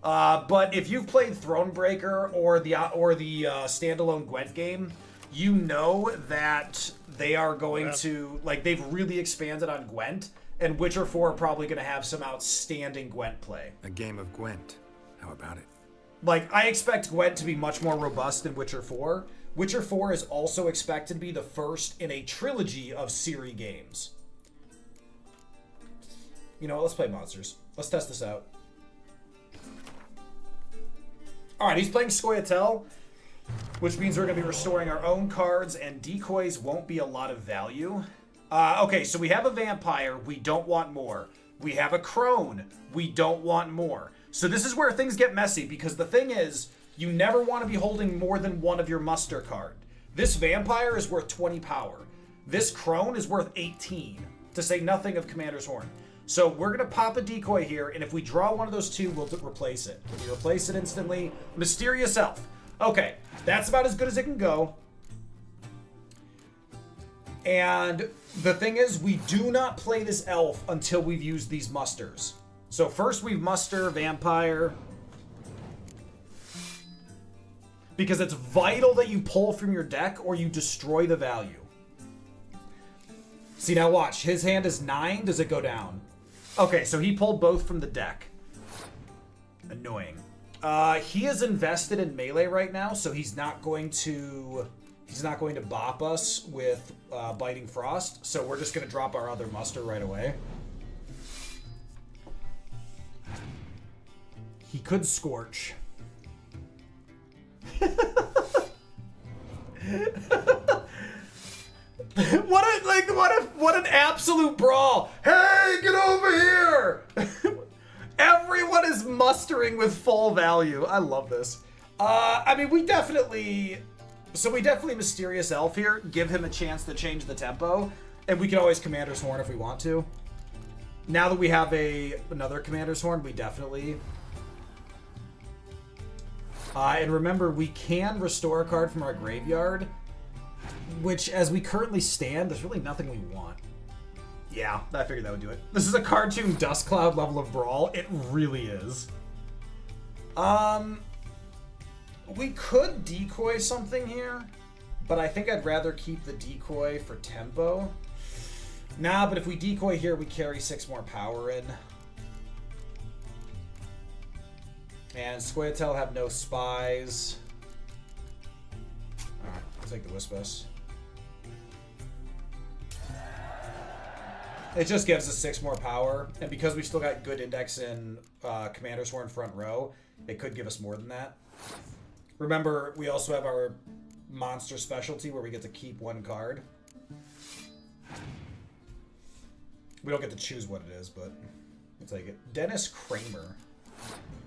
S1: But if you've played Thronebreaker or the standalone Gwent game, you know that they are going to, like, they've really expanded on Gwent, and Witcher 4 are probably going to have some outstanding Gwent play.
S4: A game of Gwent. How about it?
S1: Like, I expect Gwent to be much more robust than Witcher 4. Witcher 4 is also expected to be the first in a trilogy of Ciri games. You know what? Let's play monsters. Let's test this out. Alright, he's playing Scoia'tael, which means we're going to be restoring our own cards, and decoys won't be a lot of value. Okay, so we have a vampire. We don't want more. We have a crone. We don't want more. So this is where things get messy, because the thing is, you never want to be holding more than one of your muster card. This vampire is worth 20 power. This crone is worth 18, to say nothing of Commander's Horn. So we're going to pop a decoy here, and if we draw one of those 2, we'll replace it. We replace it instantly. Mysterious Elf. Okay, that's about as good as it can go. And the thing is, we do not play this elf until we've used these musters. So first we muster vampire, because it's vital that you pull from your deck or you destroy the value. See, now watch. His hand is 9. Does it go down? Okay, so he pulled both from the deck. Annoying. He is invested in melee right now, so he's not going to bop us with Biting Frost. So we're just going to drop our other muster right away. He could Scorch. What an absolute brawl! Hey, get over here! Everyone is mustering with full value. I love this. I mean, we definitely Mysterious Elf here. Give him a chance to change the tempo, and we can always Commander's Horn if we want to. Now that we have another Commander's Horn, we definitely. And remember, we can restore a card from our graveyard, which, as we currently stand, there's really nothing we want. Yeah, I figured that would do it. This is a cartoon Dust Cloud level of Brawl. It really is. We could decoy something here, but I think I'd rather keep the decoy for tempo. Nah, but if we decoy here, we carry 6 more power in. And Squayatel have no spies. Alright, I'll take the Wispas. It just gives us 6 more power, and because we still got good index in Commander's Horn front row, it could give us more than that. Remember, we also have our monster specialty where we get to keep 1 card. We don't get to choose what it is, but we'll take it. Dennis Kramer.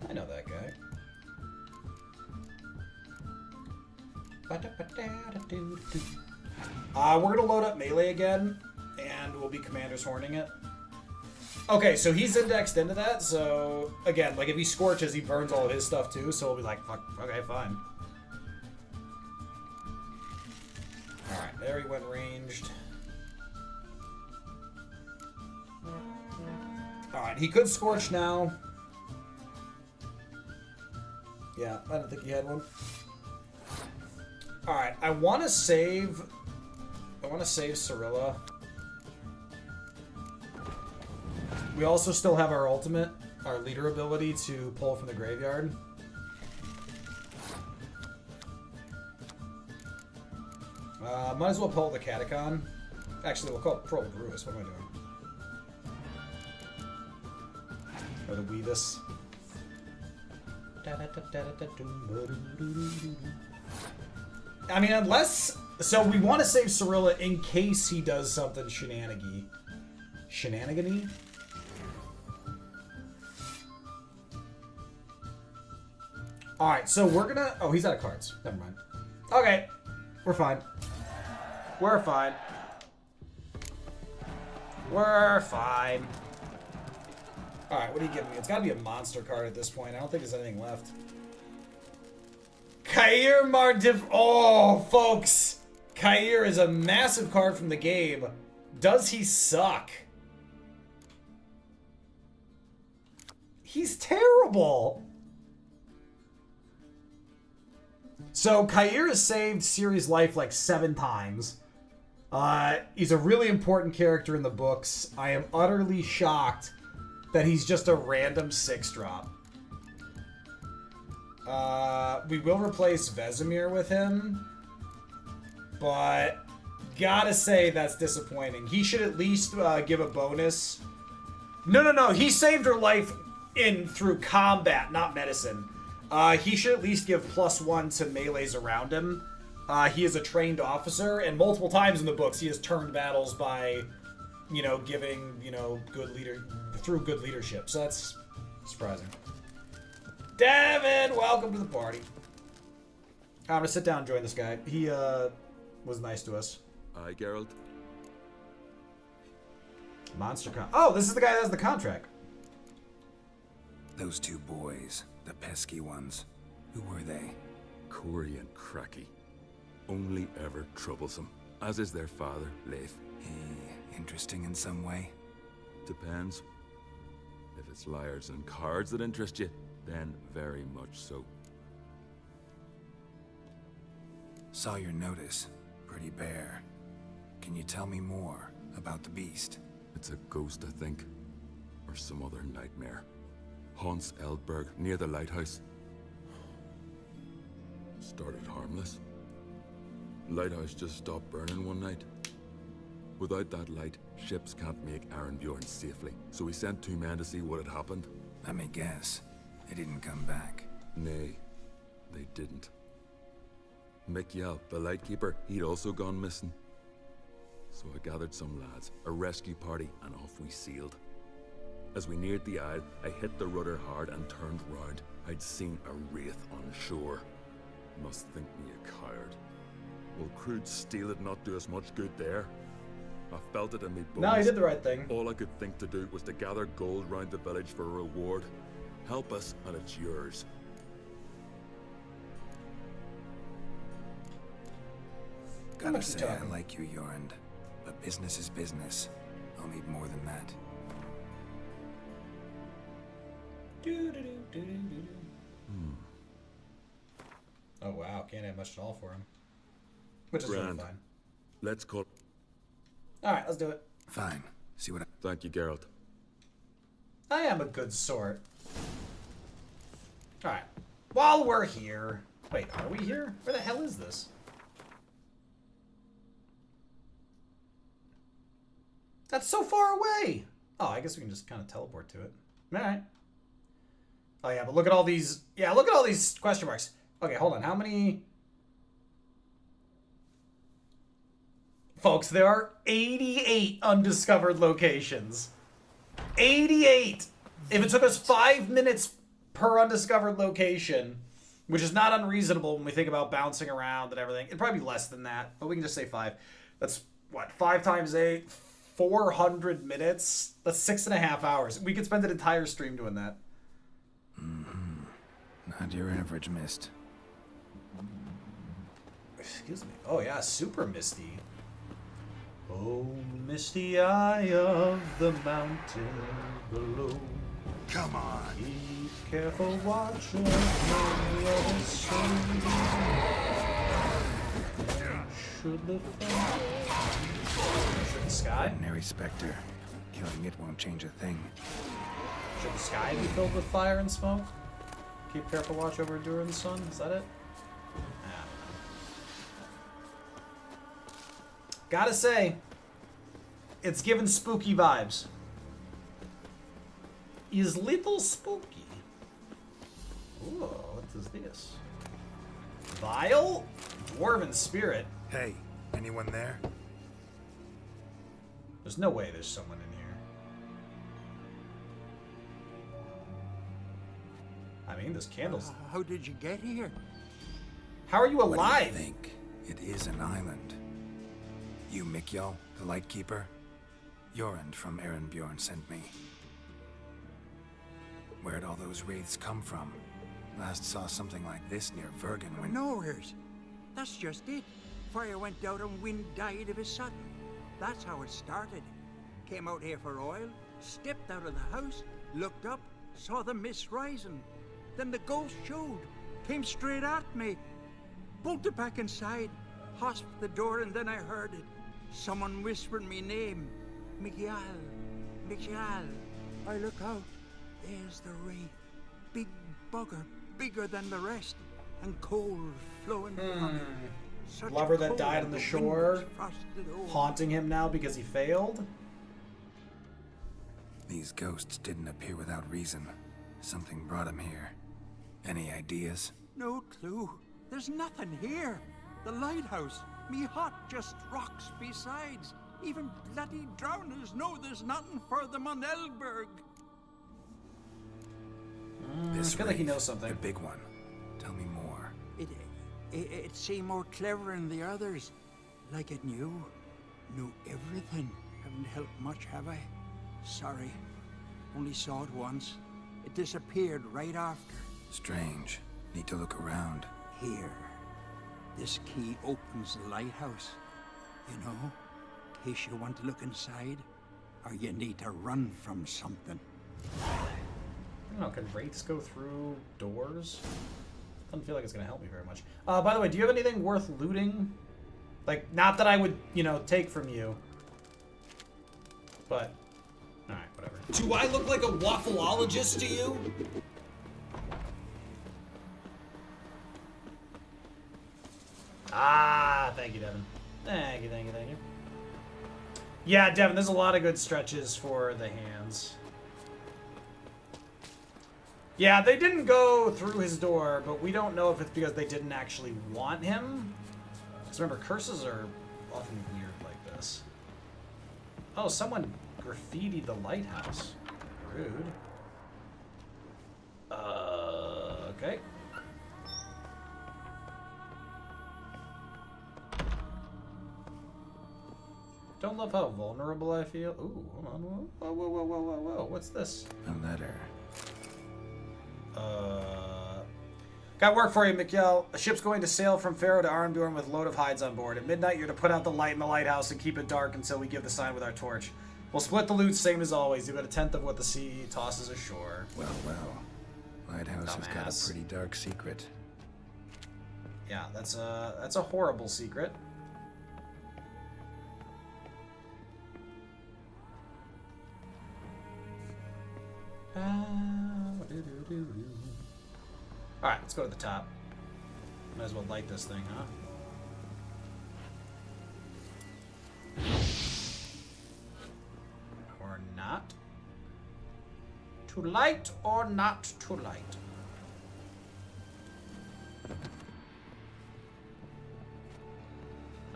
S1: I know that guy. We're gonna load up melee again, and we'll be Commander's Horning it. Okay, so he's indexed into that, so again, like if he Scorches, he burns all of his stuff too, so we'll be like, fuck, okay, fine. Alright, there he went ranged. Alright, he could Scorch now. Yeah, I didn't think he had one. Alright, I want to save Cirilla. We also still have our ultimate, our leader ability to pull from the graveyard. Might as well pull the Catacon. Actually, we'll pull the Brutus. What am I doing? Or the Weavis. I mean, unless... So we want to save Cirilla in case he does something shenanigan-y. Shenanigan-y? Alright, so we're gonna... Oh, he's out of cards. Never mind. Okay. We're fine. We're fine. We're fine. Alright, what are you giving me? It's gotta be a monster card at this point. I don't think there's anything left. Kair Mardif... Oh, folks! Kair is a massive card from the game. Does he suck? He's terrible! So, Kair has saved Ciri's life like 7 times. He's a really important character in the books. I am utterly shocked that he's just a random 6-drop. We will replace Vesemir with him, but gotta say that's disappointing. He should at least give a bonus. No. He saved her life through combat, not medicine. He should at least give +1 to melees around him. He is a trained officer, and multiple times in the books he has turned battles by, giving, through good leadership. So that's surprising. Devin, welcome to the party. I'm gonna sit down and join this guy. He was nice to us.
S7: Hi, Geralt.
S1: Monster con. Oh, this is the guy that has the contract.
S4: Those 2 boys, the pesky ones. Who were they?
S7: Corey and Cracky. Only ever troublesome, as is their father, Leif.
S4: Interesting in some way?
S7: Depends. If it's liars and cards that interest you, then very much so.
S4: Saw your notice. Pretty bare. Can you tell me more about the beast?
S7: It's a ghost, I think. Or some other nightmare. Haunts Eldberg, near the lighthouse. Started harmless. Lighthouse just stopped burning one night. Without that light, ships can't make Arenbjorn safely, so we sent 2 men to see what had happened.
S4: Let me guess. They didn't come back.
S7: Nay, they didn't. Mikjal, the lightkeeper, he'd also gone missing. So I gathered some lads, a rescue party, and off we sailed. As we neared the isle, I hit the rudder hard and turned round. I'd seen a wraith on shore. Must think me a coward. Will crude steel it not do us much good there? I felt it in me bones.
S1: No, he did the right thing.
S7: All I could think to do was to gather gold round the village for a reward. Help us, and it's yours.
S4: Gotta say, I like you, Jorund. But business is business. I'll need more than that.
S1: Oh wow, can't have much at all for him. Which is really fine.
S7: Let's call.
S1: Alright, let's do it.
S4: Fine. See what I...
S7: Thank you, Geralt.
S1: I am a good sort. Alright. While we're here... Wait, are we here? Where the hell is this? That's so far away! Oh, I guess we can just kind of teleport to it. Alright. Oh yeah, but look at all these... Yeah, look at all these question marks. Okay, hold on. How many... Folks, there are 88 undiscovered locations. 88! If it took us 5 minutes per undiscovered location, which is not unreasonable when we think about bouncing around and everything, it'd probably be less than that, but we can just say 5. That's, what, 5 times 8? 400 minutes? That's 6.5 hours. We could spend an entire stream doing that.
S4: Not your average mist.
S1: Excuse me. Oh yeah, super misty. Oh, misty eye of the mountain below.
S4: Come on.
S1: Keep careful watch of the other side. Should the sky?
S4: Ordinary specter. Killing it won't change a thing.
S1: Should the sky be filled with fire and smoke? Keep careful watch over Endure in the sun? Is that it? Gotta say, it's given spooky vibes. Is little spooky. Ooh, what is this? Vial? Dwarven spirit.
S4: Hey, anyone there?
S1: There's no way there's someone in here. I mean, there's candles.
S5: How did you get here?
S1: How are you alive?
S4: What do you think? It is an island. You, Mikjal, the Lightkeeper? Jorund from Arenbjorn sent me. Where'd all those wraiths come from? Last saw something like this near Vergen when...
S21: Nowheres. That's just it. Fire went out and wind died of a sudden. That's how it started. Came out here for oil, stepped out of the house, looked up, saw the mist rising. Then the ghost showed, came straight at me. Bolted back inside, hosped the door, and then I heard it. Someone whispered me name. Mikjal. Mikjal. I look out. There's the wraith. Big bugger, bigger than the rest. And cold flowing from it. Such
S1: Lover that
S21: cold
S1: died on the
S21: wind
S1: shore,
S21: frosted over.
S1: haunting him now because he failed?
S4: These ghosts didn't appear without reason. Something brought them here. Any ideas?
S21: No clue. There's nothing here. The lighthouse. Me hut just rocks besides. Even bloody drowners know there's nothing for them on Elberg.
S4: This
S1: I feel like he
S4: wraith,
S1: knows something.
S4: The big one. Tell me more.
S21: It seemed more clever than the others. Like it knew. Knew everything. Haven't helped much, have I? Sorry. Only saw it once. It disappeared right after.
S4: Strange. Need to look around.
S21: Here. This key opens the lighthouse. You know, in case you want to look inside, or you need to run from something.
S1: I don't know, can wraiths go through doors? Doesn't feel like it's gonna help me very much. By the way, do you have anything worth looting? Like, not that I would, you know, take from you. But, alright, whatever.
S3: Do I look like a waffleologist to you?
S1: Ah, thank you, Devin. Thank you, thank you, thank you. Yeah, Devin, there's a lot of good stretches for the hands. Yeah, they didn't go through his door, but we don't know if it's because they didn't actually want him. Because remember, curses are often weird like this. Oh, someone graffitied the lighthouse. Rude. Okay. Don't love how vulnerable I feel. Ooh, hold on. Whoa, whoa, whoa, whoa, whoa, whoa. What's this?
S4: A letter.
S1: Got work for you, Mikhail. A ship's going to sail from Faro to Arndorn with a load of hides on board. At midnight, you're to put out the light in the lighthouse and keep it dark until we give the sign with our torch. We'll split the loot, same as always. You got 1/10 of what the sea tosses ashore.
S4: Well, well. Lighthouse has got a pretty dark secret.
S1: Yeah, that's a horrible secret. Alright, let's go to the top. Might as well light this thing, huh? Or not. To light or not to light?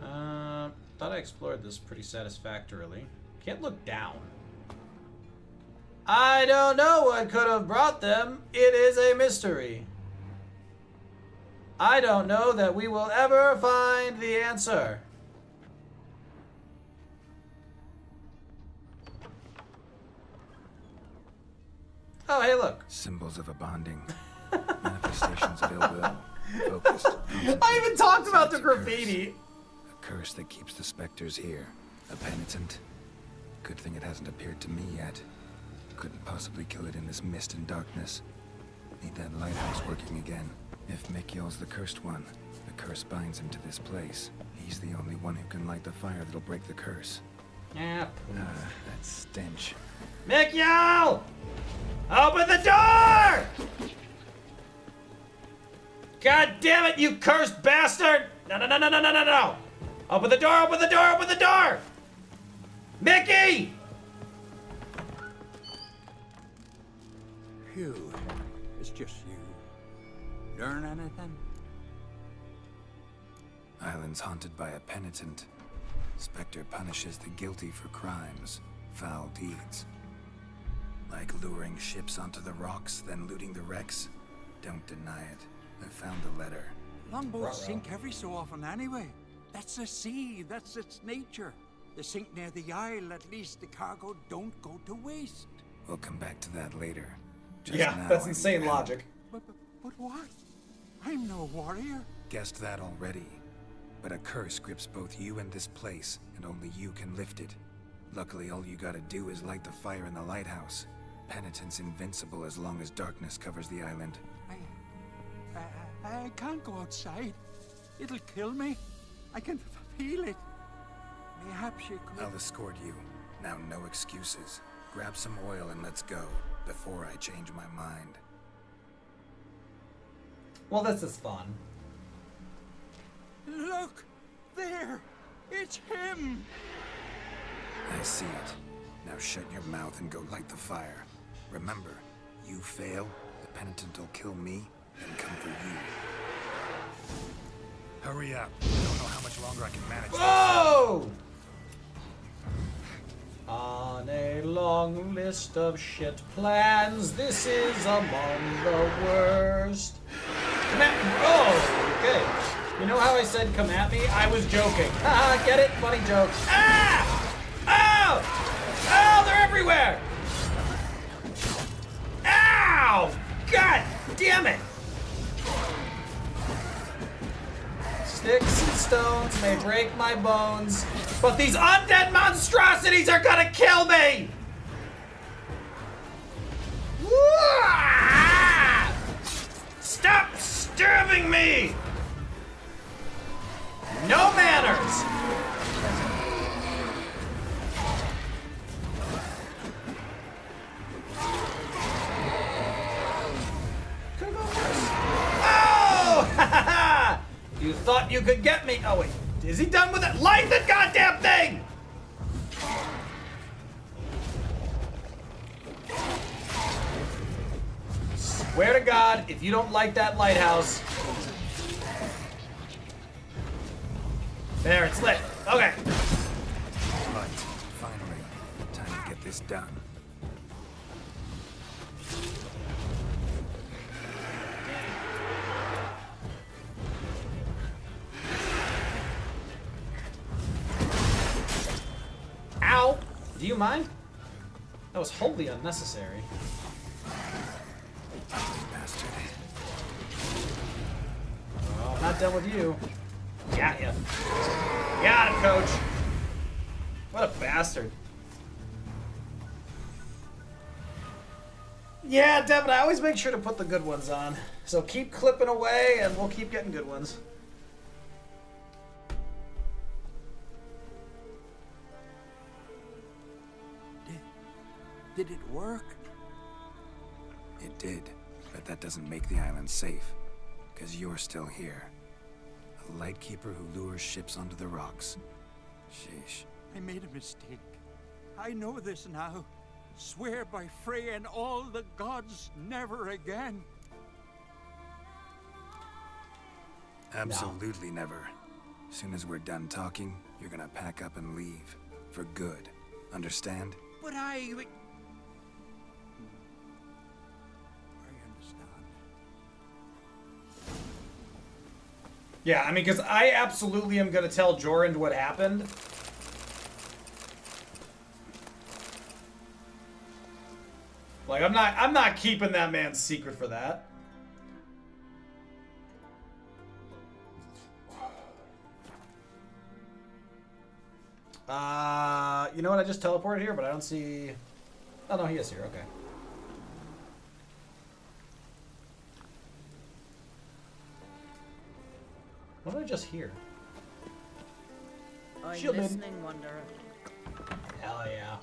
S1: Thought I explored this pretty satisfactorily. Can't look down. I don't know what could have brought them. It is a mystery. I don't know that we will ever find the answer. Oh, hey, look.
S4: Symbols of a bonding. Manifestations of ill will. Focused.
S1: I even talked about the graffiti.
S4: A curse that keeps the specters here. A penitent. Good thing it hasn't appeared to me yet. Couldn't possibly kill it in this mist and darkness. Need that lighthouse working again. If Mikhail's the cursed one, the curse binds him to this place. He's the only one who can light the fire that'll break the curse.
S1: Yeah.
S4: That stench.
S1: Mikhail! Open the door! God damn it, you cursed bastard! No, no, no, no, no, no, no, no! Open the door, open the door, open the door! Mickey!
S21: Phew, it's just you. Learn anything?
S4: Island's haunted by a penitent. Spectre punishes the guilty for crimes, foul deeds. Like luring ships onto the rocks, then looting the wrecks. Don't deny it. I found the letter.
S21: Longboats sink every so often anyway. That's the sea, that's its nature. They sink near the isle, at least the cargo don't go to waste.
S4: We'll come back to that later. Just
S1: Yeah,
S4: now,
S1: that's
S4: I
S1: insane
S4: need
S1: logic.
S21: But what? I'm no warrior.
S4: Guessed that already. But a curse grips both you and this place, and only you can lift it. Luckily, all you gotta do is light the fire in the lighthouse. Penitent's invincible as long as darkness covers the island.
S21: I can't go outside. It'll kill me. I can feel it. Perhaps you could...
S4: I'll escort you. Now, no excuses. Grab some oil and let's go, before I change my mind.
S1: Well, this is fun.
S21: Look! There! It's him!
S4: I see it. Now shut your mouth and go light the fire. Remember, you fail, the penitent will kill me and come for you. Hurry up. Don't know how much longer I can manage.
S1: Whoa! On a long list of shit plans, this is among the worst. Come at me. Oh, okay. You know how I said come at me? I was joking. Haha, get it? Funny joke. Ah! Oh! Oh, they're everywhere! Ow! God damn it! Sticks and stones may break my bones, but these undead monstrosities are gonna kill me! Stop stabbing me! No manners! Oh! You thought you could get me. Oh wait, is he done with it? Light the goddamn thing! Swear to God, if you don't light that lighthouse. There, it's lit. Okay.
S4: Right, finally. Time to get this done.
S1: Ow! Do you mind? That was wholly unnecessary.
S4: Bastard.
S1: Oh, I'm not done with you. Got ya. Got him, coach. What a bastard. Yeah, Devin, I always make sure to put the good ones on. So keep clipping away and we'll keep getting good ones.
S21: Did it work?
S4: It did, but that doesn't make the island safe. Because you're still here. A lightkeeper who lures ships onto the rocks. Sheesh.
S21: I made a mistake. I know this now. Swear by Freya and all the gods, never again.
S4: Absolutely never. As soon as we're done talking, you're gonna pack up and leave. For good. Understand?
S21: But I understand.
S1: Yeah, I mean, because I absolutely am going to tell Jorund what happened. Like, I'm not keeping that man's secret for that. You know what? I just teleported here, but I don't see... Oh, no, he is here. Okay. What did I just hear?
S9: I'm
S1: Shielded.
S9: listening, Wanderer.
S1: Hell yeah.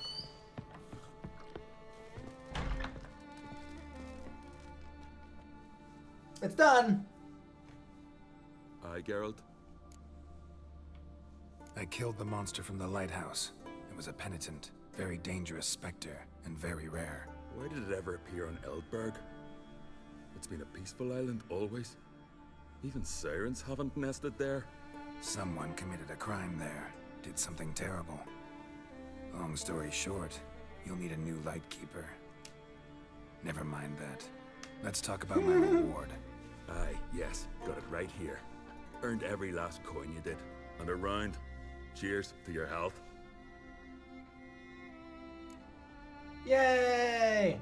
S1: It's done.
S7: Aye, Geralt.
S4: I killed the monster from the lighthouse. It was a penitent, very dangerous specter, and very rare.
S7: Why did it ever appear on Eldberg? It's been a peaceful island, always. Even sirens haven't nested there.
S4: Someone committed a crime there. Did something terrible. Long story short, you'll need a new lightkeeper. Never mind that. Let's talk about my reward.
S7: Aye, yes. Got it right here. Earned every last coin you did. And a round. Cheers to your health.
S1: Yay!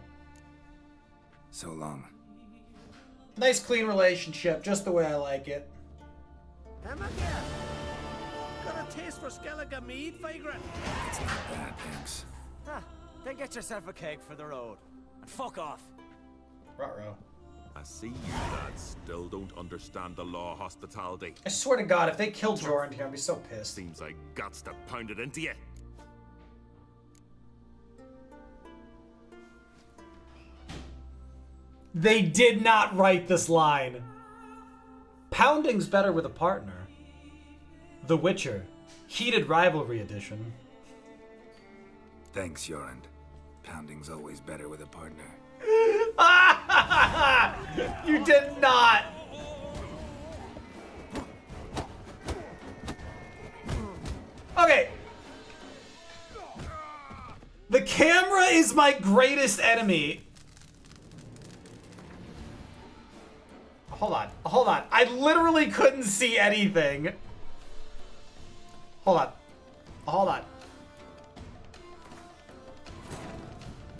S4: So long.
S1: Nice clean relationship, just the way I like it.
S5: Emma again. Got a taste for Skellige mead, vagrant?
S4: It's not bad, thanks.
S19: Ah, then get yourself a keg for the road. And fuck off.
S1: Ruh-roh.
S7: I see you lads still don't understand the law of hospitality.
S1: I swear to God, if they killed Jorund here, I'd be so pissed.
S7: Seems like guts to pound it into you.
S1: They did not write this line. Pounding's better with a partner. The Witcher. Heated Rivalry Edition.
S4: Thanks, Jorund. Pounding's always better with a partner.
S1: You did not. Okay. The camera is my greatest enemy. Hold on. Hold on. I literally couldn't see anything. Hold on. Hold on.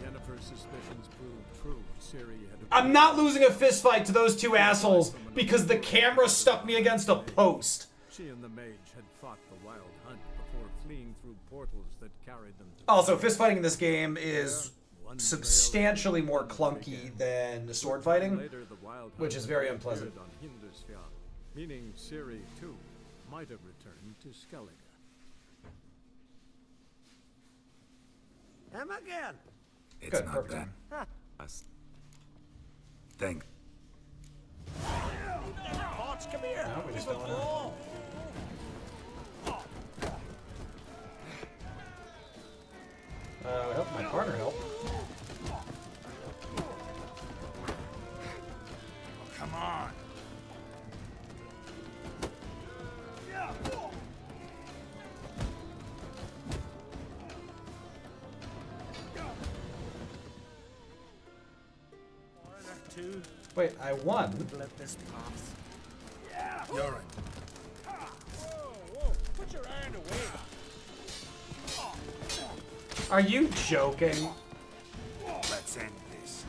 S2: Yennefer's suspicions proved true. Ciri had
S1: I'm not losing a fist fight to those two assholes because the camera stuck me against a post.
S2: She and the mage had fought the wild hunt before fleeing through portals that carried them to...
S1: Also, fist fighting in this game is substantially more clunky than sword fighting, which is very unpleasant.
S2: On Hindusfjall, meaning Ciri, too, might have returned to Skellige.
S5: Emma again.
S4: It's
S1: Good,
S4: not
S1: perfect.
S4: bad. Thanks.
S5: Pots, come here.
S1: No, we just
S5: Give a
S1: don't know.
S5: ball.
S1: My partner helped.
S11: Come on.
S1: Wait, I won?
S19: Let this pass.
S11: Yeah. You're right.
S19: Whoa, put your hand away.
S1: Are you joking?
S11: Let's end this.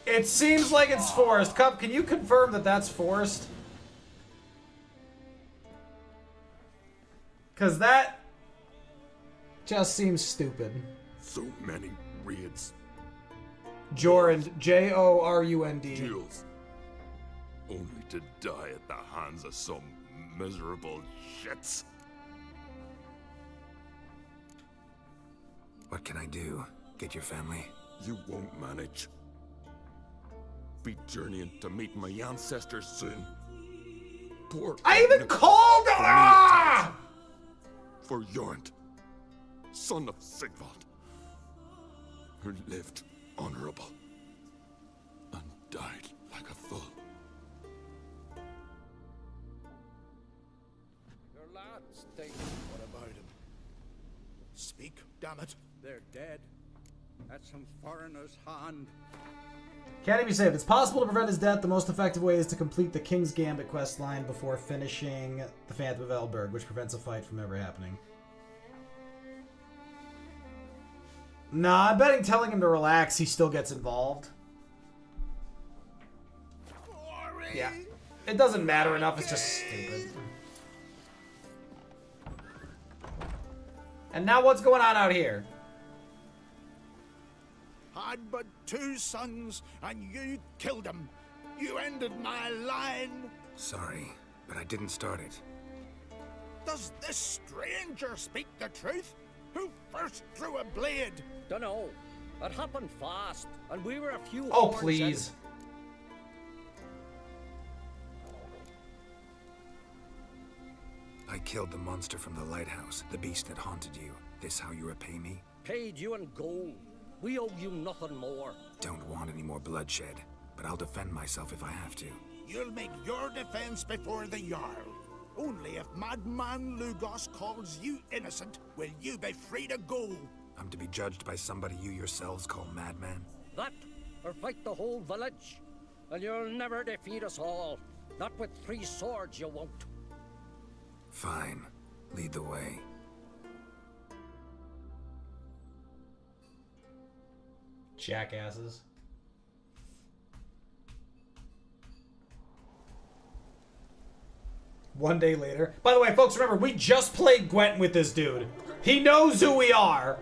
S1: It seems like it's forced. Cup, can you confirm that that's forced? Because that just seems stupid.
S7: So many raids.
S1: Jorund, Jorund.
S7: Jules. Only to die at the hands of some miserable shits.
S4: What can I do? Get your family?
S7: You won't manage. Be journeying to meet my ancestors soon. Poor
S1: I even called him! Ah!
S7: For Jorund, son of Sigvald, who lived honorable and died like a fool.
S8: Your lads, they...
S11: What about him? Speak, damn it.
S9: They're dead. At some foreigner's hand.
S1: Can't even say if it's possible to prevent his death, the most effective way is to complete the King's Gambit quest line before finishing the Phantom of Elberg, which prevents a fight from ever happening. Nah, I'm betting telling him to relax, he still gets involved. Yeah. It doesn't matter enough, it's just stupid. And now what's going on out here?
S11: Had but 2 sons, and you killed them. You ended my line.
S4: Sorry, but I didn't start it.
S11: Does this stranger speak the truth? Who first drew a blade?
S8: Dunno. It happened fast, and we were a few
S1: Oh,
S8: horns
S1: please.
S4: I killed the monster from the lighthouse, the beast that haunted you. This how you repay me?
S8: Paid you in gold. We owe you nothing more.
S4: Don't want any more bloodshed, but I'll defend myself if I have to.
S11: You'll make your defense before the Jarl. Only if Madman Lugos calls you innocent will you be free to go.
S4: I'm to be judged by somebody you yourselves call madman?
S8: That, or fight the whole village. And you'll never defeat us all. Not with 3 swords, you won't.
S4: Fine. Lead the way.
S1: Jackasses. One day later. By the way, folks, remember, we just played Gwent with this dude. He knows who we are.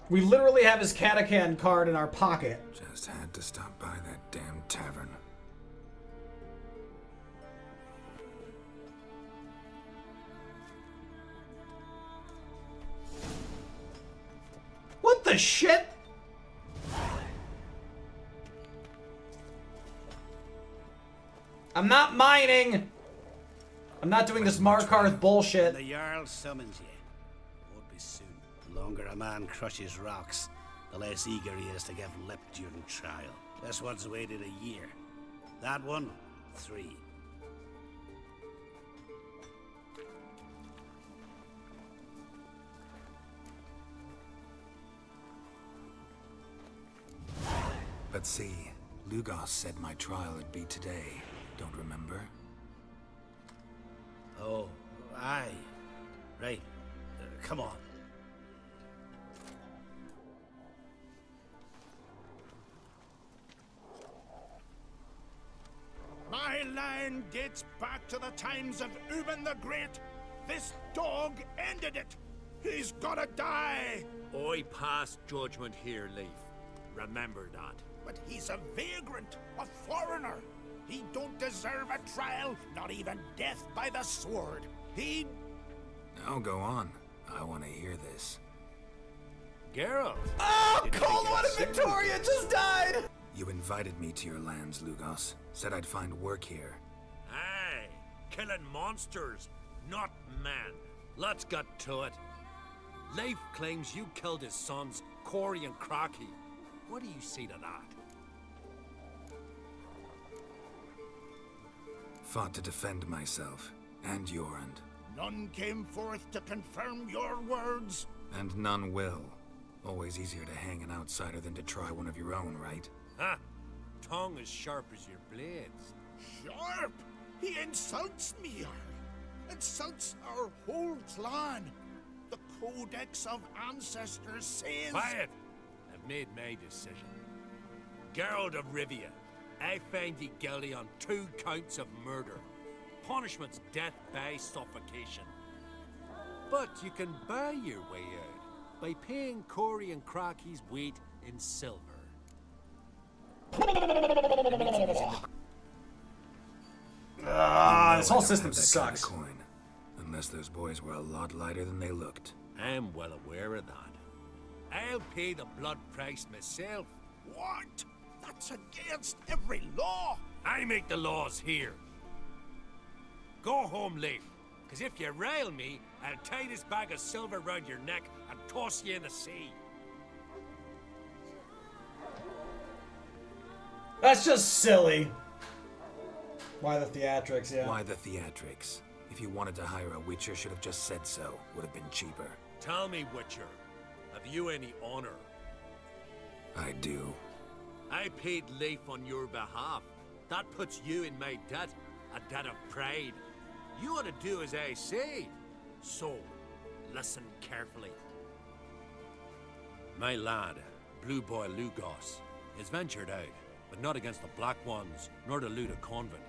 S1: We literally have his Catacan card in our pocket.
S4: Just had to stop by that damn tavern.
S1: What the shit? I'm not mining. I'm not doing this Markarth bullshit.
S22: The Jarl summons you. Won't be soon. The longer a man crushes rocks, the less eager he is to give lip during trial. This one's waited a year. That one, 3.
S4: But see, Lugos said my trial would be today. Don't remember?
S22: Oh, aye. Right. Come on.
S11: My line dates back to the times of Ubin the Great. This dog ended it. He's gotta die.
S5: I pass judgment here, Leif. Remember that.
S11: But he's a vagrant, a foreigner. He don't deserve a trial, not even death by the sword. He...
S4: Now go on. I want to hear this.
S5: Geralt.
S1: Oh, Coldwater Victoria just died!
S4: You invited me to your lands, Lugos. Said I'd find work here.
S5: Aye, killing monsters, not men. Let's get to it.
S10: Leif claims you killed his sons, Corey and Crocky. What do you say to that?
S4: Fought to defend myself, and Jorund.
S13: None came forth to confirm your words.
S4: And none will. Always easier to hang an outsider than to try one of your own, right?
S10: Huh? Tongue as sharp as your blades.
S13: Sharp? He insults me, Jarl. Insults our whole clan. The Codex of Ancestors says...
S10: Quiet! I've made my decision. Geralt of Rivia, I find ye guilty on 2 counts of murder. Punishment's death by suffocation. But you can buy your way out by paying Corey and Crocky's weight in silver.
S1: This whole system sucks.
S4: Kind of coin. Unless those boys were a lot lighter than they looked.
S10: I'm well aware of that. I'll pay the blood price myself.
S13: What? That's against every law.
S10: I make the laws here. Go home, Leif. Because if you rile me, I'll tie this bag of silver round your neck and toss you in the sea.
S1: That's just silly. Why the theatrics, yeah.
S4: Why the theatrics? If you wanted to hire a Witcher, should have just said so. Would have been cheaper.
S10: Tell me, Witcher, have you any honor?
S4: I do.
S10: I paid Leif on your behalf. That puts you in my debt, a debt of pride. You ought to do as I say. So, listen carefully. My lad, Blue Boy Lugos, has ventured out, but not against the Black Ones, nor to loot a convent.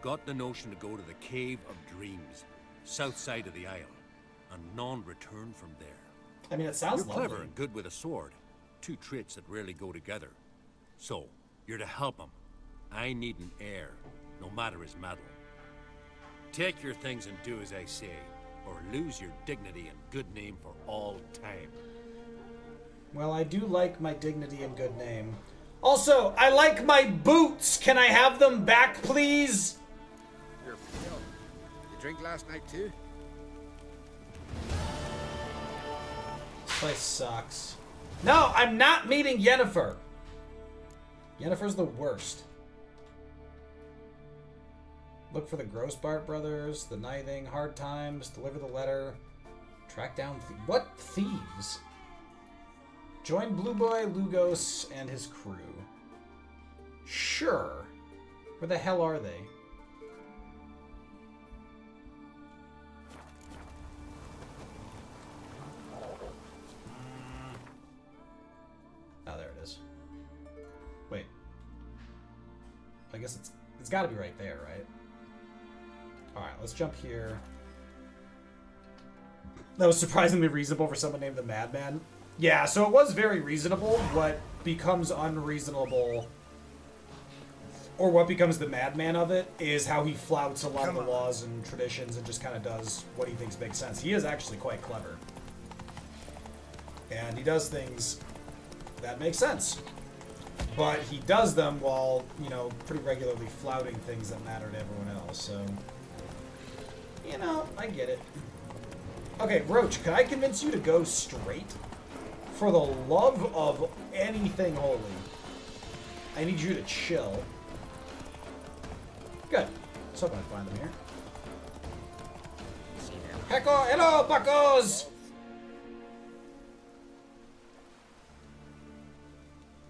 S10: Got the notion to go to the Cave of Dreams, south side of the Isle, and none return from there.
S1: I mean, it sounds
S10: You're clever
S1: lovely.
S10: and good with a sword, 2 traits that rarely go together. So, you're to help him. I need an heir, no matter his mettle. Take your things and do as I say, or lose your dignity and good name for all time.
S1: Well, I do like my dignity and good name. Also, I like my boots. Can I have them back, please?
S23: Here, Phil. You drink last night too?
S1: This place sucks. No, I'm not meeting Yennefer. Yennefer's the worst. Look for the Grossbart brothers, the Nithing, Hard Times, deliver the letter, track down what thieves? Join Blue Boy Lugos and his crew. Sure. Where the hell are they? Oh, there it is. Wait. I guess it's got to be right there, right? All right, let's jump here. That was surprisingly reasonable for someone named the Madman. Yeah, so it was very reasonable. What becomes unreasonable, or what becomes the madman of it, is how he flouts a lot of the laws and traditions and just kind of does what he thinks makes sense. He is actually quite clever. And he does things that make sense. But he does them while, you know, pretty regularly flouting things that matter to everyone else, so... You know, I get it. Okay, Roach, can I convince you to go straight? For the love of anything holy. I need you to chill. Good. Let's hope I find them here. Pecco! Hello, Pacos!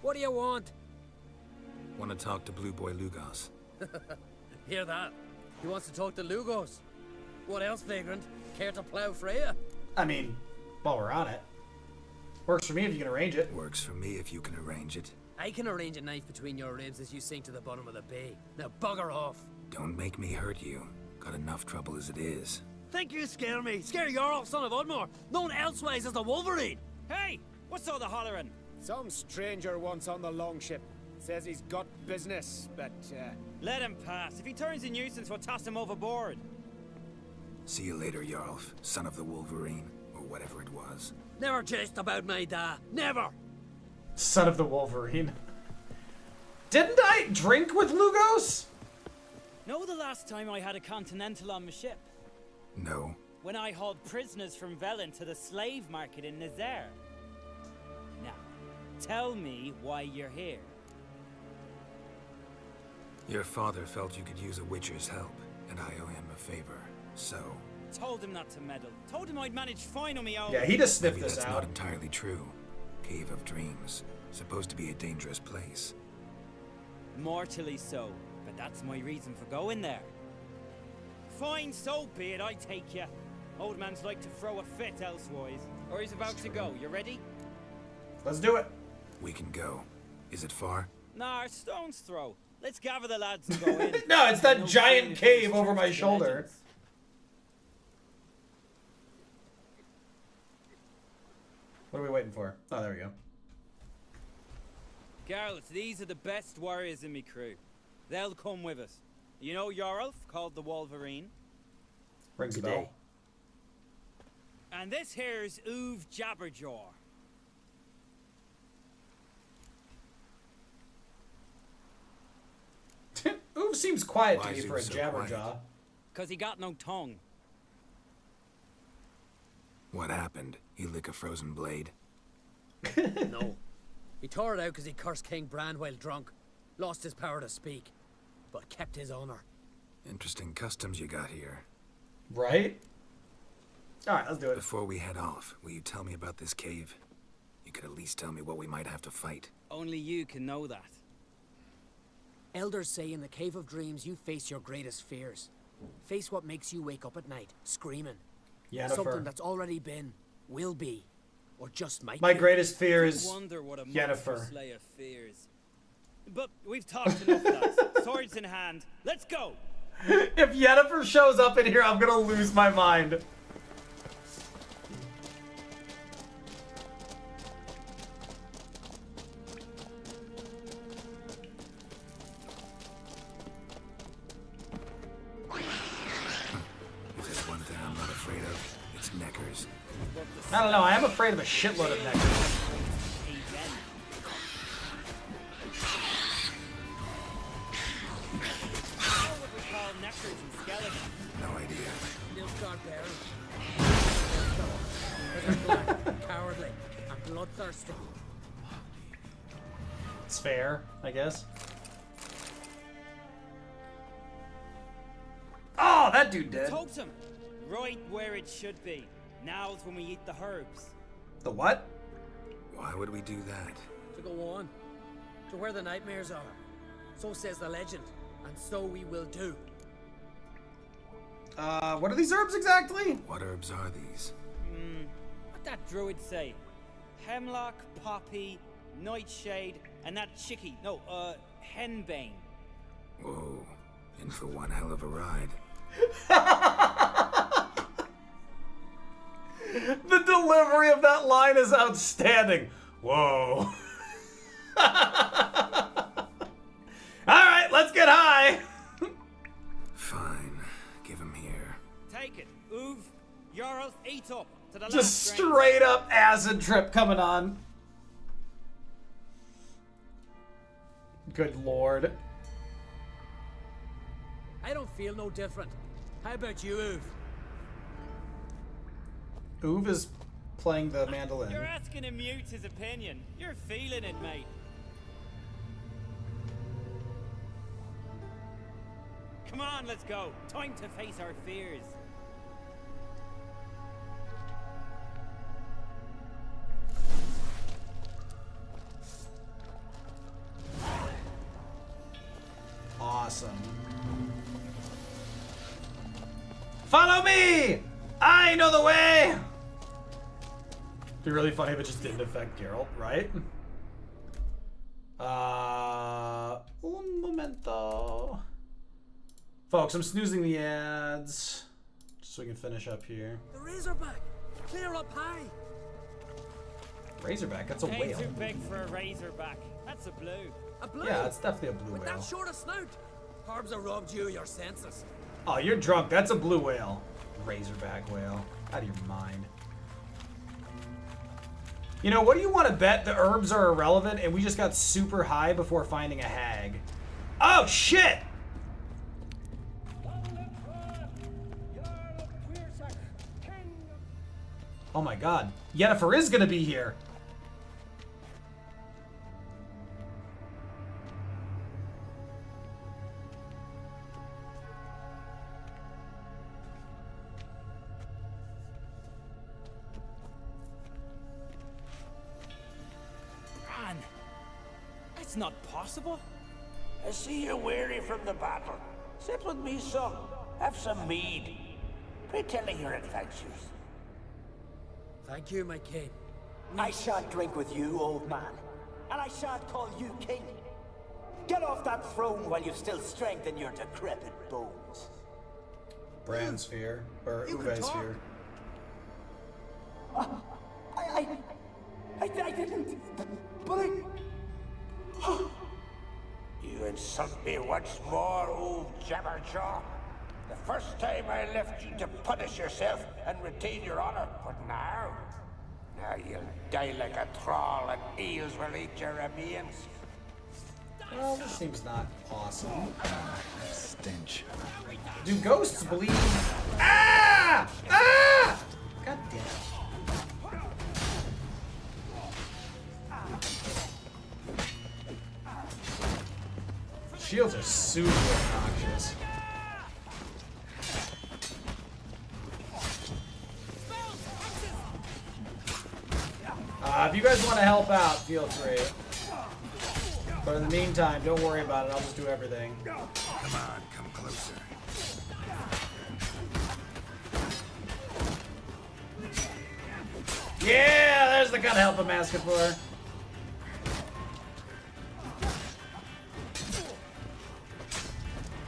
S24: What do you want?
S4: Want to talk to Blue Boy Lugos.
S24: Hear that? He wants to talk to Lugos. What else, Vagrant? Care to plow Freya?
S1: I mean, while we're on it. Works for me if you can arrange it.
S4: Works for me if you can arrange it.
S24: I can arrange a knife between your ribs as you sink to the bottom of the bay. Now bugger off.
S4: Don't make me hurt you. Got enough trouble as it is.
S24: Think you scare me? Scare Jarl, son of Udmore, known elsewise as the Wolverine.
S25: Hey, what's all the hollering? Some stranger once on the longship. Says he's got business, but let him pass. If he turns a nuisance, we'll toss him overboard.
S4: See you later, Jarl, son of the Wolverine, or whatever it was.
S24: Never jest about my da. Never!
S1: Son of the Wolverine. Didn't I drink with Lugos?
S25: Know the last time I had a Continental on my ship?
S4: No.
S25: when I hauled prisoners from Velen to the slave market in Nazaire. Now, tell me why you're here.
S4: Your father felt you could use a witcher's help, and I owe him a favor, so...
S25: Told him not to meddle. Told him I'd manage fine on me own.
S1: Yeah, he just sniffed
S4: Maybe
S1: this
S4: that's
S1: out.
S4: not entirely true. Cave of Dreams. Supposed to be a dangerous place.
S25: Mortally so, but that's my reason for going there. Fine, so be it, I take you. Old man's like to throw a fit elsewise. Or he's about to go. You ready?
S1: Let's do it.
S4: We can go. Is it far?
S25: Nah, stone's throw. Let's gather the lads and go in.
S1: No, it's that giant cave over my shoulder. What are we waiting for? Oh, there we go.
S25: Geralt, these are the best warriors in me crew. They'll come with us. You know Geralt, called the Wolverine?
S1: Rings a bell.
S25: And this here's Uve Jabberjaw.
S1: Uve seems quiet
S4: Why
S1: to me
S4: is
S1: for a
S4: Uve so
S1: Jabberjaw.
S25: Cause he got no tongue.
S4: What happened? He lick a frozen blade?
S24: No. He tore it out because he cursed King Bran while drunk. Lost his power to speak. But kept his honor.
S4: Interesting customs you got here.
S1: Right? Alright, let's do it.
S4: Before we head off, will you tell me about this cave? You could at least tell me what we might have to fight.
S25: Only you can know that.
S19: Elders say in the Cave of Dreams you face your greatest fears. Face what makes you wake up at night, screaming.
S1: Yennefer.
S19: Something that's already been, will be, or just might
S1: My
S19: be.
S1: greatest fear is
S25: Wonder what a
S1: Yennefer.
S25: monster slayer fears. But we've talked enough, lads. Swords in hand. Let's go!
S1: If Yennefer shows up in here, I'm gonna lose my mind.
S4: If there's one thing I'm not afraid of, it's neckers.
S1: I don't know, I am afraid of a shitload of neckers.
S25: What would we call neckers and Skellige?
S4: No idea.
S19: Nilfgaard bearers. They're black, cowardly, and bloodthirsty.
S1: It's fair, I guess. Oh, that dude dead.
S25: Totem! Right where it should be. Now's when we eat the herbs.
S1: The what?
S4: Why would we do that?
S19: To go on, to where the nightmares are. So says the legend, and so we will do.
S1: What are these herbs exactly?
S4: What herbs are these?
S25: What that druid say? Hemlock, poppy, nightshade, and that chickie. No, henbane.
S4: Whoa, in for one hell of a ride.
S1: The delivery of that line is outstanding. Whoa. Alright, let's get high.
S4: Fine, give him here.
S25: Take it. Uve, Jarl, eat up. To the
S1: Just
S25: last grain.
S1: straight up acid trip coming on. Good lord.
S19: I don't feel no different. How about you, Uve?
S1: Uve is playing the mandolin.
S25: You're asking him mute his opinion. You're feeling it, mate. Come on, let's go. Time to face our fears.
S1: Awesome. Follow me! I know the way! It'd be really funny if it just didn't affect Geralt, right? Un momento. Folks, I'm snoozing the ads. Just so we can finish up here.
S19: The Razorback! Clear up high!
S1: Razorback, that's a
S25: Ain't
S1: whale.
S25: too big for a razorback. That's a blue.
S19: A blue?
S1: Yeah, it's definitely a blue
S19: With
S1: whale.
S19: that short a snout! Herbs have robbed you of your senses.
S1: Oh, you're drunk. That's a blue whale. Razorback whale. Out of your mind. You know, what do you want to bet the herbs are irrelevant and we just got super high before finding a hag? Oh, shit! Oh my god. Yennefer is gonna be here.
S25: Bran! That's not possible.
S22: I see you're weary from the battle. Sit with me, son. Have some mead. Pray tell me your adventures.
S19: Thank you, my king.
S6: I shan't drink with you, old man. And I shan't call you king. Get off that throne while you've still strength in your decrepit bones.
S1: Bran's fear. Or Uwe's fear.
S6: I didn't. But I...
S22: You insult me once more, old Jabberjaw. The first time I left you to punish yourself and retain your honor, but now you'll die like a thrall and eels will eat your remains.
S1: Well, this seems not awesome.
S4: Stench.
S1: Do ghosts bleed? Ah! Ah! God damn it. Shields are super obnoxious. If you guys want to help out, feel free. But in the meantime, don't worry about it. I'll just do everything.
S4: Come on, come closer.
S1: Yeah, there's the kind of help I'm asking for.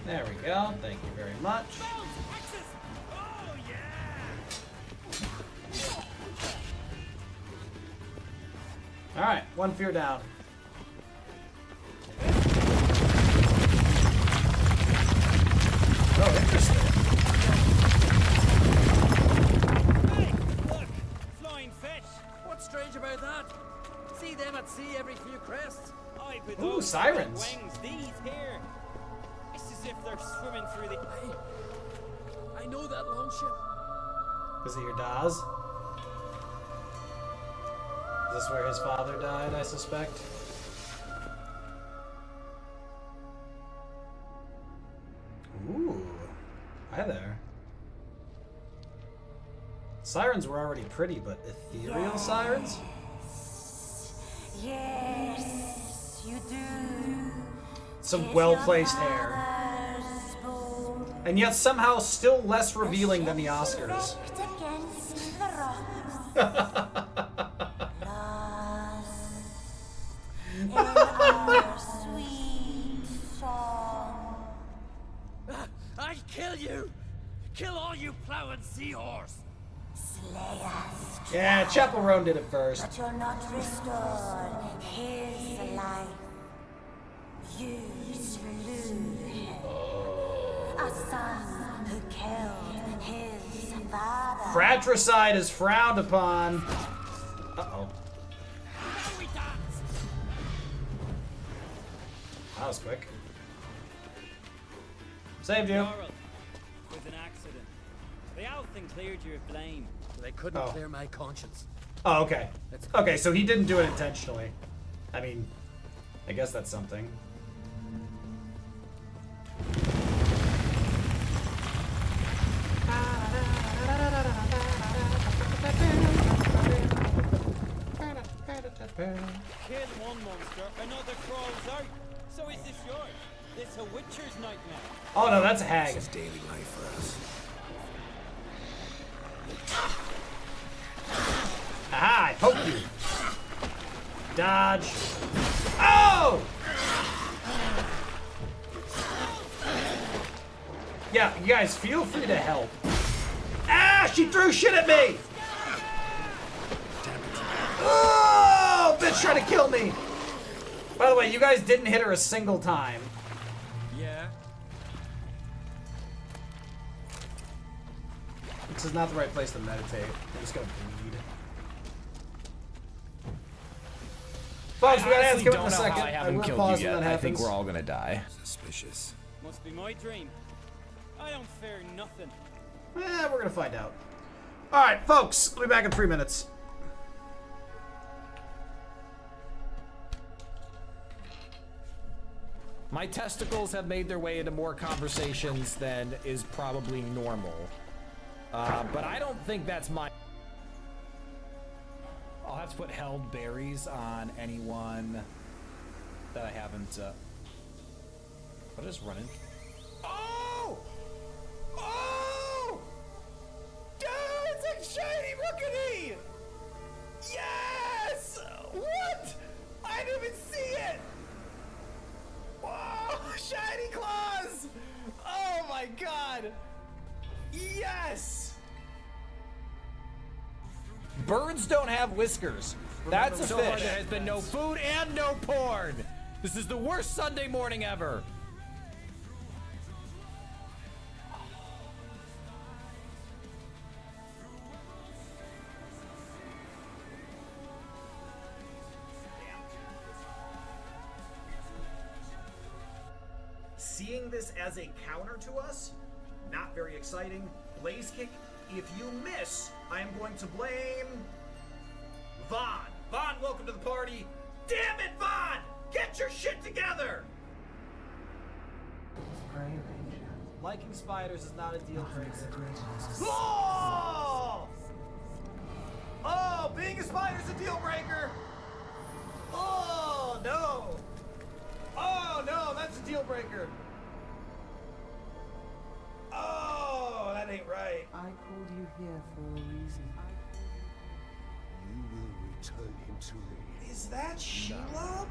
S1: There we go. Thank you very much. Alright, one fear down. Oh, interesting.
S25: Hey, look! Flying fish!
S24: What's strange about that? See them at sea every few crests?
S25: I put
S1: Ooh,
S25: those
S1: sirens.
S25: wings, these here. It's as if they're swimming through the...
S19: Hey, I know that longship.
S1: Is it your Daz? Is this where his father died, I suspect? Ooh. Hi there. Sirens were already pretty, but ethereal sirens?
S14: Yes, you do.
S1: Some well-placed hair. And yet somehow still less revealing than the Oscars.
S14: Against the rocks. In our sweet song.
S24: I'll kill you! Kill all you plowing seahorse!
S14: Slay us.
S1: Yeah, Chapel Roan did it first.
S14: But you're not restored his life. You slew him. A son who killed his father.
S1: Fratricide is frowned upon. Uh-oh. That was quick. Saved you.
S25: Geralt, it was an accident. The Althing cleared you of blame.
S19: They couldn't
S1: Oh.
S19: clear my conscience.
S1: Oh, okay. Okay, so he didn't do it intentionally. I mean, I guess that's something.
S25: Kill one monster, another crawls out. So is this yours? This a witcher's nightmare.
S1: Oh no, that's a hag.
S4: This is daily life for us.
S1: Aha, I poked you. Dodge. Oh! Yeah, you guys feel free to help. Ah, she threw shit at me! Oh, bitch trying to kill me. By the way, you guys didn't hit her a single time.
S25: Yeah.
S1: This is not the right place to meditate. I'm just gonna bleed. Folks, we gotta ask him in a second.
S15: I haven't
S1: will
S15: killed
S1: pause
S15: you
S1: when
S15: yet.
S1: that
S15: I think
S1: happens.
S15: we're all gonna die.
S4: Suspicious.
S25: Must be my dream. I don't fear nothing.
S1: We're gonna find out. Alright, folks. We'll be back in 3 minutes.
S3: My testicles have made their way into more conversations than is probably normal. But I don't think that's my... I'll have to put held berries on anyone that I haven't... What is running? Oh! Oh! Dude, it's like shiny rookity! Yes! What? I didn't even see it! Whoa! Shiny claws! Oh my god! Yes! Birds don't have whiskers. That's a fish. So far there has been no food and no porn. This is the worst Sunday morning ever.
S1: Seeing this as a counter to us, not very exciting. Blaze kick. If you miss, I am going to blame Vaughn. Vaughn, welcome to the party. Damn it, Vaughn! Get your shit together! Liking spiders is not a deal breaker. Oh! Oh, being a spider is a deal breaker. Oh, no. Oh, no, that's a deal breaker. Oh, that ain't right.
S12: I called you here for a reason.
S2: You will return him to me.
S1: Is that Shelob?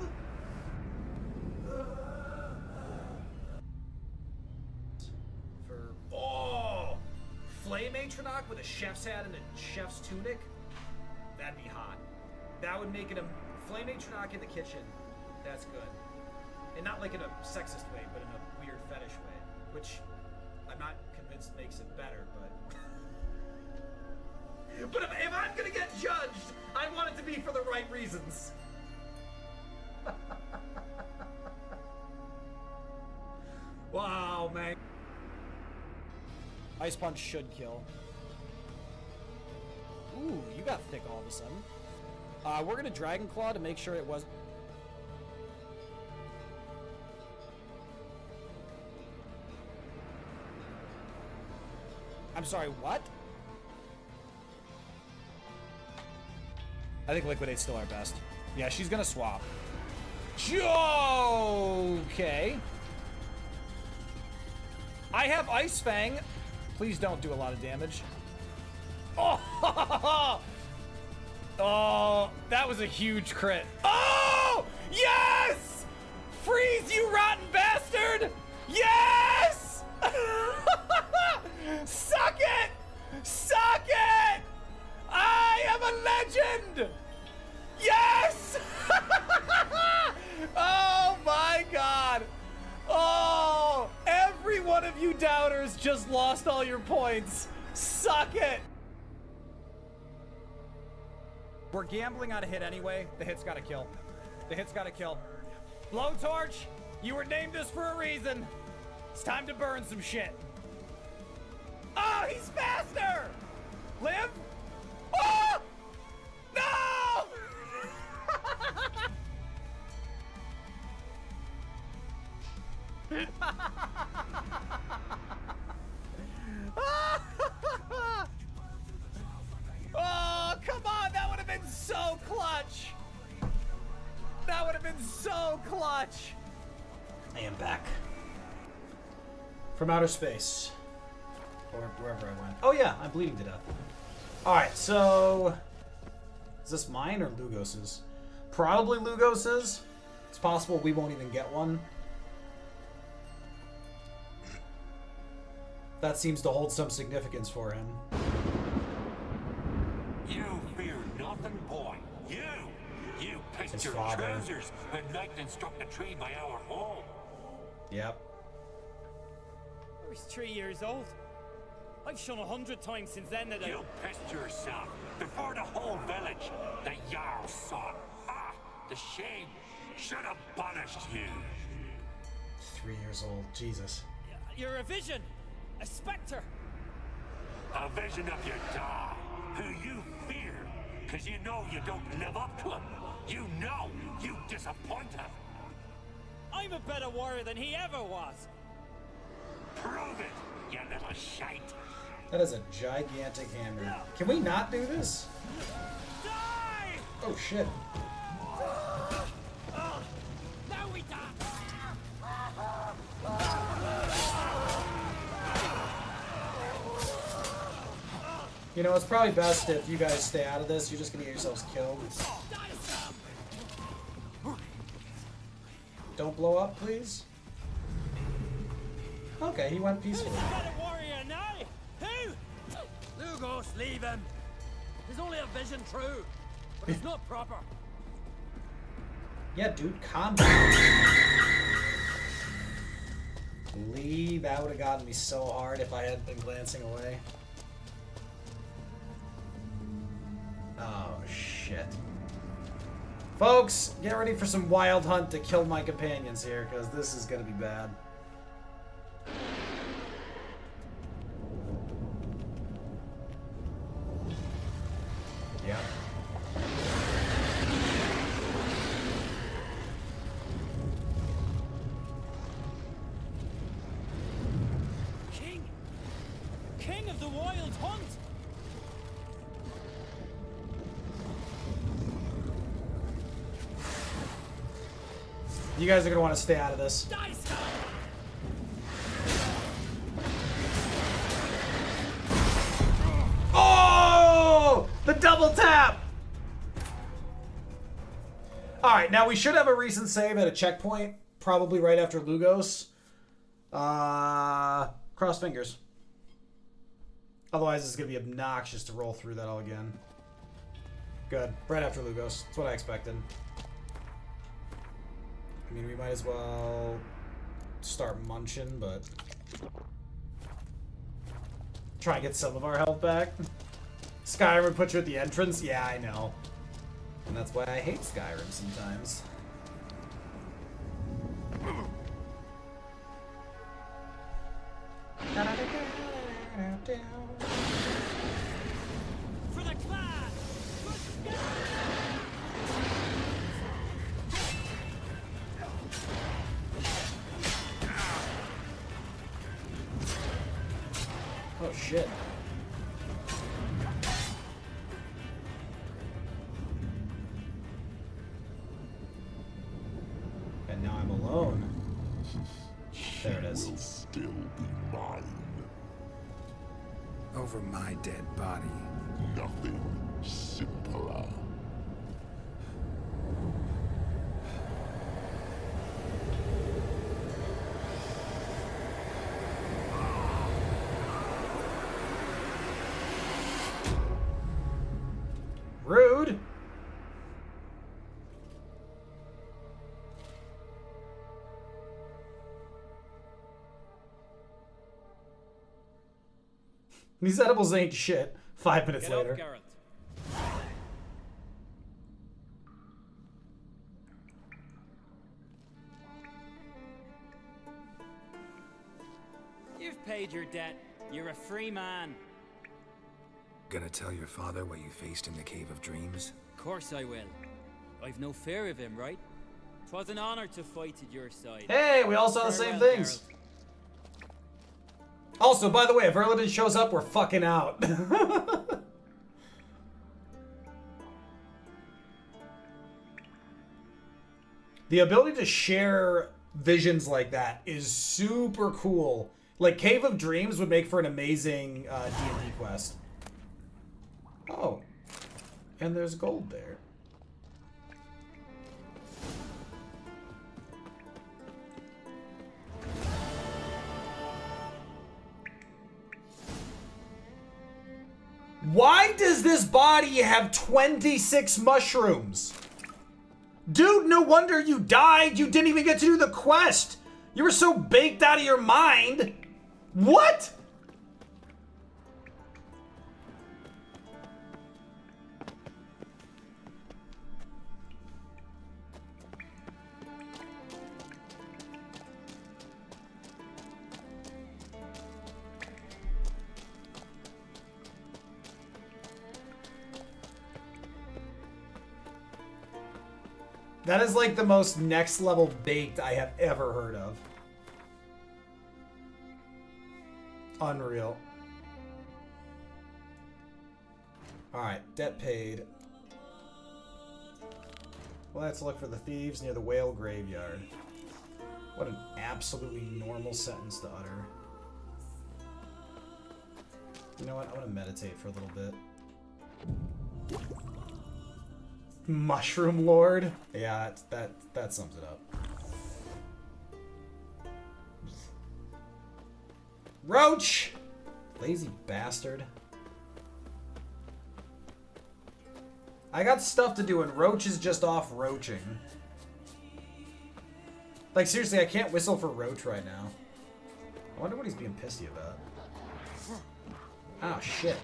S1: Oh! Flame Atronach with a chef's hat and a chef's tunic? That'd be hot. That would make it a Flame Atronach in the kitchen. That's good. And not like in a sexist way, but in a weird fetish way. Which I'm not convinced makes it better, but... But if I'm gonna get judged, I want it to be for the right reasons. Wow, man.
S3: Ice Punch should kill. Ooh, you got thick all of a sudden. We're gonna Dragon Claw to make sure it was... I'm sorry, what? I think Liquidate's still our best. Yeah, she's gonna swap. Okay. I have Ice Fang. Please don't do a lot of damage. Oh! Oh, that was a huge crit. Oh! Yes! Freeze, you rotten bastard! Yes! Suck it! Suck it! I am a legend! Yes! Oh my god! Oh! Every one of you doubters just lost all your points. Suck it! We're gambling on a hit anyway. The hit's gotta kill. The hit's gotta kill. Blowtorch, you were named this for a reason. It's time to burn some shit. Oh, he's faster! Live? Oh! No! Oh, come on! That would have been so clutch! That would have been so clutch!
S1: I am back. From outer space. Or wherever I went. Oh yeah, I'm bleeding to death. Alright, so... Is this mine or Lugos's? Probably Lugos's. It's possible we won't even get one. That seems to hold some significance for him.
S15: You fear nothing, boy. You pissed
S1: His
S15: your
S1: father.
S15: trousers when lightning struck the tree by our home.
S1: Yep.
S25: I was 3 years old. I've shone 100 times since then that
S15: You pissed yourself before the whole village. The Jarl saw it. Ah, the shame should have punished you.
S1: 3 years old, Jesus.
S25: You're a vision! A spectre!
S15: A vision of your dad. who you fear, because you know you don't live up to him. You know you disappoint him.
S25: I'm a better warrior than he ever was.
S15: Prove it, you little shite.
S1: That is a gigantic hammer. Can we not do this? Oh shit.
S24: Now we die.
S1: You know, it's probably best if you guys stay out of this. You're just gonna get yourselves killed. Don't blow up, please. Okay, he went peacefully.
S24: Who's a better warrior now? Who? Lugos, leave him. He's only a vision true, but it's not proper.
S1: Yeah, dude, calm down. Lee, that would have gotten me so hard if I hadn't been glancing away. Oh, shit. Folks, get ready for some wild hunt to kill my companions here, because this is going to be bad. Yeah.
S25: King of the wild hunt.
S1: You guys are going to want to stay out of this. Oh! The double tap! Alright, now we should have a recent save at a checkpoint, probably right after Lugos. Cross fingers. Otherwise, it's going to be obnoxious to roll through that all again. Good. Right after Lugos. That's what I expected. I mean, we might as well start munching, but try and get some of our health back. Skyrim would put you at the entrance? Yeah, I know. And that's why I hate Skyrim sometimes.
S24: For the clan!
S1: Oh shit. And now I'm alone. There it is.
S13: Will still be mine.
S4: Over my dead body.
S13: Nothing simpler.
S1: Rude. These edibles ain't shit. 5 minutes
S25: Get
S1: later.
S25: up, Geralt. You've paid your debt. You're a free man.
S4: Gonna tell your father what you faced in the Cave of Dreams?
S25: Of course I will. I've no fear of him, right? 'Twas an honor to fight at your side.
S1: Hey, we all saw the same
S25: Farewell,
S1: things.
S25: Geralt.
S1: Also, by the way, if Erlandon shows up, we're fucking out. The ability to share visions like that is super cool. Like, Cave of Dreams would make for an amazing D&D quest. Oh. And there's gold there. Why does this body have 26 mushrooms? Dude, no wonder you died. You didn't even get to do the quest. You were so baked out of your mind. What? That is like the most next level baked I have ever heard of. Unreal. Alright, debt paid. Let's look for the thieves near the whale graveyard. What an absolutely normal sentence to utter. You know what? I'm gonna meditate for a little bit. Mushroom Lord? Yeah, that sums it up. Roach! Lazy bastard. I got stuff to do and Roach is just off roaching. Like, seriously, I can't whistle for Roach right now. I wonder what he's being pissy about. Oh, shit.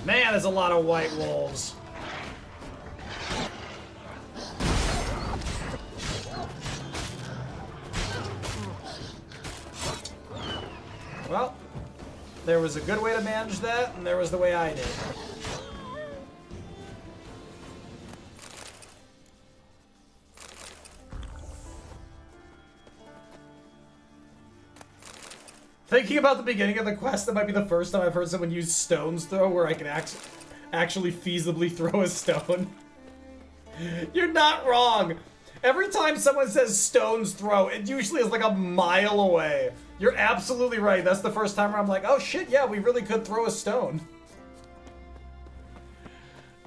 S1: Man, there's a lot of white wolves. Well, there was a good way to manage that, and there was the way I did. Thinking about the beginning of the quest, that might be the first time I've heard someone use stone's throw where I can actually feasibly throw a stone. You're not wrong. Every time someone says stone's throw, it usually is like a mile away. You're absolutely right. That's the first time where I'm like, oh shit, yeah, we really could throw a stone.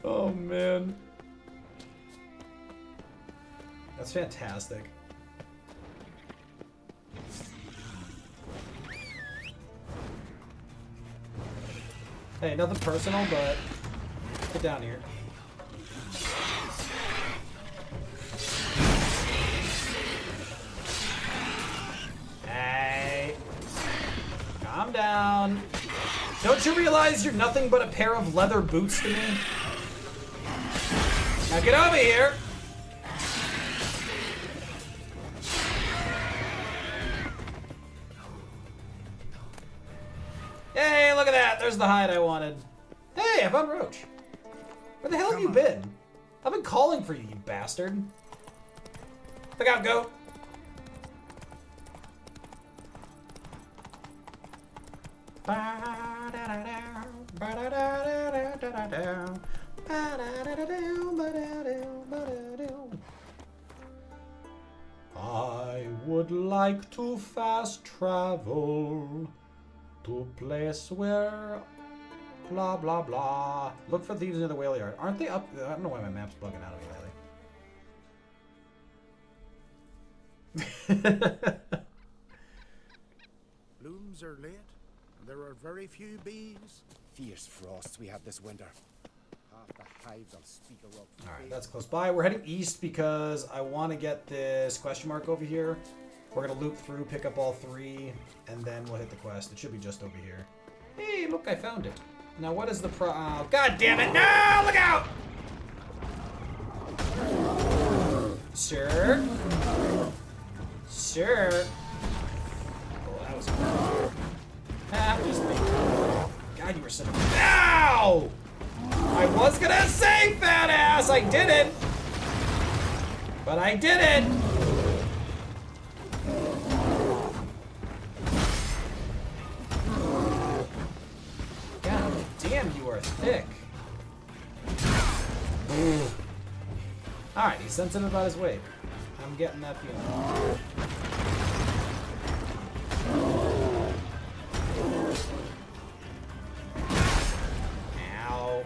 S1: Oh man. That's fantastic. Hey, nothing personal, but get down here. Hey. Calm down. Don't you realize you're nothing but a pair of leather boots to me? Now get over here. Hey, look at that. There's the hide I wanted. Hey, I found Roach. Where the hell have you been? I've been calling for you, you bastard. Look out, goat. I would like to fast travel to a place where blah blah blah. Look for thieves near the whale yard. Aren't they up? I don't know why my map's bugging out of me lately.
S13: Blooms are late, and there are very few bees.
S11: Fierce frosts we had this winter. Half the hives on Speaker Rock.
S1: Alright, that's close by. We're heading east because I want to get this question mark over here. We're going to loop through, pick up all three, and then we'll hit the quest. It should be just over here. Hey, look, I found it. Now, what is the oh, God damn it! No! Look out! Sir? Sir? Oh, that was cool. That was me. God, you were such a... Ow! I was gonna say, fat ass! I didn't! But I didn't! God damn, you are thick. Alright, he's sensitive about his weight. I'm getting that feeling. Ow.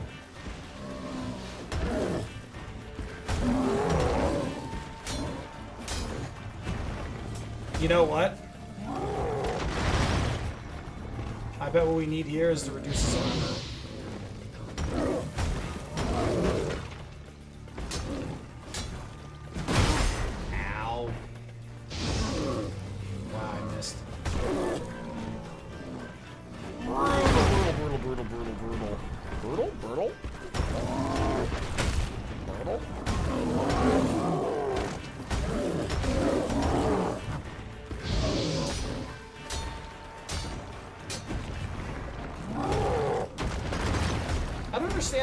S1: You know what? I bet what we need here is to reduce his armor. Ow. Wow, I missed. Brutal, brutal, brutal, brutal. Brutal, brutal. Brutal.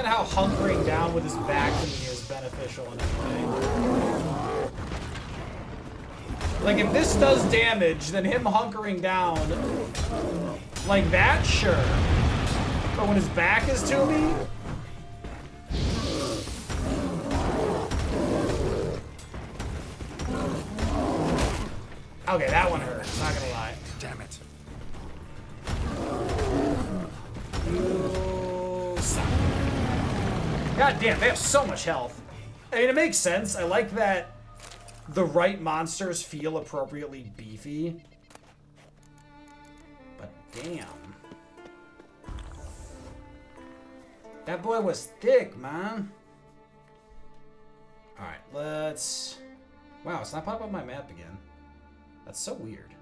S1: how hunkering down with his back to me is beneficial in any way. Like, if this does damage, then him hunkering down like that, sure. But when his back is to me... Okay, that one hurts, not gonna lie.
S4: Damn it.
S1: You suck. God damn, they have so much health. I mean, it makes sense. I like that the right monsters feel appropriately beefy. But damn. That boy was thick, man. Alright, let's... Wow, it's not popping up my map again. That's so weird.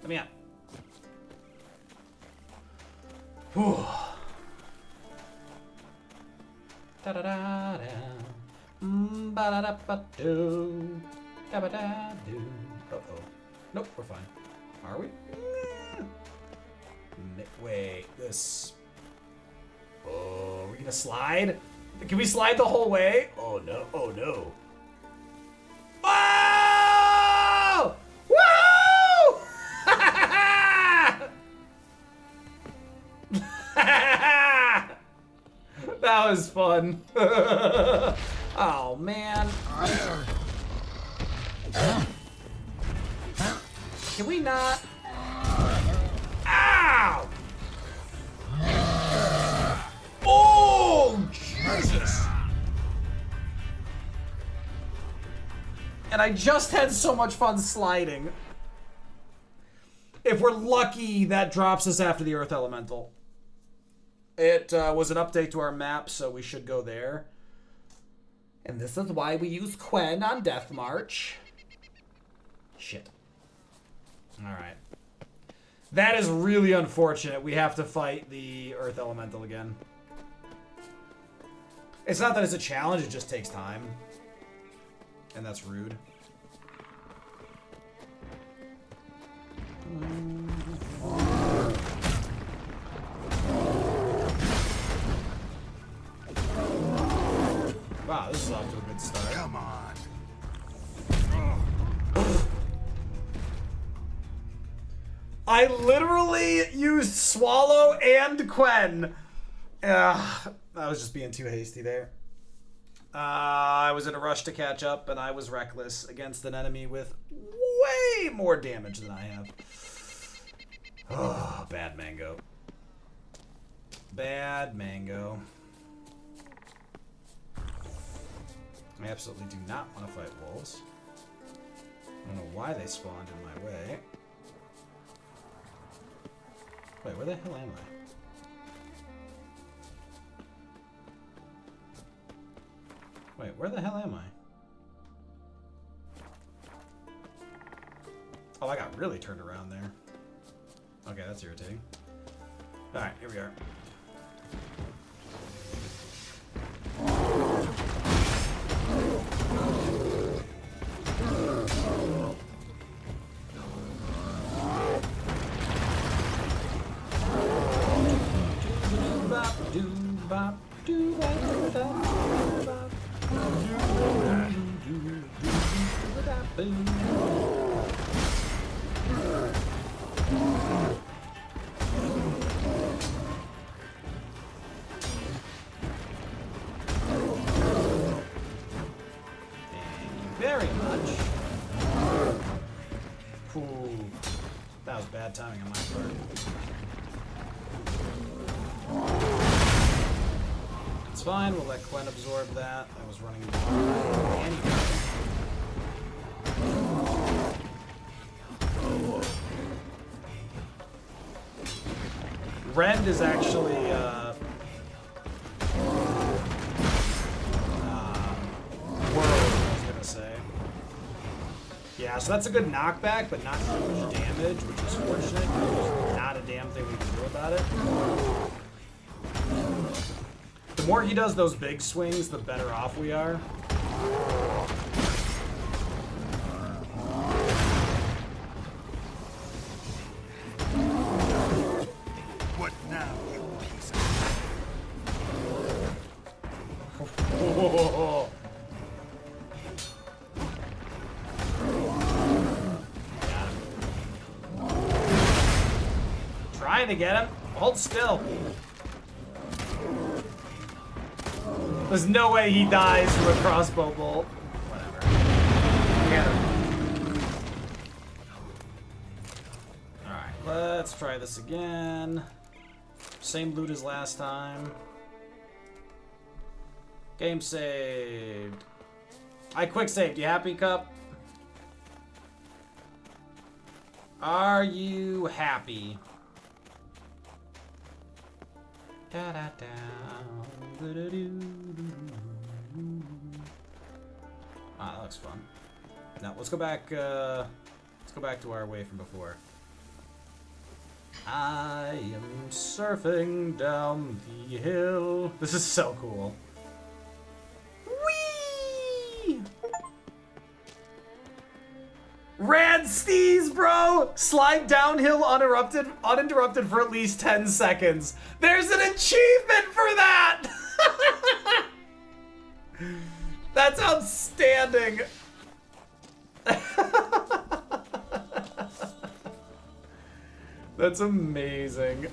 S1: Let me out. Whew. Da da da da. Ba da da ba do. Da ba da do. Uh oh. Nope, we're fine. Are we? Wait, this. Oh, are we gonna slide? Can we slide the whole way? Oh no! Oh no! Oh! Woo! That was fun. Oh man. Can we not? Ow! Oh, Jesus! And I just had so much fun sliding. If we're lucky, that drops us after the Earth Elemental. It was an update to our map, so we should go there. And this is why we use Quen on Death March. Shit. Alright. That is really unfortunate. We have to fight the Earth Elemental again. It's not that it's a challenge, it just takes time. And that's rude. Wow, this is off to a good start.
S4: Come on.
S1: I literally used Swallow and Quen. I was just being too hasty there. I was in a rush to catch up, and I was reckless against an enemy with way more damage than I have. Oh, bad mango. Bad mango. I absolutely do not want to fight wolves. I don't know why they spawned in my way. Wait, where the hell am I? Wait, where the hell am I? Oh, I got really turned around there. Okay, that's irritating. Alright, here we are. Very much. Ooh, that was bad timing on my part. It's fine, we'll let Quen absorb that. I was running anyway. Rend is actually World, I was gonna say. Yeah, so that's a good knockback, but not huge damage, which is fortunate. There's not a damn thing we can do about it. The more he does those big swings, the better off we are. Trying to get him. Hold still. There's no way he dies from a crossbow bolt. Whatever. Get him. Alright, let's try this again. Same loot as last time. Game saved. I quick saved. You happy, Cup? Are you happy? Da da da. Ah, that looks fun. Now let's go back. Let's go back to our way from before. I am surfing down the hill. This is so cool. Whee! Rad steez, bro! Slide downhill uninterrupted for at least 10 seconds. There's an achievement for that! That's outstanding. That's amazing.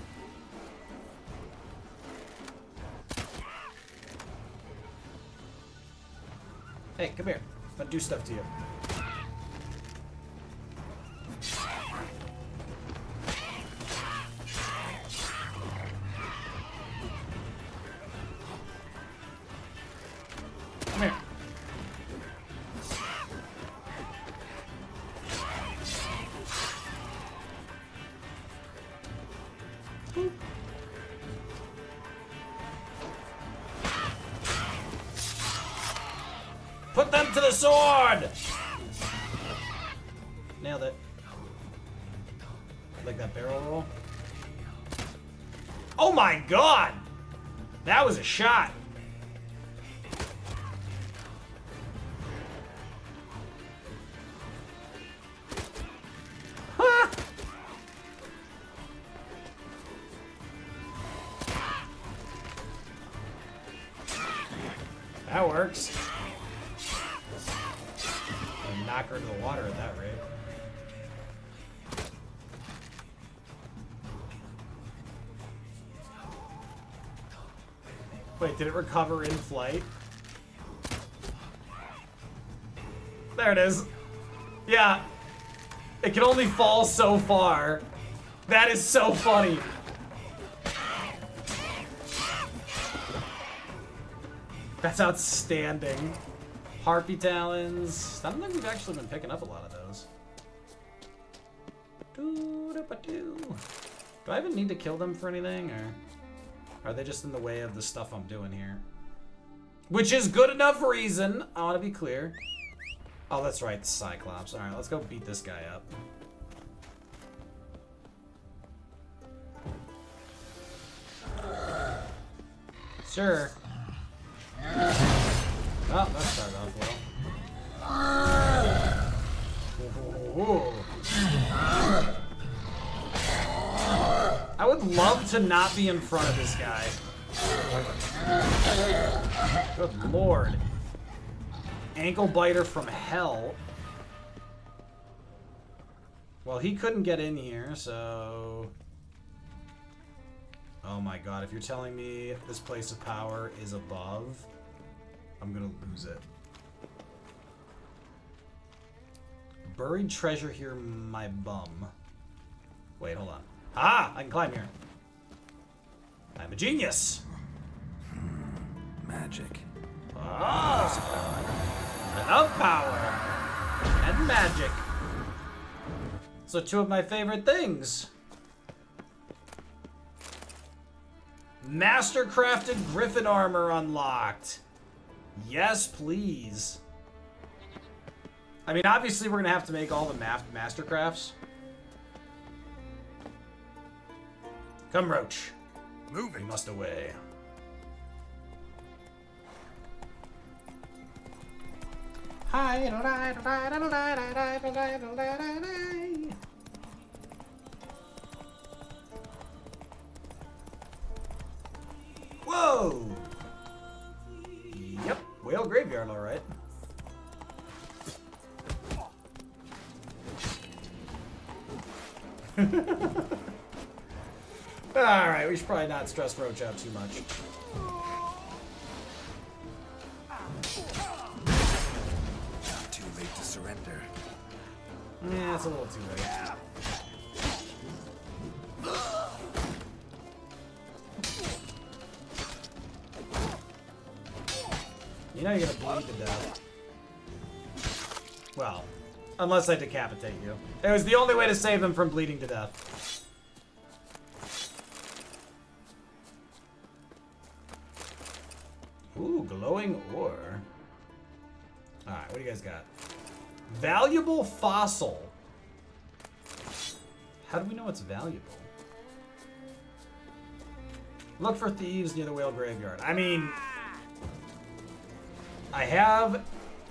S1: Hey, come here. I'm gonna do stuff to you. Come here. Put them to the sword! Nailed it. Like that barrel roll. Oh my god! That was a shot. Ha! That works. And knock her into the water at that rate. Wait, did it recover in flight? There it is. Yeah. It can only fall so far. That is so funny. That's outstanding. Harpy talons. I don't think we've actually been picking up a lot of those. Do I even need to kill them for anything, or are they just in the way of the stuff I'm doing here? Which is good enough reason. I want to be clear. Oh, that's right, the Cyclops. All right, let's go beat this guy up. Sure. Oh, that started off well. I would love to not be in front of this guy. Good lord. Ankle biter from hell. Well, he couldn't get in here, so... Oh my god, if you're telling me this place of power is above, I'm gonna lose it. Buried treasure here, my bum. Wait, hold on. Ah! I can climb here. I'm a genius!
S4: Magic.
S1: Oh! Enough power! And magic. So two of my favorite things. Mastercrafted Griffin armor unlocked. Yes, please. I mean, obviously we're gonna have to make all the mastercrafts. Come, Roach.
S13: Move it.
S1: We must away. Whoa! Yep, whale graveyard, all right. Alright, we should probably not stress Roach out too much.
S4: Too late to surrender.
S1: Yeah, it's a little too late. You know you're gonna bleed to death. Well, unless I decapitate you. It was the only way to save him from bleeding to death. Ooh, glowing ore. Alright, what do you guys got? Valuable fossil. How do we know it's valuable? Look for thieves near the whale graveyard. I mean, I have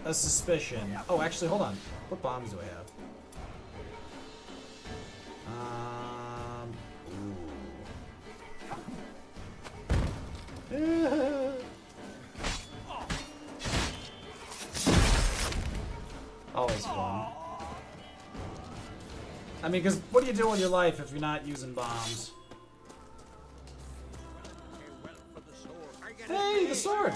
S1: a suspicion. Oh, actually, hold on. What bombs do I have? Ooh. Always fun. I mean, because what do you do with your life if you're not using bombs? Hey, the sword!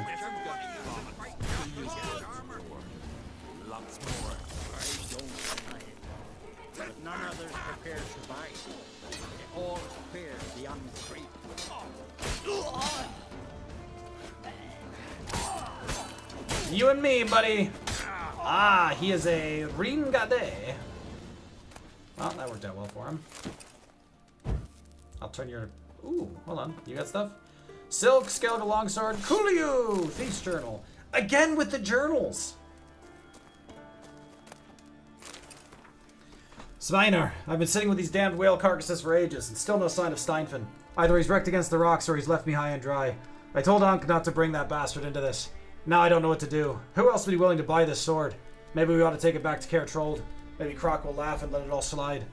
S9: Lots more. I don't deny it. But none others prepared to buy. They all prepared beyond the creek.
S1: You and me, buddy. Ah, he is a Ringade. Well, that worked out well for him. I'll turn your... Ooh, hold on. You got stuff? Silk, Skellige Longsword, Coolio! Thief's Journal. Again with the journals! Sveinar, I've been sitting with these damned whale carcasses for ages, and still no sign of Steinfin. Either he's wrecked against the rocks, or he's left me high and dry. I told Ankh not to bring that bastard into this. Now I don't know what to do. Who else would be willing to buy this sword? Maybe we ought to take it back to Kaer Trolde. Maybe Croc will laugh and let it all slide.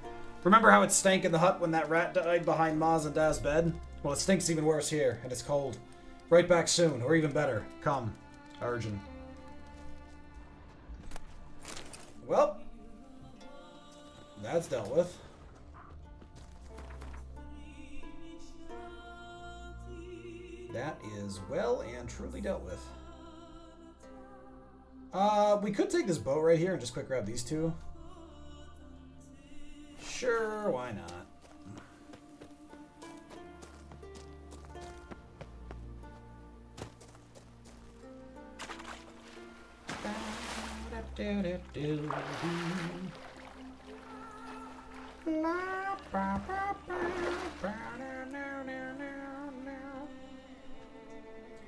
S1: Remember how it stank in the hut when that rat died behind Maz and Daz's bed? Well, it stinks even worse here, and it's cold. Right back soon, or even better. Come. Arjun. Well, that's dealt with. That is well and truly dealt with. We could take this boat right here and just quick grab these two. Sure, why not?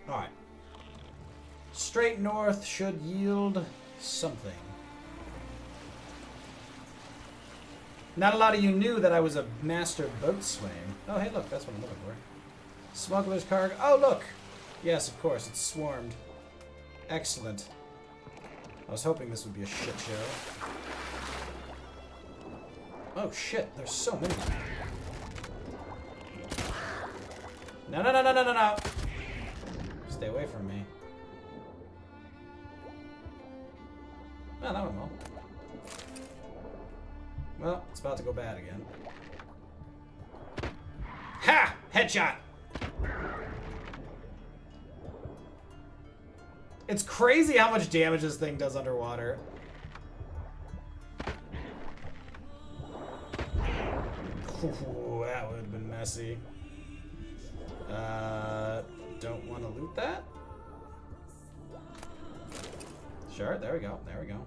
S1: Alright. Straight north should yield something. Not a lot of you knew that I was a master boatswain. Oh, hey, look, that's what I'm looking for. Smuggler's cargo. Oh, look! Yes, of course, it's swarmed. Excellent. I was hoping this would be a shit show. Oh, shit, there's so many. No, no, no, no, no, no, no! Stay away from me. Oh, that went well. Well, it's about to go bad again. Ha! Headshot! It's crazy how much damage this thing does underwater. Ooh, that would have been messy. Don't want to loot that? Sure, there we go, there we go.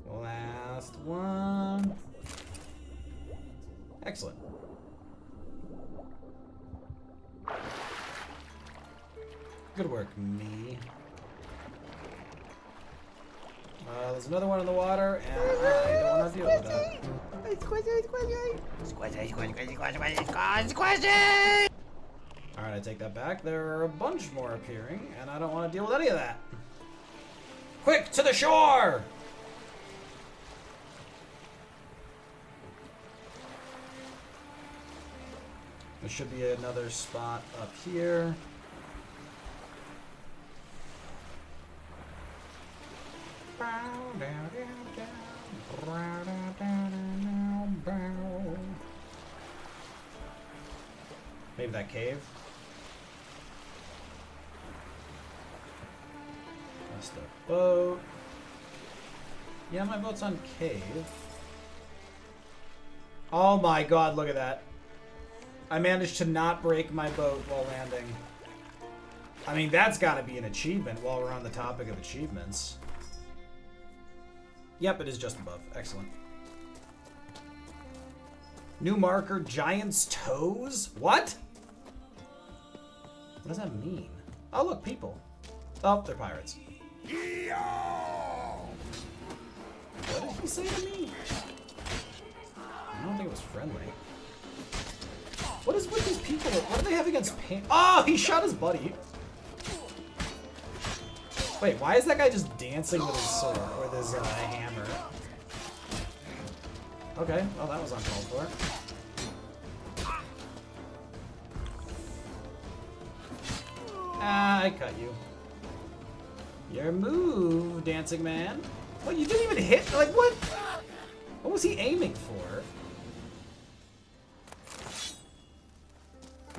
S1: Last one. Excellent. Good work, me. There's another one in the water, and I don't want to deal with that. Alright, I take that back. There are a bunch more appearing, and I don't want to deal with any of that. Quick, to the shore! There should be another spot up here. Maybe that cave. That's the boat. Yeah, my boat's on cave. Oh my god, look at that. I managed to not break my boat while landing. I mean, that's gotta be an achievement while we're on the topic of achievements. Yep, it is just above. Excellent. New marker, Giant's Toes? What? What does that mean? Oh, look, people. Oh, they're pirates. What did he say to me? I don't think it was friendly. What is with these people? What do they have against Pam? Oh, he shot his buddy. Wait, why is that guy just dancing with his sword or with his hammer? Okay, well that was uncalled for. Ah, I cut you. Your move, dancing man. What, you didn't even hit? Like, what? What was he aiming for?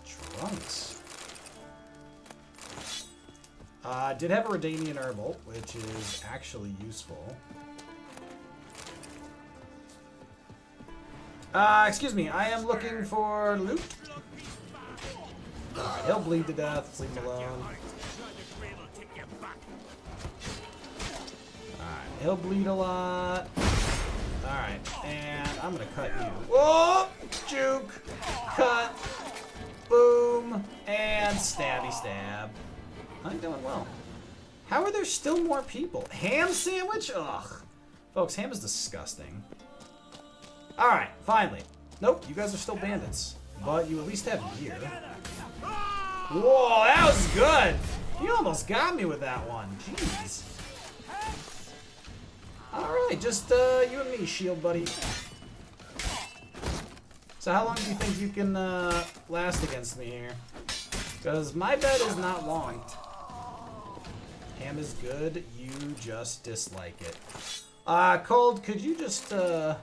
S1: Trunks. Did have a Redanian herbal, which is actually useful. Excuse me, I am looking for loot. Alright, he'll bleed to death, let's leave him alone. Alright, he'll bleed a lot. Alright, and I'm gonna cut you. Whoa! Juke! Cut! Boom! And stabby stab. I'm doing well. How are there still more people? Ham sandwich? Ugh. Folks, ham is disgusting. Alright, finally. Nope, you guys are still bandits. But you at least have gear. Whoa, that was good! You almost got me with that one. Jeez. Alright, just you and me, shield buddy. So how long do you think you can last against me here? Because my bet is not long. Ham is good, you just dislike it. Cold, could you just, I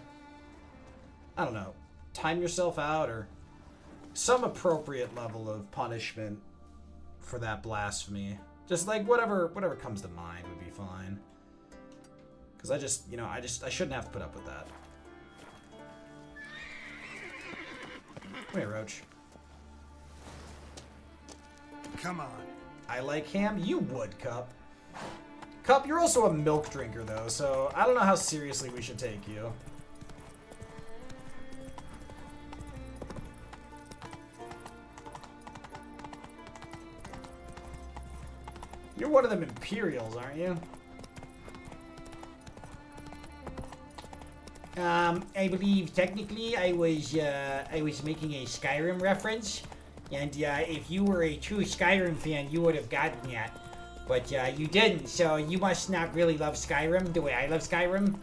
S1: don't know, time yourself out or some appropriate level of punishment for that blasphemy? Just like whatever comes to mind would be fine. Because I just, you know, I shouldn't have to put up with that. Come here, Roach.
S13: Come on.
S1: I like ham, you would, Cup. Cup, you're also a milk drinker, though, so I don't know how seriously we should take you. You're one of them Imperials, aren't you? I believe technically I was making a Skyrim reference, and if you were a true Skyrim fan, you would have gotten that. But you didn't, so you must not really love Skyrim the way I love Skyrim.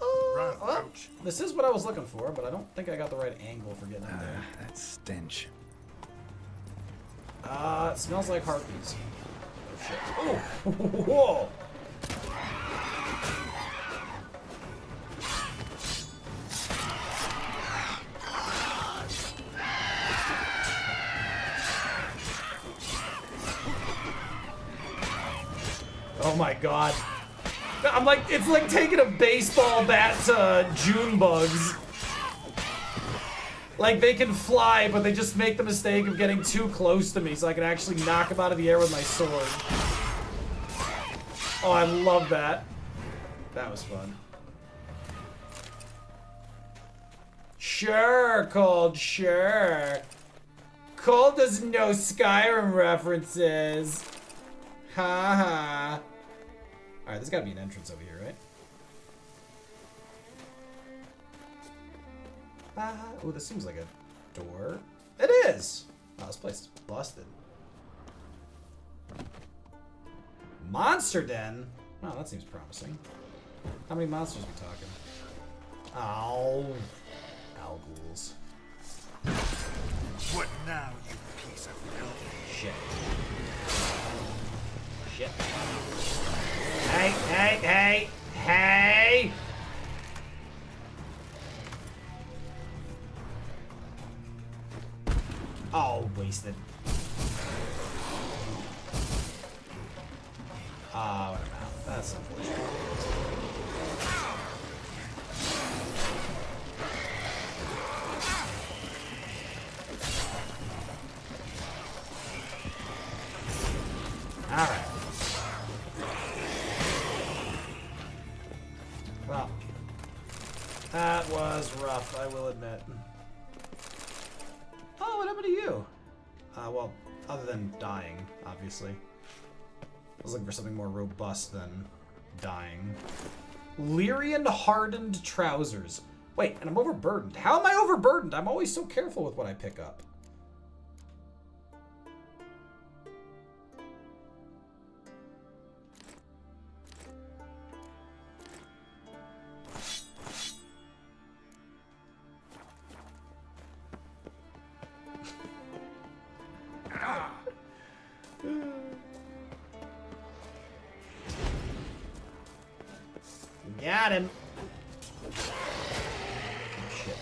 S1: Well, this is what I was looking for, but I don't think I got the right angle for getting in there.
S4: That stench.
S1: It smells like harpies. Oh shit. Oh! Whoa! Oh my god. I'm like, it's like taking a baseball bat to June bugs. Like, they can fly, but they just make the mistake of getting too close to me so I can actually knock them out of the air with my sword. Oh, I love that. That was fun. Sure, Cold, sure. Cold doesn't know Skyrim references. Ha ha. Alright, there's gotta be an entrance over here, right? Oh, this seems like a door. It is! Oh, this place is busted. Monster Den? Oh, that seems promising. How many monsters are we talking? Ow. Owl ghouls.
S13: What now, you piece of filth?
S1: Shit. shit. Hey, hey, hey, hey! Oh, wasted. Ah, whatever. That's unfortunate. Alright. Well, that was rough, I will admit. Oh, what happened to you? Well, other than dying, obviously. I was looking for something more robust than dying. Lyrian hardened trousers. Wait, and I'm overburdened. How am I overburdened? I'm always so careful with what I pick up. Got him. Oh, shit.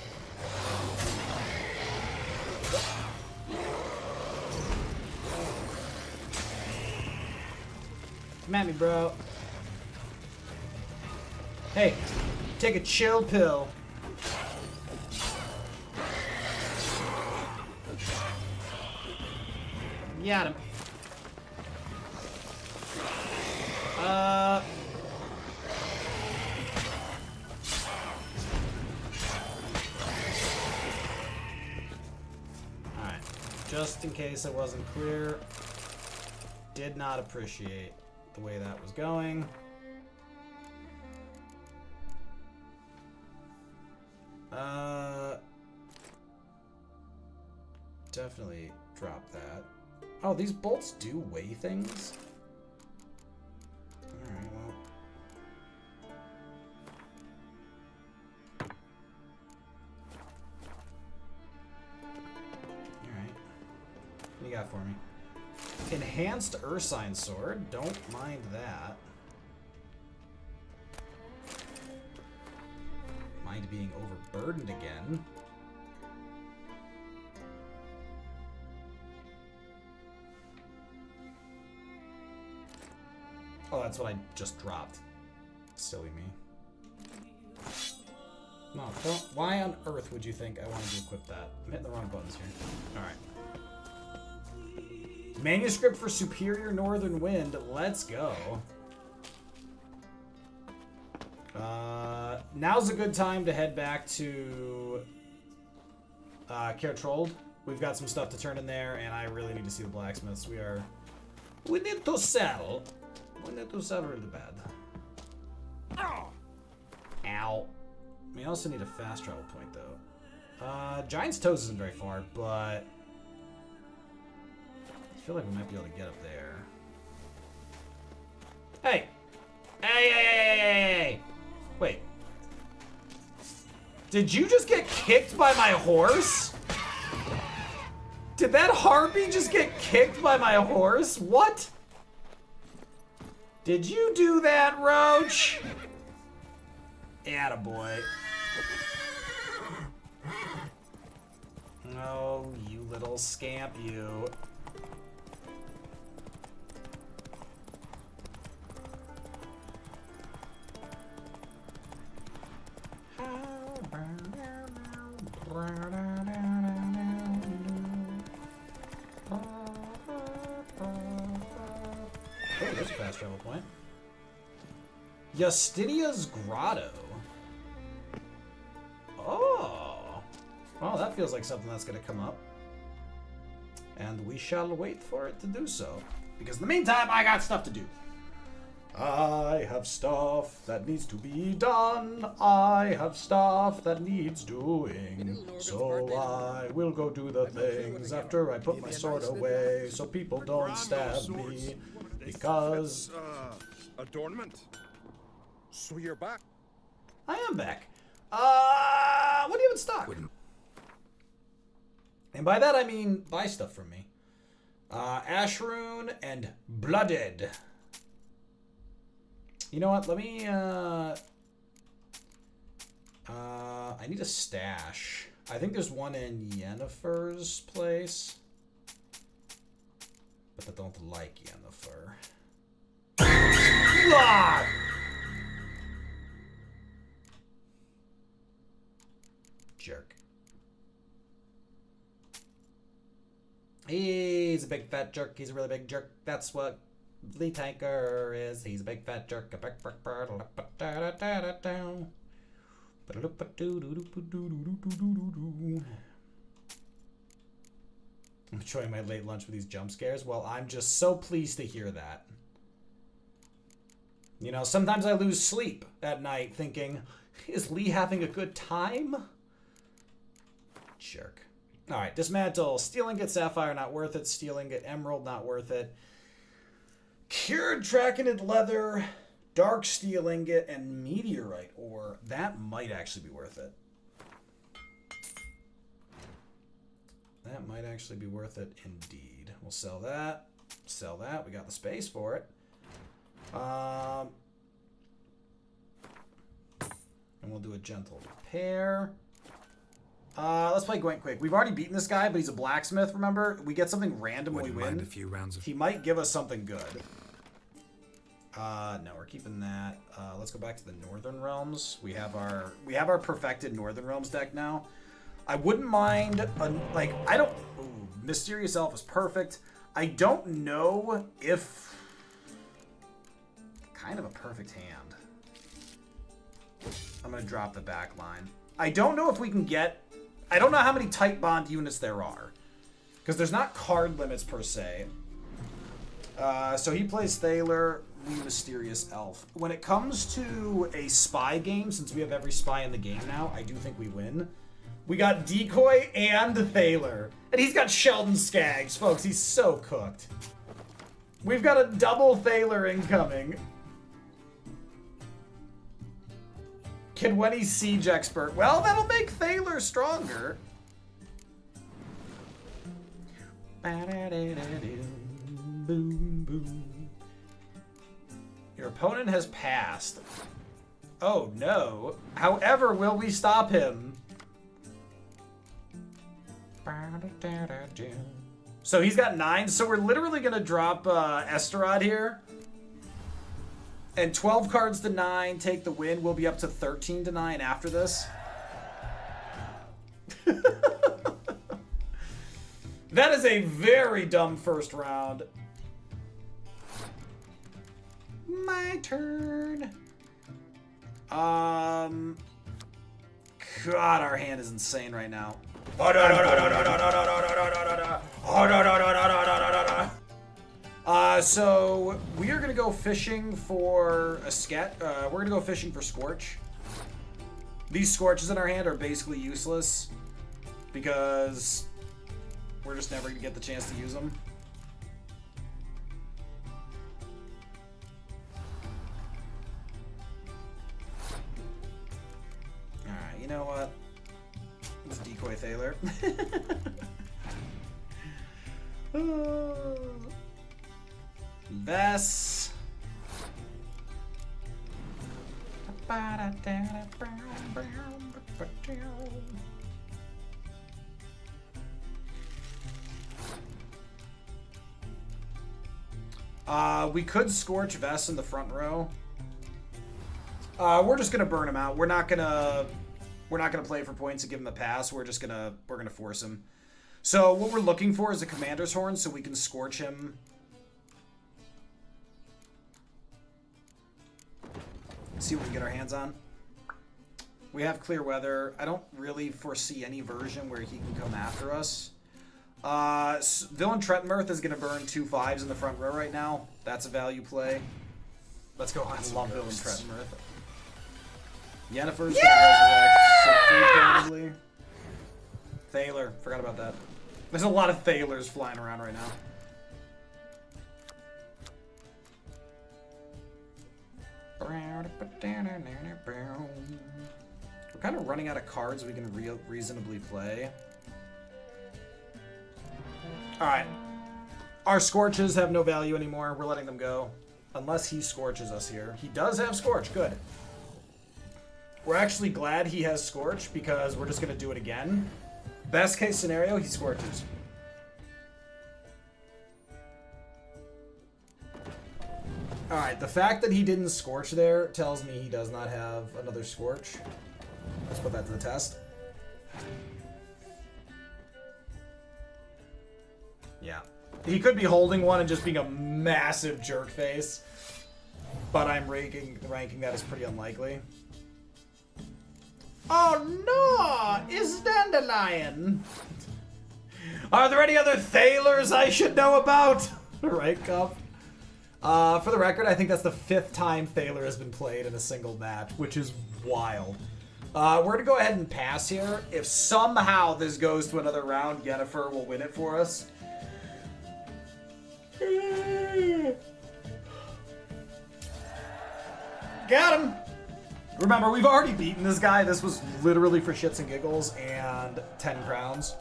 S1: Come at me, bro. Hey, take a chill pill. Got him. Alright. Just in case it wasn't clear, did not appreciate the way that was going. Definitely drop that. Oh, these bolts do weigh things? Alright, well. Alright. What do you got for me? Enhanced Ursine Sword. Don't mind that. Mind being overburdened again. Oh, that's what I just dropped. Silly me. No, don't. Why on earth would you think I wanted to equip that? I'm hitting the wrong buttons here. Alright. Manuscript for Superior Northern Wind. Let's go. Now's a good time to head back to Geralt. We've got some stuff to turn in there, and I really need to see the blacksmiths. We need to sell. We need to sell really bad. Ow. Ow. We also need a fast travel point, though. Giant's Toes isn't very far, but I feel like we might be able to get up there. Hey! Hey, hey, hey, hey, hey, hey! Wait. Did you just get kicked by my horse? Did that harpy just get kicked by my horse? What? Did you do that, Roach? Attaboy. Oh, you little scamp, you. Oh, there's a fast travel point. Justinia's Grotto. Oh. Well, that feels like something that's going to come up. And we shall wait for it to do so. Because in the meantime, I got stuff to do. I have stuff that needs to be done. I have stuff that needs doing. So I will go do the things after I put my sword away so people don't stab me. Because...
S2: adornment. So you're back?
S1: I am back. What do you have in stock? And by that I mean buy stuff from me. Ashrune and Blooded. You know what? Let me, I need a stash. I think there's one in Yennefer's place. But I don't like Yennefer. Ah! Jerk. He's a big fat jerk. He's a really big jerk. That's what Lee Tanker is. He's a big fat jerk. I'm enjoying my late lunch with these jump scares. Well, I'm just so pleased to hear that. You know, sometimes I lose sleep at night thinking, is Lee having a good time? Jerk. Alright, dismantle. Steel ingot, sapphire, not worth it. Steel ingot, emerald, not worth it. Cured draconid leather, dark steel ingot, and meteorite ore. That might actually be worth it. That might actually be worth it indeed. We'll sell that. Sell that. We got the space for it. And we'll do a gentle repair. Let's play Gwent quick. We've already beaten this guy, but he's a blacksmith, remember? We get something random when we win.
S4: A few rounds of...
S1: He might give us something good. No, we're keeping that. Let's go back to the Northern Realms. We have our perfected Northern Realms deck now. I wouldn't mind, I don't... Ooh, Mysterious Elf is perfect. I don't know if... Kind of a perfect hand. I'm going to drop the back line. I don't know if we can get... I don't know how many tight bond units there are. Because there's not card limits per se. So he plays Thaler, we Mysterious Elf. When it comes to a spy game, since we have every spy in the game now, I do think we win. We got Decoy and Thaler. And he's got Sheldon Skaggs, folks. He's so cooked. We've got a double Thaler incoming. Kenwenny's Siege Expert. Well, that'll make Thaler stronger. Boom, boom. Your opponent has passed. Oh, no. However, will we stop him? So he's got 9. So we're literally going to drop Esterod here. And 12 cards to 9, take the win. We'll be up to 13 to 9 after this. That is a very dumb first round. My turn. God, our hand is insane right now. So we are gonna go fishing for a scat. We're gonna go fishing for Scorch. These Scorches in our hand are basically useless because we're just never gonna get the chance to use them. All right, you know what? Let's decoy Thaler. Vess. We could Scorch Vess in the front row. We're just gonna burn him out. We're not gonna play for points and give him a pass. We're gonna force him. So what we're looking for is a Commander's Horn so we can Scorch him. See what we can get our hands on. We have clear weather. I don't really foresee any version where he can come after us. Villain Trettenmirth is going to burn 2 5s in the front row right now. That's a value play. Let's go. I love Villain Trettenmirth. Yennefer's gonna resurrect probably. Thaler. Forgot about that. There's a lot of Thalers flying around right now. We're kind of running out of cards we can reasonably play. Alright. Our Scorches have no value anymore. We're letting them go. Unless he scorches us here. He does have Scorch. Good. We're actually glad he has Scorch because we're just going to do it again. Best case scenario, he scorches. Alright, the fact that he didn't Scorch there tells me he does not have another Scorch. Let's put that to the test. Yeah. He could be holding one and just being a massive jerk face. But I'm ranking that as pretty unlikely. Oh no! It's Dandelion! Are there any other Thalers I should know about? Right, Cup? For the record, I think that's the 5th time Thaler has been played in a single match, which is wild. We're going to go ahead and pass here. If somehow this goes to another round, Yennefer will win it for us. Got him! Remember, we've already beaten this guy. This was literally for shits and giggles and 10 crowns.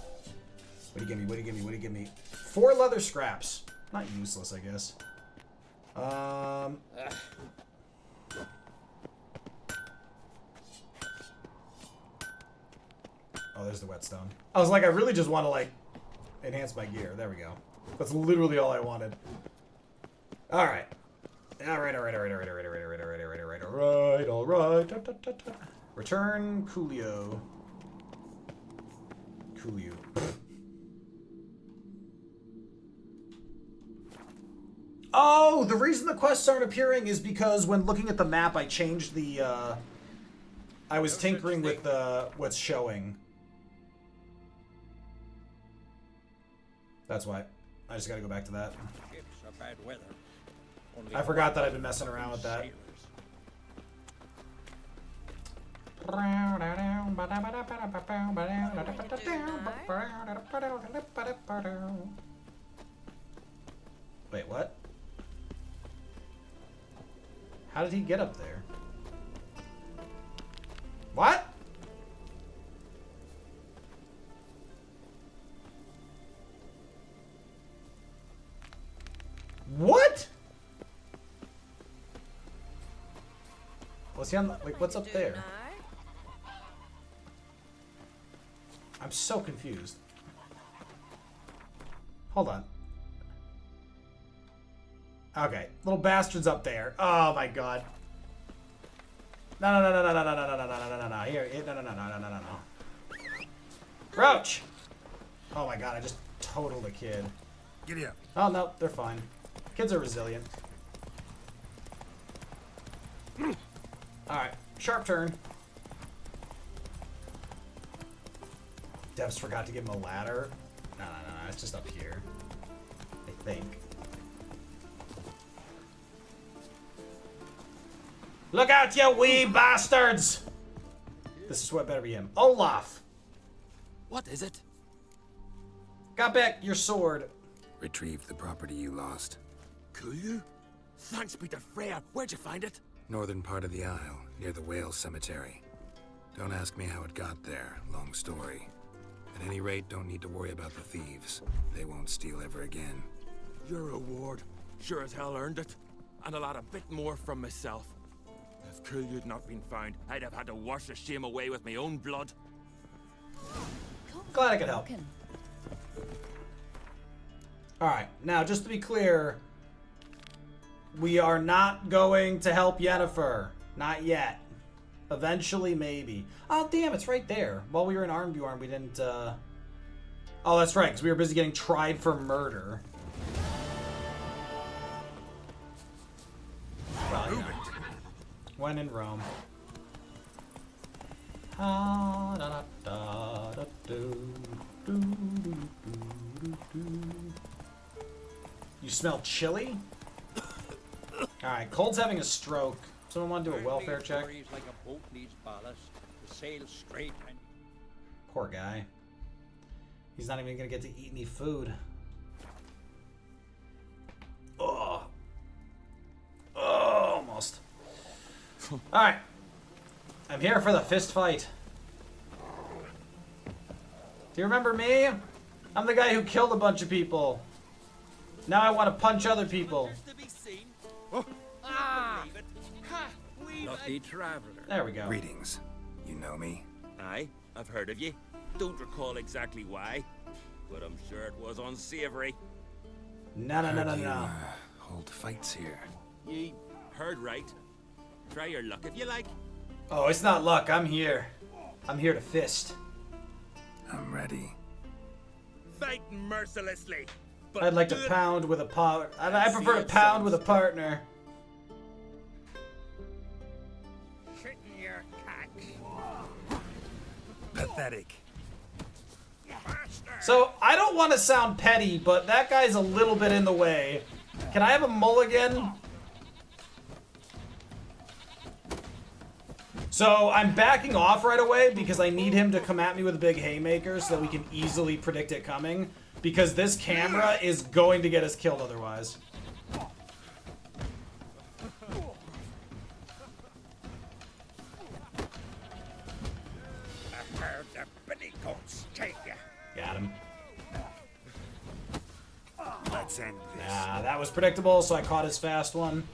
S1: What do you give me? What do you give me? What do you give me? 4 leather scraps. Not useless, I guess. Oh, there's the whetstone. I was like, I really just want to, like, enhance my gear. There we go. That's literally all I wanted. Alright. Alright. Return Coolio. Oh, the reason the quests aren't appearing is because when looking at the map, I changed the, I was tinkering with what's showing. That's why. I just gotta go back to that. I forgot that I've been messing around with that. Wait, what? How did he get up there? What? What? Was he on the, like, what's up there? I'm so confused. Hold on. Okay, little bastard's up there. Oh my god. No. Here, no. Roach! Oh my god, I just totaled a kid.
S13: Giddy up.
S1: Oh no, they're fine. Kids are resilient. Alright, sharp turn. Devs forgot to give him a ladder. No, it's just up here. I think. Look out, you wee bastards! This is what better be him. Olaf!
S11: What is it?
S1: Got back your sword.
S4: Retrieve the property you lost.
S11: Could you? Thanks be to Freya. Where'd you find it?
S4: Northern part of the Isle, near the whale cemetery. Don't ask me how it got there. Long story. At any rate, don't need to worry about the thieves. They won't steal ever again.
S11: Your reward sure as hell earned it. And I'll add a bit more from myself. If Kulyu'd not been found, I'd have had to wash the shame away with my own blood.
S1: Glad I could help. Alright, now just to be clear, we are not going to help Yennefer. Not yet. Eventually, maybe. Oh, damn, it's right there. While we were in Arnbjorn, we didn't, Oh, that's right, because we were busy getting tried for murder. Well, you know. When in Rome. You smell chili? Alright, Cold's having a stroke. Someone want to do a welfare check?
S8: Like a boat needs ballast. The sail straight and...
S1: Poor guy. He's not even gonna get to eat any food. Ugh. Oh, almost. Alright. I'm here for the fist fight. Do you remember me? I'm the guy who killed a bunch of people. Now I want to punch other people.
S11: Oh, Lucky traveler.
S1: There we go.
S4: Greetings. You know me?
S16: Aye, I've heard of you. Don't recall exactly why, but I'm sure it was unsavory.
S1: No.
S4: Hold fights here.
S16: Ye heard right. Try your luck if you like.
S1: Oh, it's not luck. I'm here. I'm here to fist.
S4: I'm ready.
S16: Fight mercilessly. But
S1: I'd like to pound with a I prefer to pound with a partner.
S22: Shitting your cacks.
S4: Pathetic.
S1: So, I don't want to sound petty, but that guy's a little bit in the way. Can I have a mulligan? So, I'm backing off right away because I need him to come at me with a big haymaker so that we can easily predict it coming. Because this camera is going to get us killed otherwise.
S22: I heard the billy goats take you.
S1: Got him.
S22: Let's end this.
S1: Nah, that was predictable, so I caught his fast one.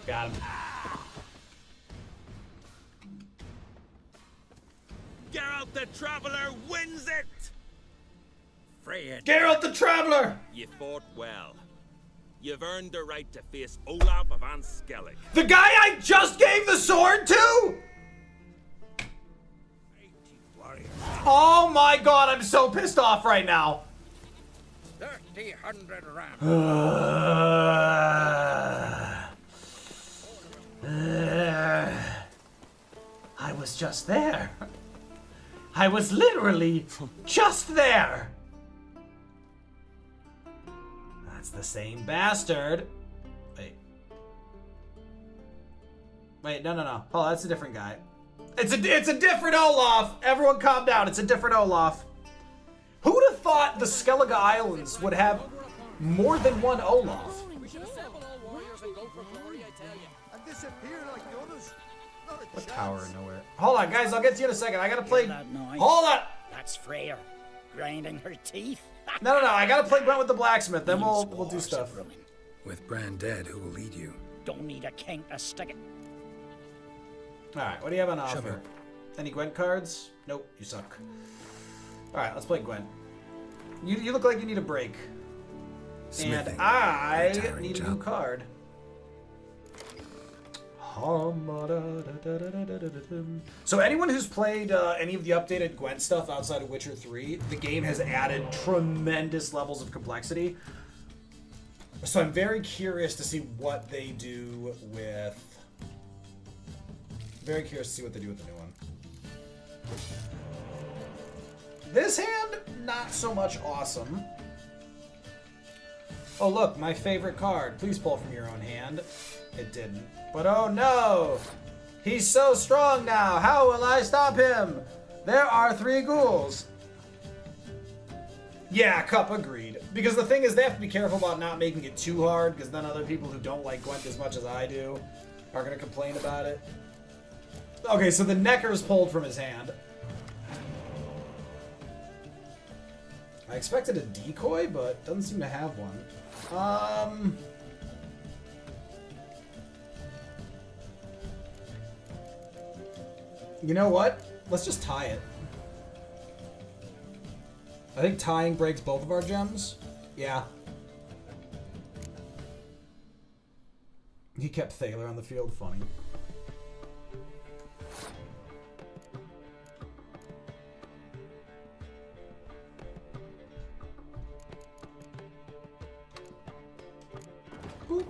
S1: Got him.
S16: Geralt the Traveler wins it!
S22: Freya.
S1: Geralt the Traveler!
S16: You fought well. You've earned the right to face Olaf of Skellige.
S1: The guy I just gave the sword to?! Oh my god, I'm so pissed off right now.
S22: 300 rams.
S1: I was just there. I was literally just there. That's the same bastard. Wait, no. Oh, that's a different guy. It's a different Olaf. Everyone calm down. It's a different Olaf. Who would have thought the Skellige Islands would have more than one Olaf? What tower in nowhere? Hold on, guys. I'll get to you in a second. I gotta play. Hold on.
S9: That's Freya, grinding her teeth.
S1: No. I gotta play Gwent with the blacksmith. Then we'll do stuff.
S4: With Bran dead, who will lead you?
S9: Don't need a king to stick it.
S1: All right. What do you have on offer? Any Gwent cards? Nope. You suck. All right. Let's play Gwent. You look like you need a break.
S4: Smithing.
S1: And I need a new card. So anyone who's played any of the updated Gwent stuff outside of Witcher 3, the game has added tremendous levels of complexity. So I'm very curious to see what they do with... Very curious to see what they do with the new one. This hand, not so much awesome. Oh look, my favorite card. Please pull from your own hand. It didn't. But oh no! He's so strong now! How will I stop him? There are 3 ghouls! Yeah, Cup, agreed. Because the thing is, they have to be careful about not making it too hard, because then other people who don't like Gwent as much as I do are going to complain about it. Okay, so the Necker's pulled from his hand. I expected a decoy, but doesn't seem to have one. You know what? Let's just tie it. I think tying breaks both of our gems. Yeah. He kept Thaler on the field. Funny. Boop.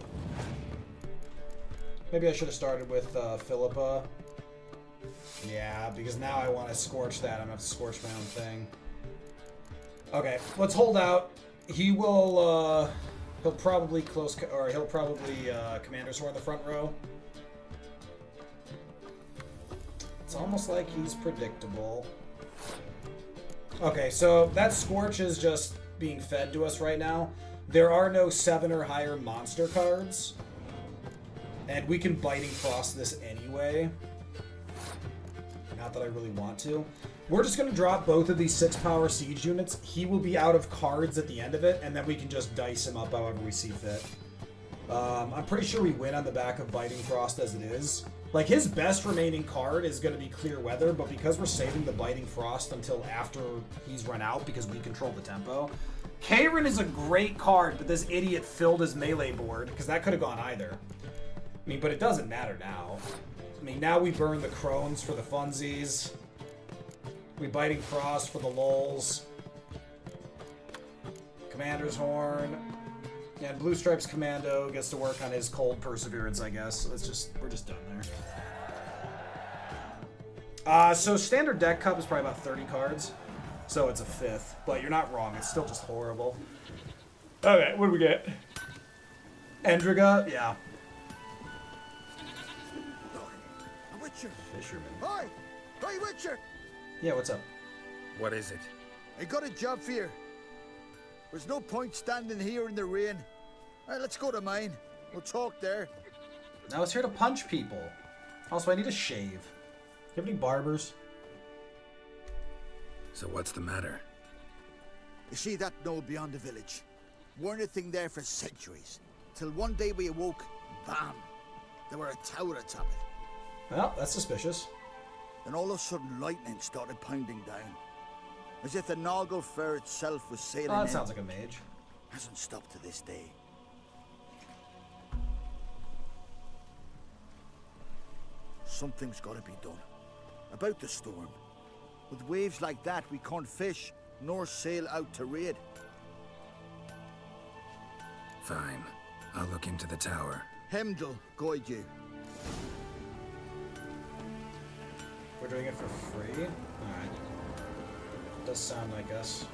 S1: Maybe I should have started with Philippa. Yeah, because now I want to scorch that. I'm gonna have to scorch my own thing. Okay, let's hold out. He will, he'll probably Commander's War in the front row. It's almost like he's predictable. Okay, so that Scorch is just being fed to us right now. There are no 7 or higher monster cards. And we can Biting Frost this anyway. Not that I really want to. We're just going to drop both of these 6-power siege units. He will be out of cards at the end of it, and then we can just dice him up however we see fit. I'm pretty sure we win on the back of Biting Frost as it is. Like, his best remaining card is going to be Clear Weather, but because we're saving the Biting Frost until after he's run out because we control the tempo. Kayrin is a great card, but this idiot filled his melee board, because that could have gone either. I mean, but it doesn't matter now. I mean, now we burn the Crones for the funsies. We Biting Frost for the lulz. Commander's Horn. Yeah, Blue Stripes Commando gets to work on his Cold Perseverance, I guess. So we're just done there. So standard deck cup is probably about 30 cards. So it's a fifth, but you're not wrong. It's still just horrible. Okay, what do we get? Endriga? Yeah.
S13: A Witcher.
S1: Fisherman.
S13: Hi! Hi, Witcher!
S1: Yeah, what's up?
S4: What is it?
S13: I got a job for you. There's no point standing here in the rain. All right, let's go to mine. We'll talk there.
S1: I was here to punch people. Also, I need a shave. Do you have any barbers?
S4: So what's the matter?
S13: You see that knoll beyond the village? Weren't a thing there for centuries. Till one day we awoke, bam! There were a tower atop it.
S1: Well, that's suspicious.
S13: Then all of a sudden lightning started pounding down. As if the Noggle Fair itself was sailing
S1: Oh, that
S13: in.
S1: sounds like a mage.
S13: Hasn't stopped to this day. Something's got to be done. About the storm. With waves like that, we can't fish, nor sail out to raid.
S4: Fine. I'll look into the tower.
S13: Hemdall, guide you.
S1: We're doing it for free? Alright. Does sound like us.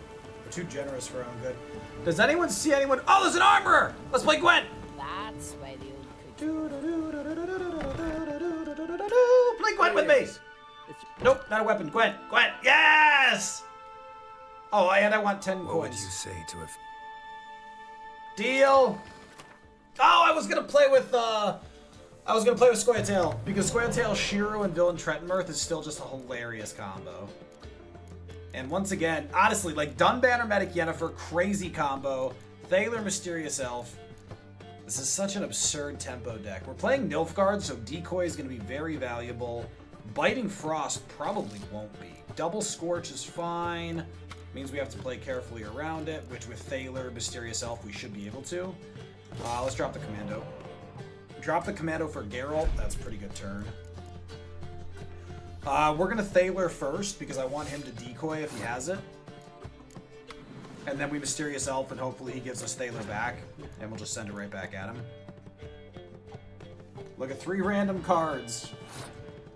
S1: We're too generous for our own good. Does anyone see anyone? Oh, there's an armorer! Let's play Gwent!
S7: That's why the old
S1: Play Gwent with me! Nope, not a weapon. Gwent! Gwent! Yes! Oh, and I want 10
S4: What would
S1: coins.
S4: you say to a...
S1: Deal! Oh, I was gonna play with Scoia'tael, because Scoia'tael, Shiro, and Villain Trentonmirth is still just a hilarious combo. And once again, honestly, like Dunbanner, Medic, Yennefer, crazy combo. Thaler, Mysterious Elf. This is such an absurd tempo deck. We're playing Nilfgaard, so Decoy is going to be very valuable. Biting Frost probably won't be. Double Scorch is fine. Means we have to play carefully around it, which with Thaler, Mysterious Elf, we should be able to. Let's drop the Commando. Drop the Commando for Geralt. That's a pretty good turn. We're going to Thaler first, because I want him to decoy if he has it. And then we Mysterious Elf, and hopefully he gives us Thaler back. And we'll just send it right back at him. Look at 3 random cards.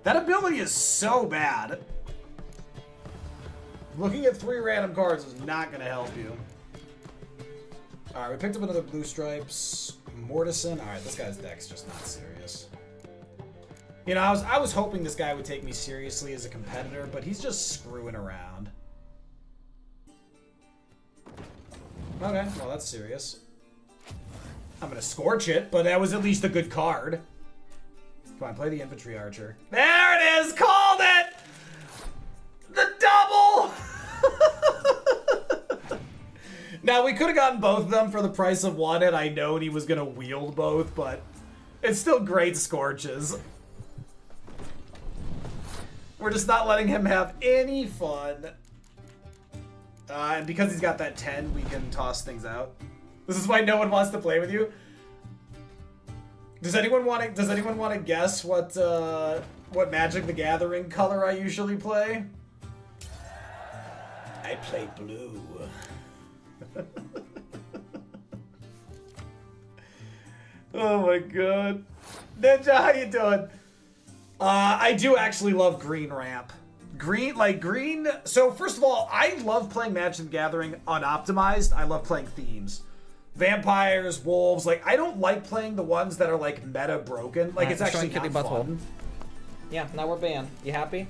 S1: That ability is so bad. Looking at 3 random cards is not going to help you. Alright, we picked up another Blue Stripes. Mortison. Alright, this guy's deck's just not serious. You know, I was hoping this guy would take me seriously as a competitor, but he's just screwing around. Okay, well that's serious. I'm gonna Scorch it, but that was at least a good card. Come on, play the Infantry Archer. There it is! Called it! The double! Now, we could have gotten both of them for the price of one, and I know he was gonna wield both, but it's still great Scorches. We're just not letting him have any fun. And because he's got that 10, we can toss things out. This is why no one wants to play with you. Does anyone want to guess what Magic the Gathering color I usually play? I play blue. Oh my god. Ninja, how you doing? I do actually love green ramp. Green. So first of all, I love playing Magic the Gathering unoptimized. I love playing themes. Vampires, wolves, like I don't like playing the ones that are like meta broken. Like it's actually not fun.
S3: Yeah, now we're banned. You happy?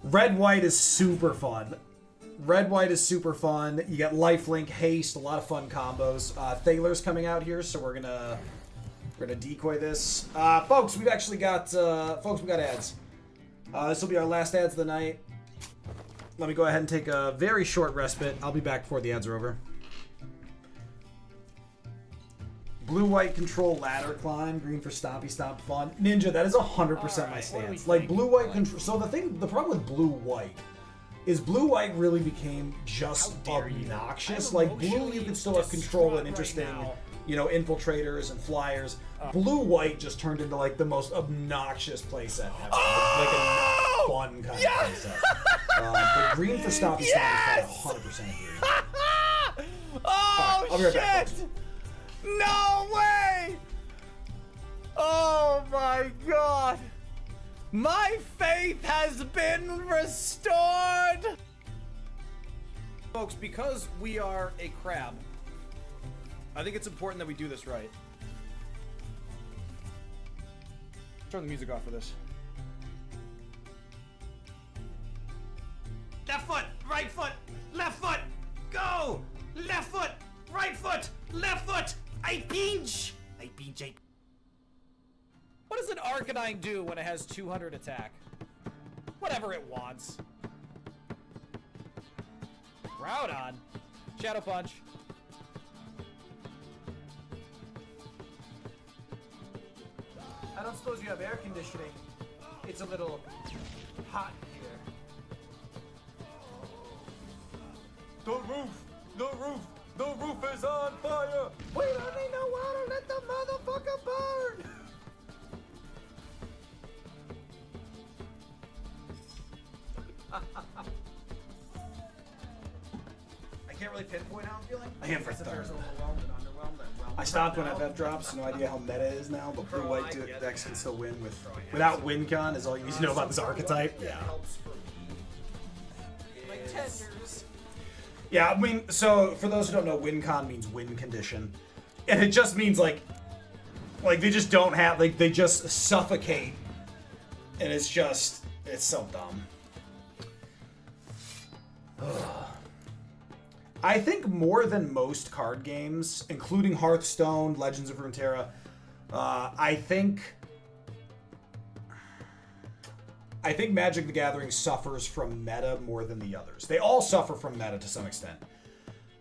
S1: Red-white is super fun. Red-white is super fun. You get lifelink, haste, a lot of fun combos. Thaler's coming out here, so we're gonna decoy this. Folks, we've actually got we got ads. This will be our last ads of the night. Let me go ahead and take a very short respite. I'll be back before the ads are over. Blue-white control ladder climb, green for stompy stomp fun. Ninja, that is 100% my stance. Like blue-white control. So the problem with blue-white is blue-white really became just obnoxious. Like blue, you can still have control and interesting, you know, infiltrators and flyers. Blue-white just turned into like the most obnoxious playset ever. Like a fun kind of playset. But green for stompy stomp fun, 100% agree.
S3: Oh,
S1: I'll be right back,
S3: shit!
S1: folks.
S3: No way! Oh my god! My faith has been restored! Folks, because we are a crab, I think it's important that we do this right. Turn the music off for this. Left foot, right foot, left foot, go! Left foot, right foot, left foot! I pinch! What does an Arcanine do when it has 200 attack? Whatever it wants. Groudon? Shadow Punch. I don't suppose you have air conditioning. It's a little hot here.
S1: The roof! The roof! The roof is on fire! We don't need no water, let the motherfucker burn! I can't really pinpoint how I'm feeling. I am for third. I stopped when FF drops, no idea how meta is now, but blue-white decks can still win without win con is all you need to know about this archetype. Yeah.
S3: Like tenders.
S1: Yeah, I mean, so for those who don't know, win con means win condition. And it just means like they just don't have, like they just suffocate. And it's so dumb. I think more than most card games, including Hearthstone, Legends of Runeterra, I think Magic the Gathering suffers from meta more than the others. They all suffer from meta to some extent.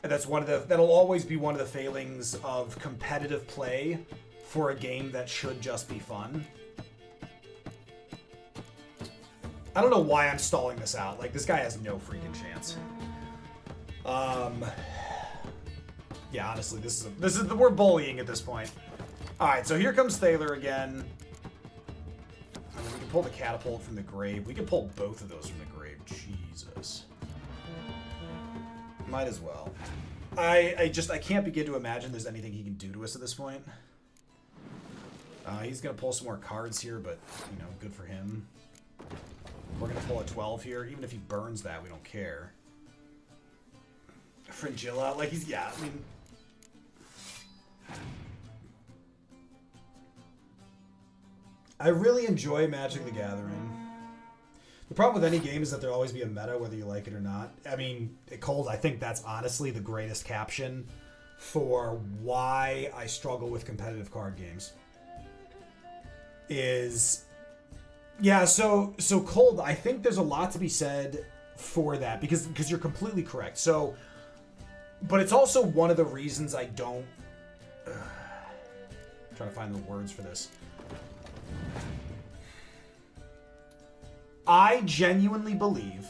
S1: And that'll always be one of the failings of competitive play for a game that should just be fun. I don't know why I'm stalling this out. Like, this guy has no freaking chance. Yeah, honestly, we're bullying at this point. Alright, so here comes Thaler again. I mean, we can pull the catapult from the grave. We can pull both of those from the grave. Jesus. Might as well. I can't begin to imagine there's anything he can do to us at this point. He's gonna pull some more cards here, but, you know, good for him. We're gonna pull a 12 here. Even if he burns that, we don't care. Fringilla, like I mean... I really enjoy Magic the Gathering. The problem with any game is that there'll always be a meta, whether you like it or not. I mean, Cold, I think that's honestly the greatest caption for why I struggle with competitive card games. Yeah, so Cold, I think there's a lot to be said for that, because you're completely correct. So, but it's also one of the reasons I don't... I'm trying to find the words for this. I genuinely believe,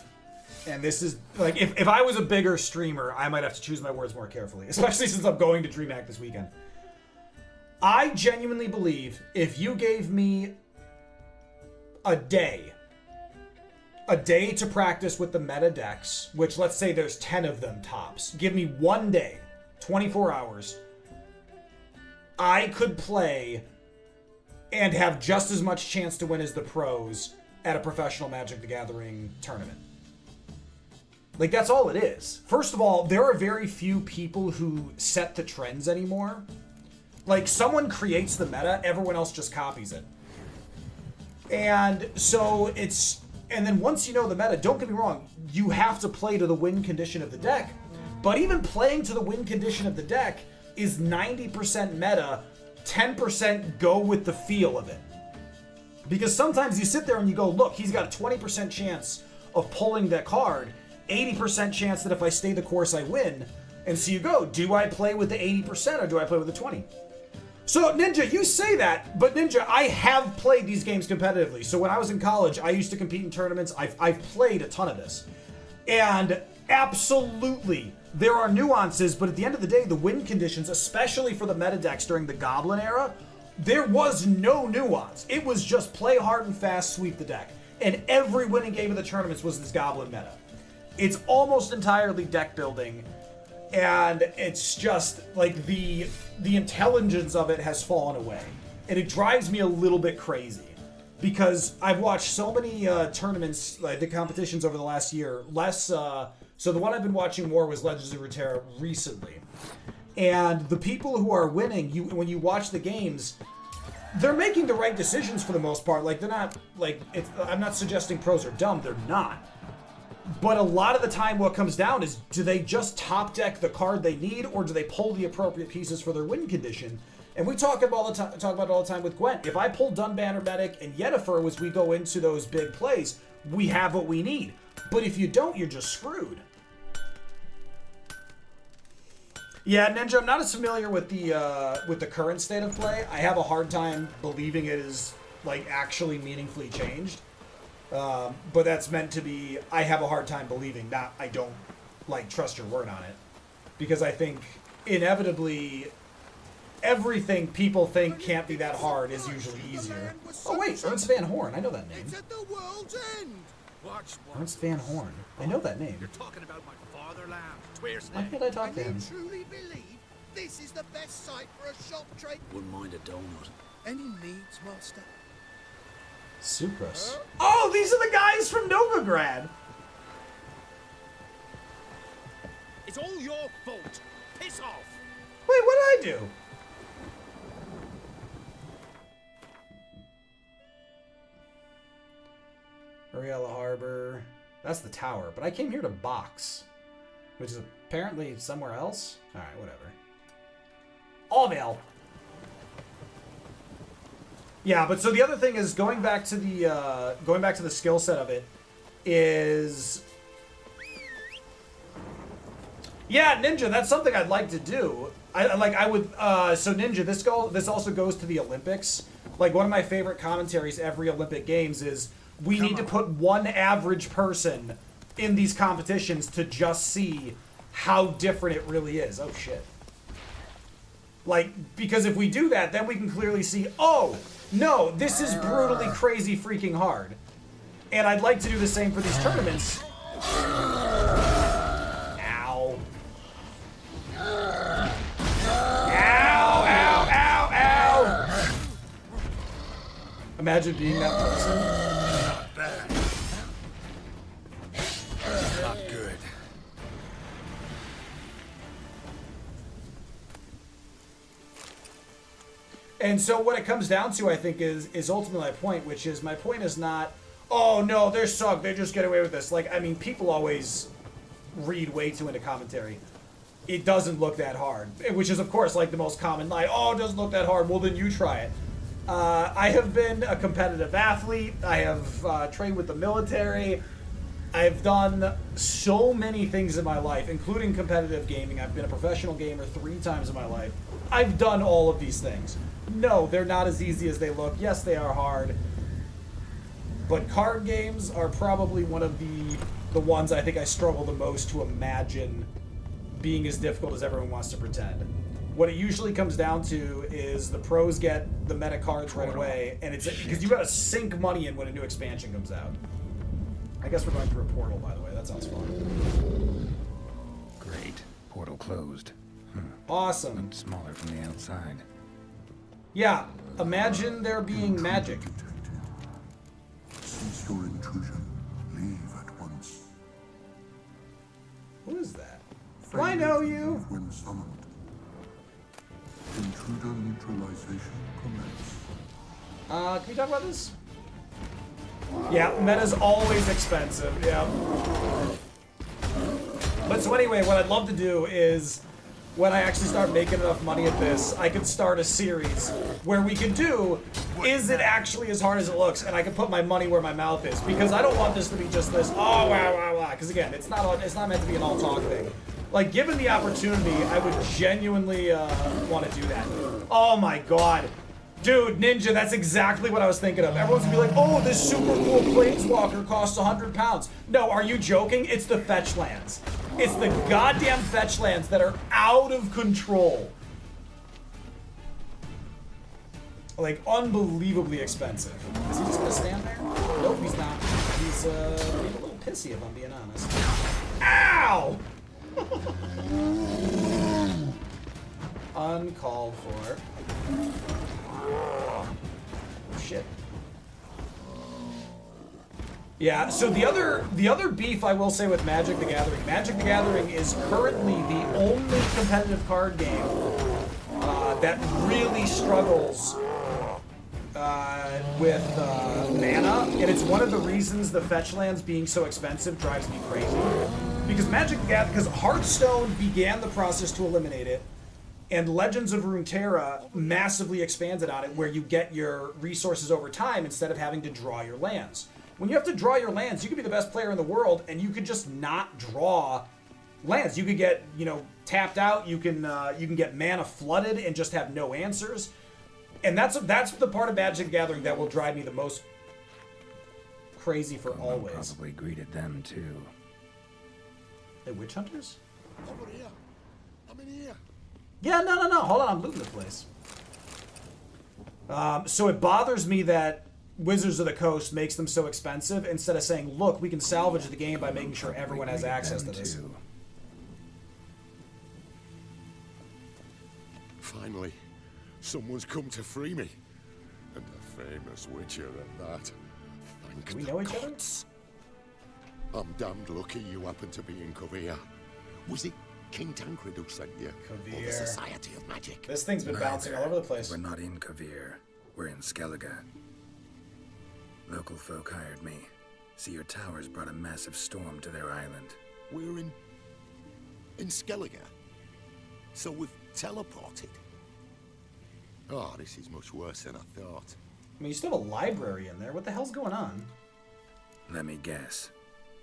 S1: and this is, like, if I was a bigger streamer, I might have to choose my words more carefully, especially since I'm going to DreamHack this weekend. I genuinely believe if you gave me a day to practice with the meta decks, which let's say there's 10 of them tops, give me one day, 24 hours, I could play and have just as much chance to win as the pros at a professional Magic the Gathering tournament. Like, that's all it is. First of all, there are very few people who set the trends anymore. Like, someone creates the meta, everyone else just copies it. And so and then once you know the meta, don't get me wrong, you have to play to the win condition of the deck. But even playing to the win condition of the deck is 90% meta, 10% go with the feel of it. Because sometimes you sit there and you go, look, he's got a 20% chance of pulling that card, 80% chance that if I stay the course I win. And so you go, do I play with the 80% or do I play with the 20? So, Ninja, you say that, but Ninja, I have played these games competitively. So when I was in college, I used to compete in tournaments. I've played a ton of this. And absolutely, there are nuances, but at the end of the day, the win conditions, especially for the meta decks during the Goblin era, there was no nuance. It was just play hard and fast, sweep the deck. And every winning game of the tournaments was this Goblin meta. It's almost entirely deck building, and it's just like the intelligence of it has fallen away. And it drives me a little bit crazy because I've watched so many tournaments, like the competitions over the last year. So the one I've been watching more was Legends of Runeterra recently. And the people who are winning, when you watch the games, they're making the right decisions for the most part. Like, they're not, like, I'm not suggesting pros are dumb, they're not. But a lot of the time what comes down is, do they just top deck the card they need, or do they pull the appropriate pieces for their win condition? And we talk about it all the time with Gwent. If I pull Dunbanner Medic and Yennefer as we go into those big plays, we have what we need. But if you don't, you're just screwed. Yeah, Ninja, I'm not as familiar with the current state of play. I have a hard time believing it is like actually meaningfully changed. But that's meant to be, I have a hard time believing, not I don't like trust your word on it. Because I think inevitably everything people think can't be that hard is usually easier. Oh wait, Ernst Van Horn, I know that name. Ernst Van Horn, I know that name.
S13: You're talking about my fatherland.
S1: Why can't I talk to him?
S13: Do you truly believe this is the best site for a shop trade?
S22: Wouldn't mind a donut.
S13: Any needs, master?
S1: Sucrose. Oh, these are the guys from Novigrad.
S11: It's all your fault. Piss off.
S1: Wait, what did I do? Ariella Harbor. That's the tower, but I came here to box, which is apparently somewhere else. All right, whatever. Allvale. Yeah, but so the other thing is going back to the skill set of it is, yeah, Ninja. That's something I'd like to do. So Ninja. This also goes to the Olympics. Like, one of my favorite commentaries every Olympic Games is we need to put one average person in these competitions to just see how different it really is. Oh shit. Like, because if we do that, then we can clearly see, oh, no, this is brutally crazy freaking hard. And I'd like to do the same for these tournaments. Ow. Ow, ow, ow, ow. Imagine being that person.
S4: Not bad. Not good.
S1: And so what it comes down to, I think, is ultimately my point, which is, my point is not, oh no, they're suck, they just get away with this. Like, I mean, people always read way too into commentary. It doesn't look that hard, which is, of course, like the most common lie. Oh, it doesn't look that hard. Well, then you try it. I have been a competitive athlete. I have trained with the military. I've done so many things in my life, including competitive gaming. I've been a professional gamer 3 times in my life. I've done all of these things. No, they're not as easy as they look. Yes, they are hard. But card games are probably one of the ones I think I struggle the most to imagine being as difficult as everyone wants to pretend. What it usually comes down to is the pros get the meta cards right away, and it's because you gotta sink money in when a new expansion comes out. I guess we're going through a portal, by the way. That sounds fun.
S4: Great. Portal closed.
S1: Awesome.
S4: Looked smaller from the outside.
S1: Yeah, imagine there being magic.
S2: Cease your intrusion. Leave at once.
S1: Who is that? Do I know you?
S2: When summoned. Intruder neutralization commence.
S1: Can we talk about this? Yeah, meta's always expensive, yeah. But so anyway, what I'd love to do is, when I actually start making enough money at this, I could start a series where we could do, is it actually as hard as it looks? And I can put my money where my mouth is, because I don't want this to be just this, oh, wow, wow, wow. Because again, it's not meant to be an all talk thing. Like, given the opportunity, I would genuinely want to do that. Oh my god. Dude, Ninja, that's exactly what I was thinking of. Everyone's gonna be like, oh, this super cool planeswalker costs 100 pounds. No, are you joking? It's the fetch lands. It's the goddamn fetch lands that are out of control. Like, unbelievably expensive. Is he just gonna stand there? Nope, he's not. He's being a little pissy, if I'm being honest. Ow! Uncalled for. Oh, shit. Yeah, so the other beef I will say with Magic the Gathering is currently the only competitive card game that really struggles with mana, and it's one of the reasons the fetch lands being so expensive drives me crazy. Because Hearthstone began the process to eliminate it, and Legends of Runeterra massively expanded on it, where you get your resources over time instead of having to draw your lands. When you have to draw your lands, you could be the best player in the world, and you could just not draw lands. You could get, tapped out. You can get mana flooded and just have no answers. And that's the part of Magic the Gathering that will drive me the most crazy for always.
S4: Probably greeted them too.
S1: Hey, witch hunters?
S13: Over here. I'm in here.
S1: Yeah, no. Hold on, I'm looting the place. So it bothers me that Wizards of the Coast makes them so expensive instead of saying, look, we can salvage the game by making sure everyone has access to this.
S13: Finally, someone's come to free me. And a famous witcher at that. Thank
S1: we
S13: the
S1: know each other?
S13: gods. I'm damned lucky you happen to be in Kovir. Was it King Tancred who sent you? Or the Society of Magic?
S1: This thing's been bouncing all over the place.
S4: We're not in Kovir. We're in Skellige. Local folk hired me. See, your towers brought a massive storm to their island.
S13: We're in Skellige. So we've teleported. Oh, this is much worse than I thought.
S1: I mean, you still have a library in there. What the hell's going on?
S4: Let me guess.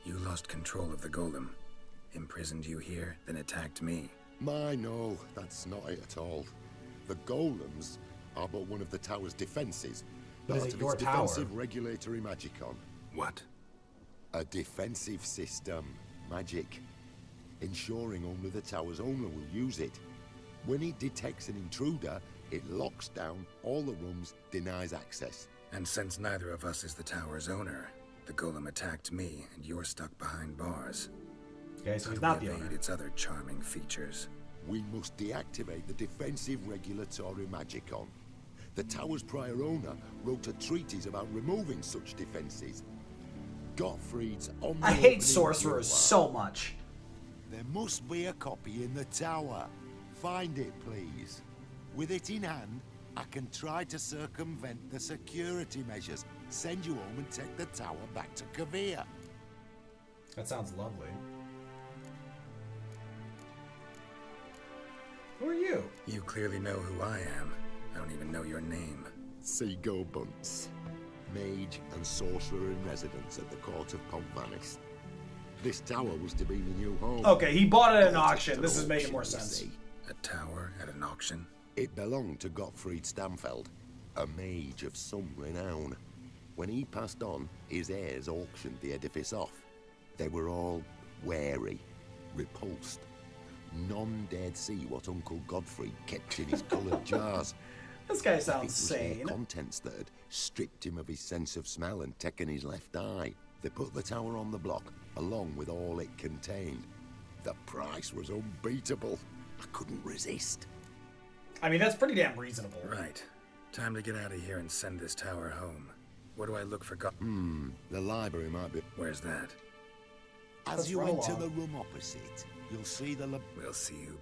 S4: You lost control of the golem. Imprisoned you here, then attacked me.
S13: No, that's not it at all. The golems are but one of the tower's defenses.
S1: But is
S13: Part
S1: it
S13: of
S1: your
S13: its
S1: tower?
S13: defensive regulatory magicon.
S4: What?
S13: A defensive system. Magic. Ensuring only the tower's owner will use it. When it detects an intruder, it locks down all the rooms, denies access.
S4: And since neither of us is the tower's owner, the golem attacked me, and you're stuck behind bars.
S1: Okay, so he's
S4: How
S1: not
S4: do
S1: the
S4: we
S1: owner.
S4: evade its other charming features?
S13: We must deactivate the defensive regulatory magicon. The tower's prior owner wrote a treatise about removing such defenses. Gottfried's on the
S1: I hate
S13: opening
S1: sorcerers
S13: door.
S1: so much.
S13: There must be a copy in the tower. Find it, please. With it in hand, I can try to circumvent the security measures, send you home and take the tower back to Kovir.
S1: That sounds lovely. Who are you?
S4: You clearly know who I am. I don't even know your name.
S13: Seagull Bunce, mage and sorcerer in residence at the court of Pontvanis. This tower was to be my new home.
S1: Okay, he bought it at an
S13: Bought
S1: auction.
S13: at
S1: This is
S13: an
S1: making more
S13: auction, you
S1: sense.
S13: see.
S4: A tower at an auction?
S13: It belonged to Gottfried Stamfeld, a mage of some renown. When he passed on, his heirs auctioned the edifice off. They were all wary, repulsed. None dared see what Uncle Godfrey kept in his coloured jars.
S1: This guy
S13: It
S1: sounds
S13: was their
S1: sane.
S13: contents that had stripped him of his sense of smell and taken his left eye. They put the tower on the block, along with all it contained. The price was unbeatable. I couldn't resist.
S1: I mean, that's pretty damn reasonable.
S4: Right. Time to get out of here and send this tower home. Where do I look for
S13: The library might be...
S4: Where's that?
S13: As
S1: Let's
S13: you
S1: run
S13: enter
S1: along.
S13: the room opposite, you'll see the...
S4: We'll see you.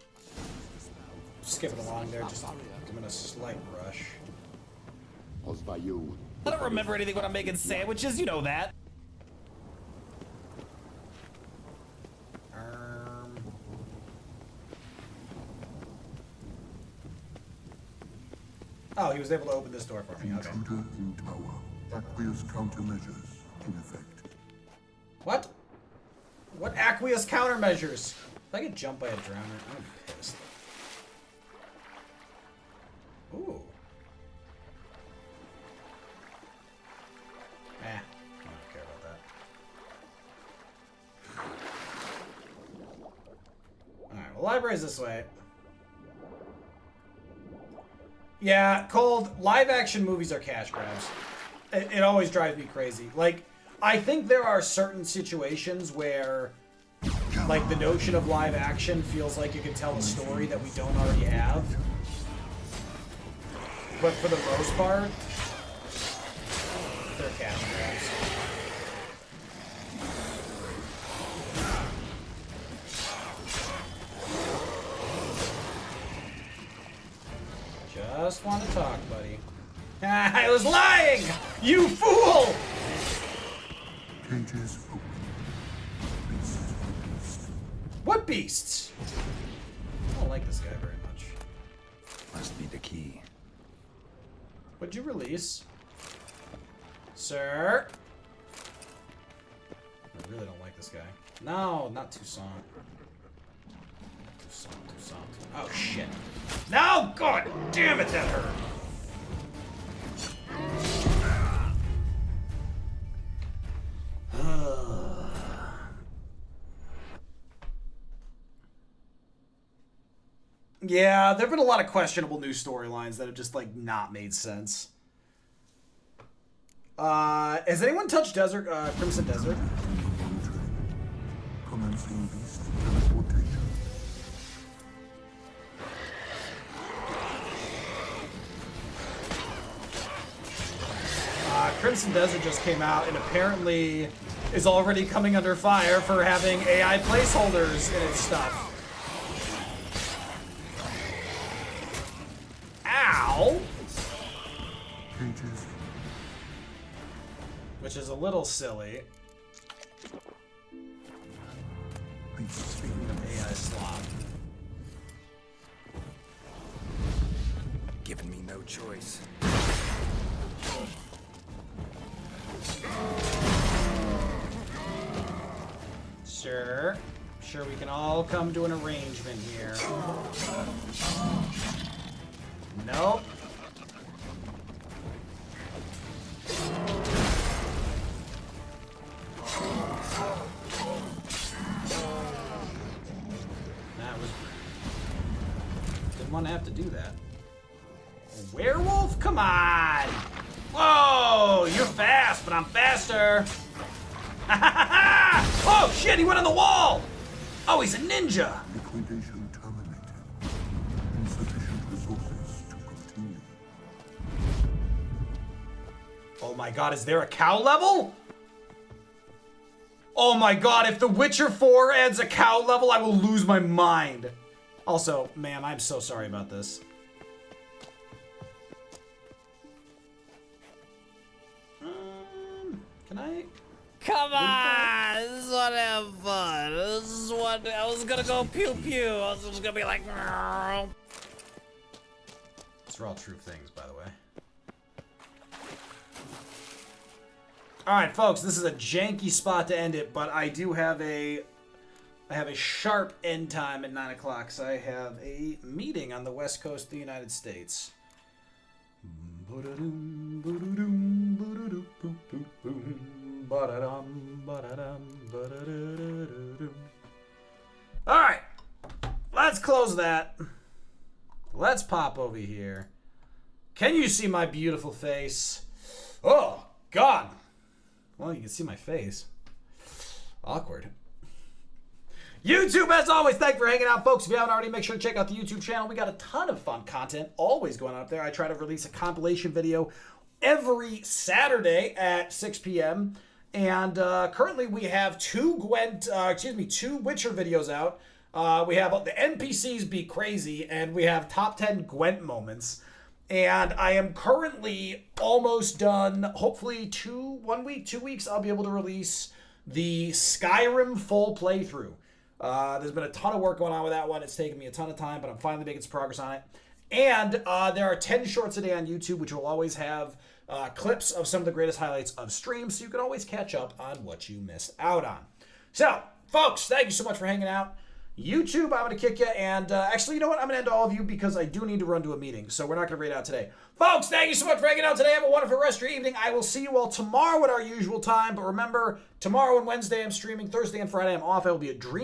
S1: Skipping along there, just giving a slight rush.
S13: Osvayu.
S3: I don't remember anything when I'm making sandwiches, you know that.
S1: Oh, he was able to open this door for me. Okay.
S5: Intruder in tower. Aqueous countermeasures in effect.
S1: What? What aqueous countermeasures? If I get jumped by a drowner, I'm gonna be pissed. Ooh. I don't care about that. Alright, well, library's this way. Yeah, Cold, live-action movies are cash grabs. It always drives me crazy. Like, I think there are certain situations where, like, the notion of live action feels like it can tell a story that we don't already have. But for the most part, they're cash grabs. Just want to talk, buddy. I was lying! You fool!
S5: Cages open. Beasts released.
S1: What beasts? I don't like this guy very much.
S4: Must be the key.
S1: What'd you release? Sir? I really don't like this guy. No, not Toussaint. Toussaint. Oh, shit. No! God damn it, that hurt. Yeah, there have been a lot of questionable new storylines that have just, like, not made sense. Has anyone touched Crimson Desert?
S5: Commencing beast teleportation.
S1: Crimson Desert just came out and apparently is already coming under fire for having AI placeholders in its stuff. Ow!
S5: Cages.
S1: Which is a little silly. Speaking of AI slop.
S4: Giving me no choice.
S1: Sure. Sure, we can all come to an arrangement here. Nope. That was... Didn't want to have to do that. A werewolf? Come on! Whoa! You're fast, but I'm faster! Oh shit, he went on the wall! Oh, he's a ninja!
S5: Liquidation terminated. Insufficient resources to continue.
S1: Oh my god, is there a cow level? Oh my god, if The Witcher 4 adds a cow level, I will lose my mind. Also, ma'am, I'm so sorry about this. Can I?
S25: Come on! This is what I have fun. This is what I was gonna go pew pew. I was just gonna be like.
S1: These are all true things, by the way. Alright, folks, this is a janky spot to end it, but I do have a sharp end time at 9 o'clock, so I have a meeting on the west coast of the United States. Alright, let's close that. Let's pop over here. Can you see my beautiful face? Oh, God. Well, you can see my face. Awkward. YouTube, as always, thanks for hanging out, folks. If you haven't already, make sure to check out the YouTube channel. We got a ton of fun content always going on up there. I try to release a compilation video every Saturday at 6 p.m. And currently we have two Witcher videos out. We have the NPCs Be Crazy, and we have top 10 Gwent moments. And I am currently almost done. Hopefully 2 weeks, I'll be able to release the Skyrim full playthrough. There's been a ton of work going on with that one. It's taken me a ton of time, but I'm finally making some progress on it. And there are 10 shorts a day on YouTube, which will always have clips of some of the greatest highlights of streams, so you can always catch up on what you missed out on. So, folks, thank you so much for hanging out. YouTube, I'm going to kick you. And actually, you know what? I'm going to end all of you because I do need to run to a meeting. So we're not going to read out today. Folks, thank you so much for hanging out today. Have a wonderful rest of your evening. I will see you all tomorrow at our usual time. But remember, tomorrow and Wednesday I'm streaming. Thursday and Friday I'm off. I will be at Dream.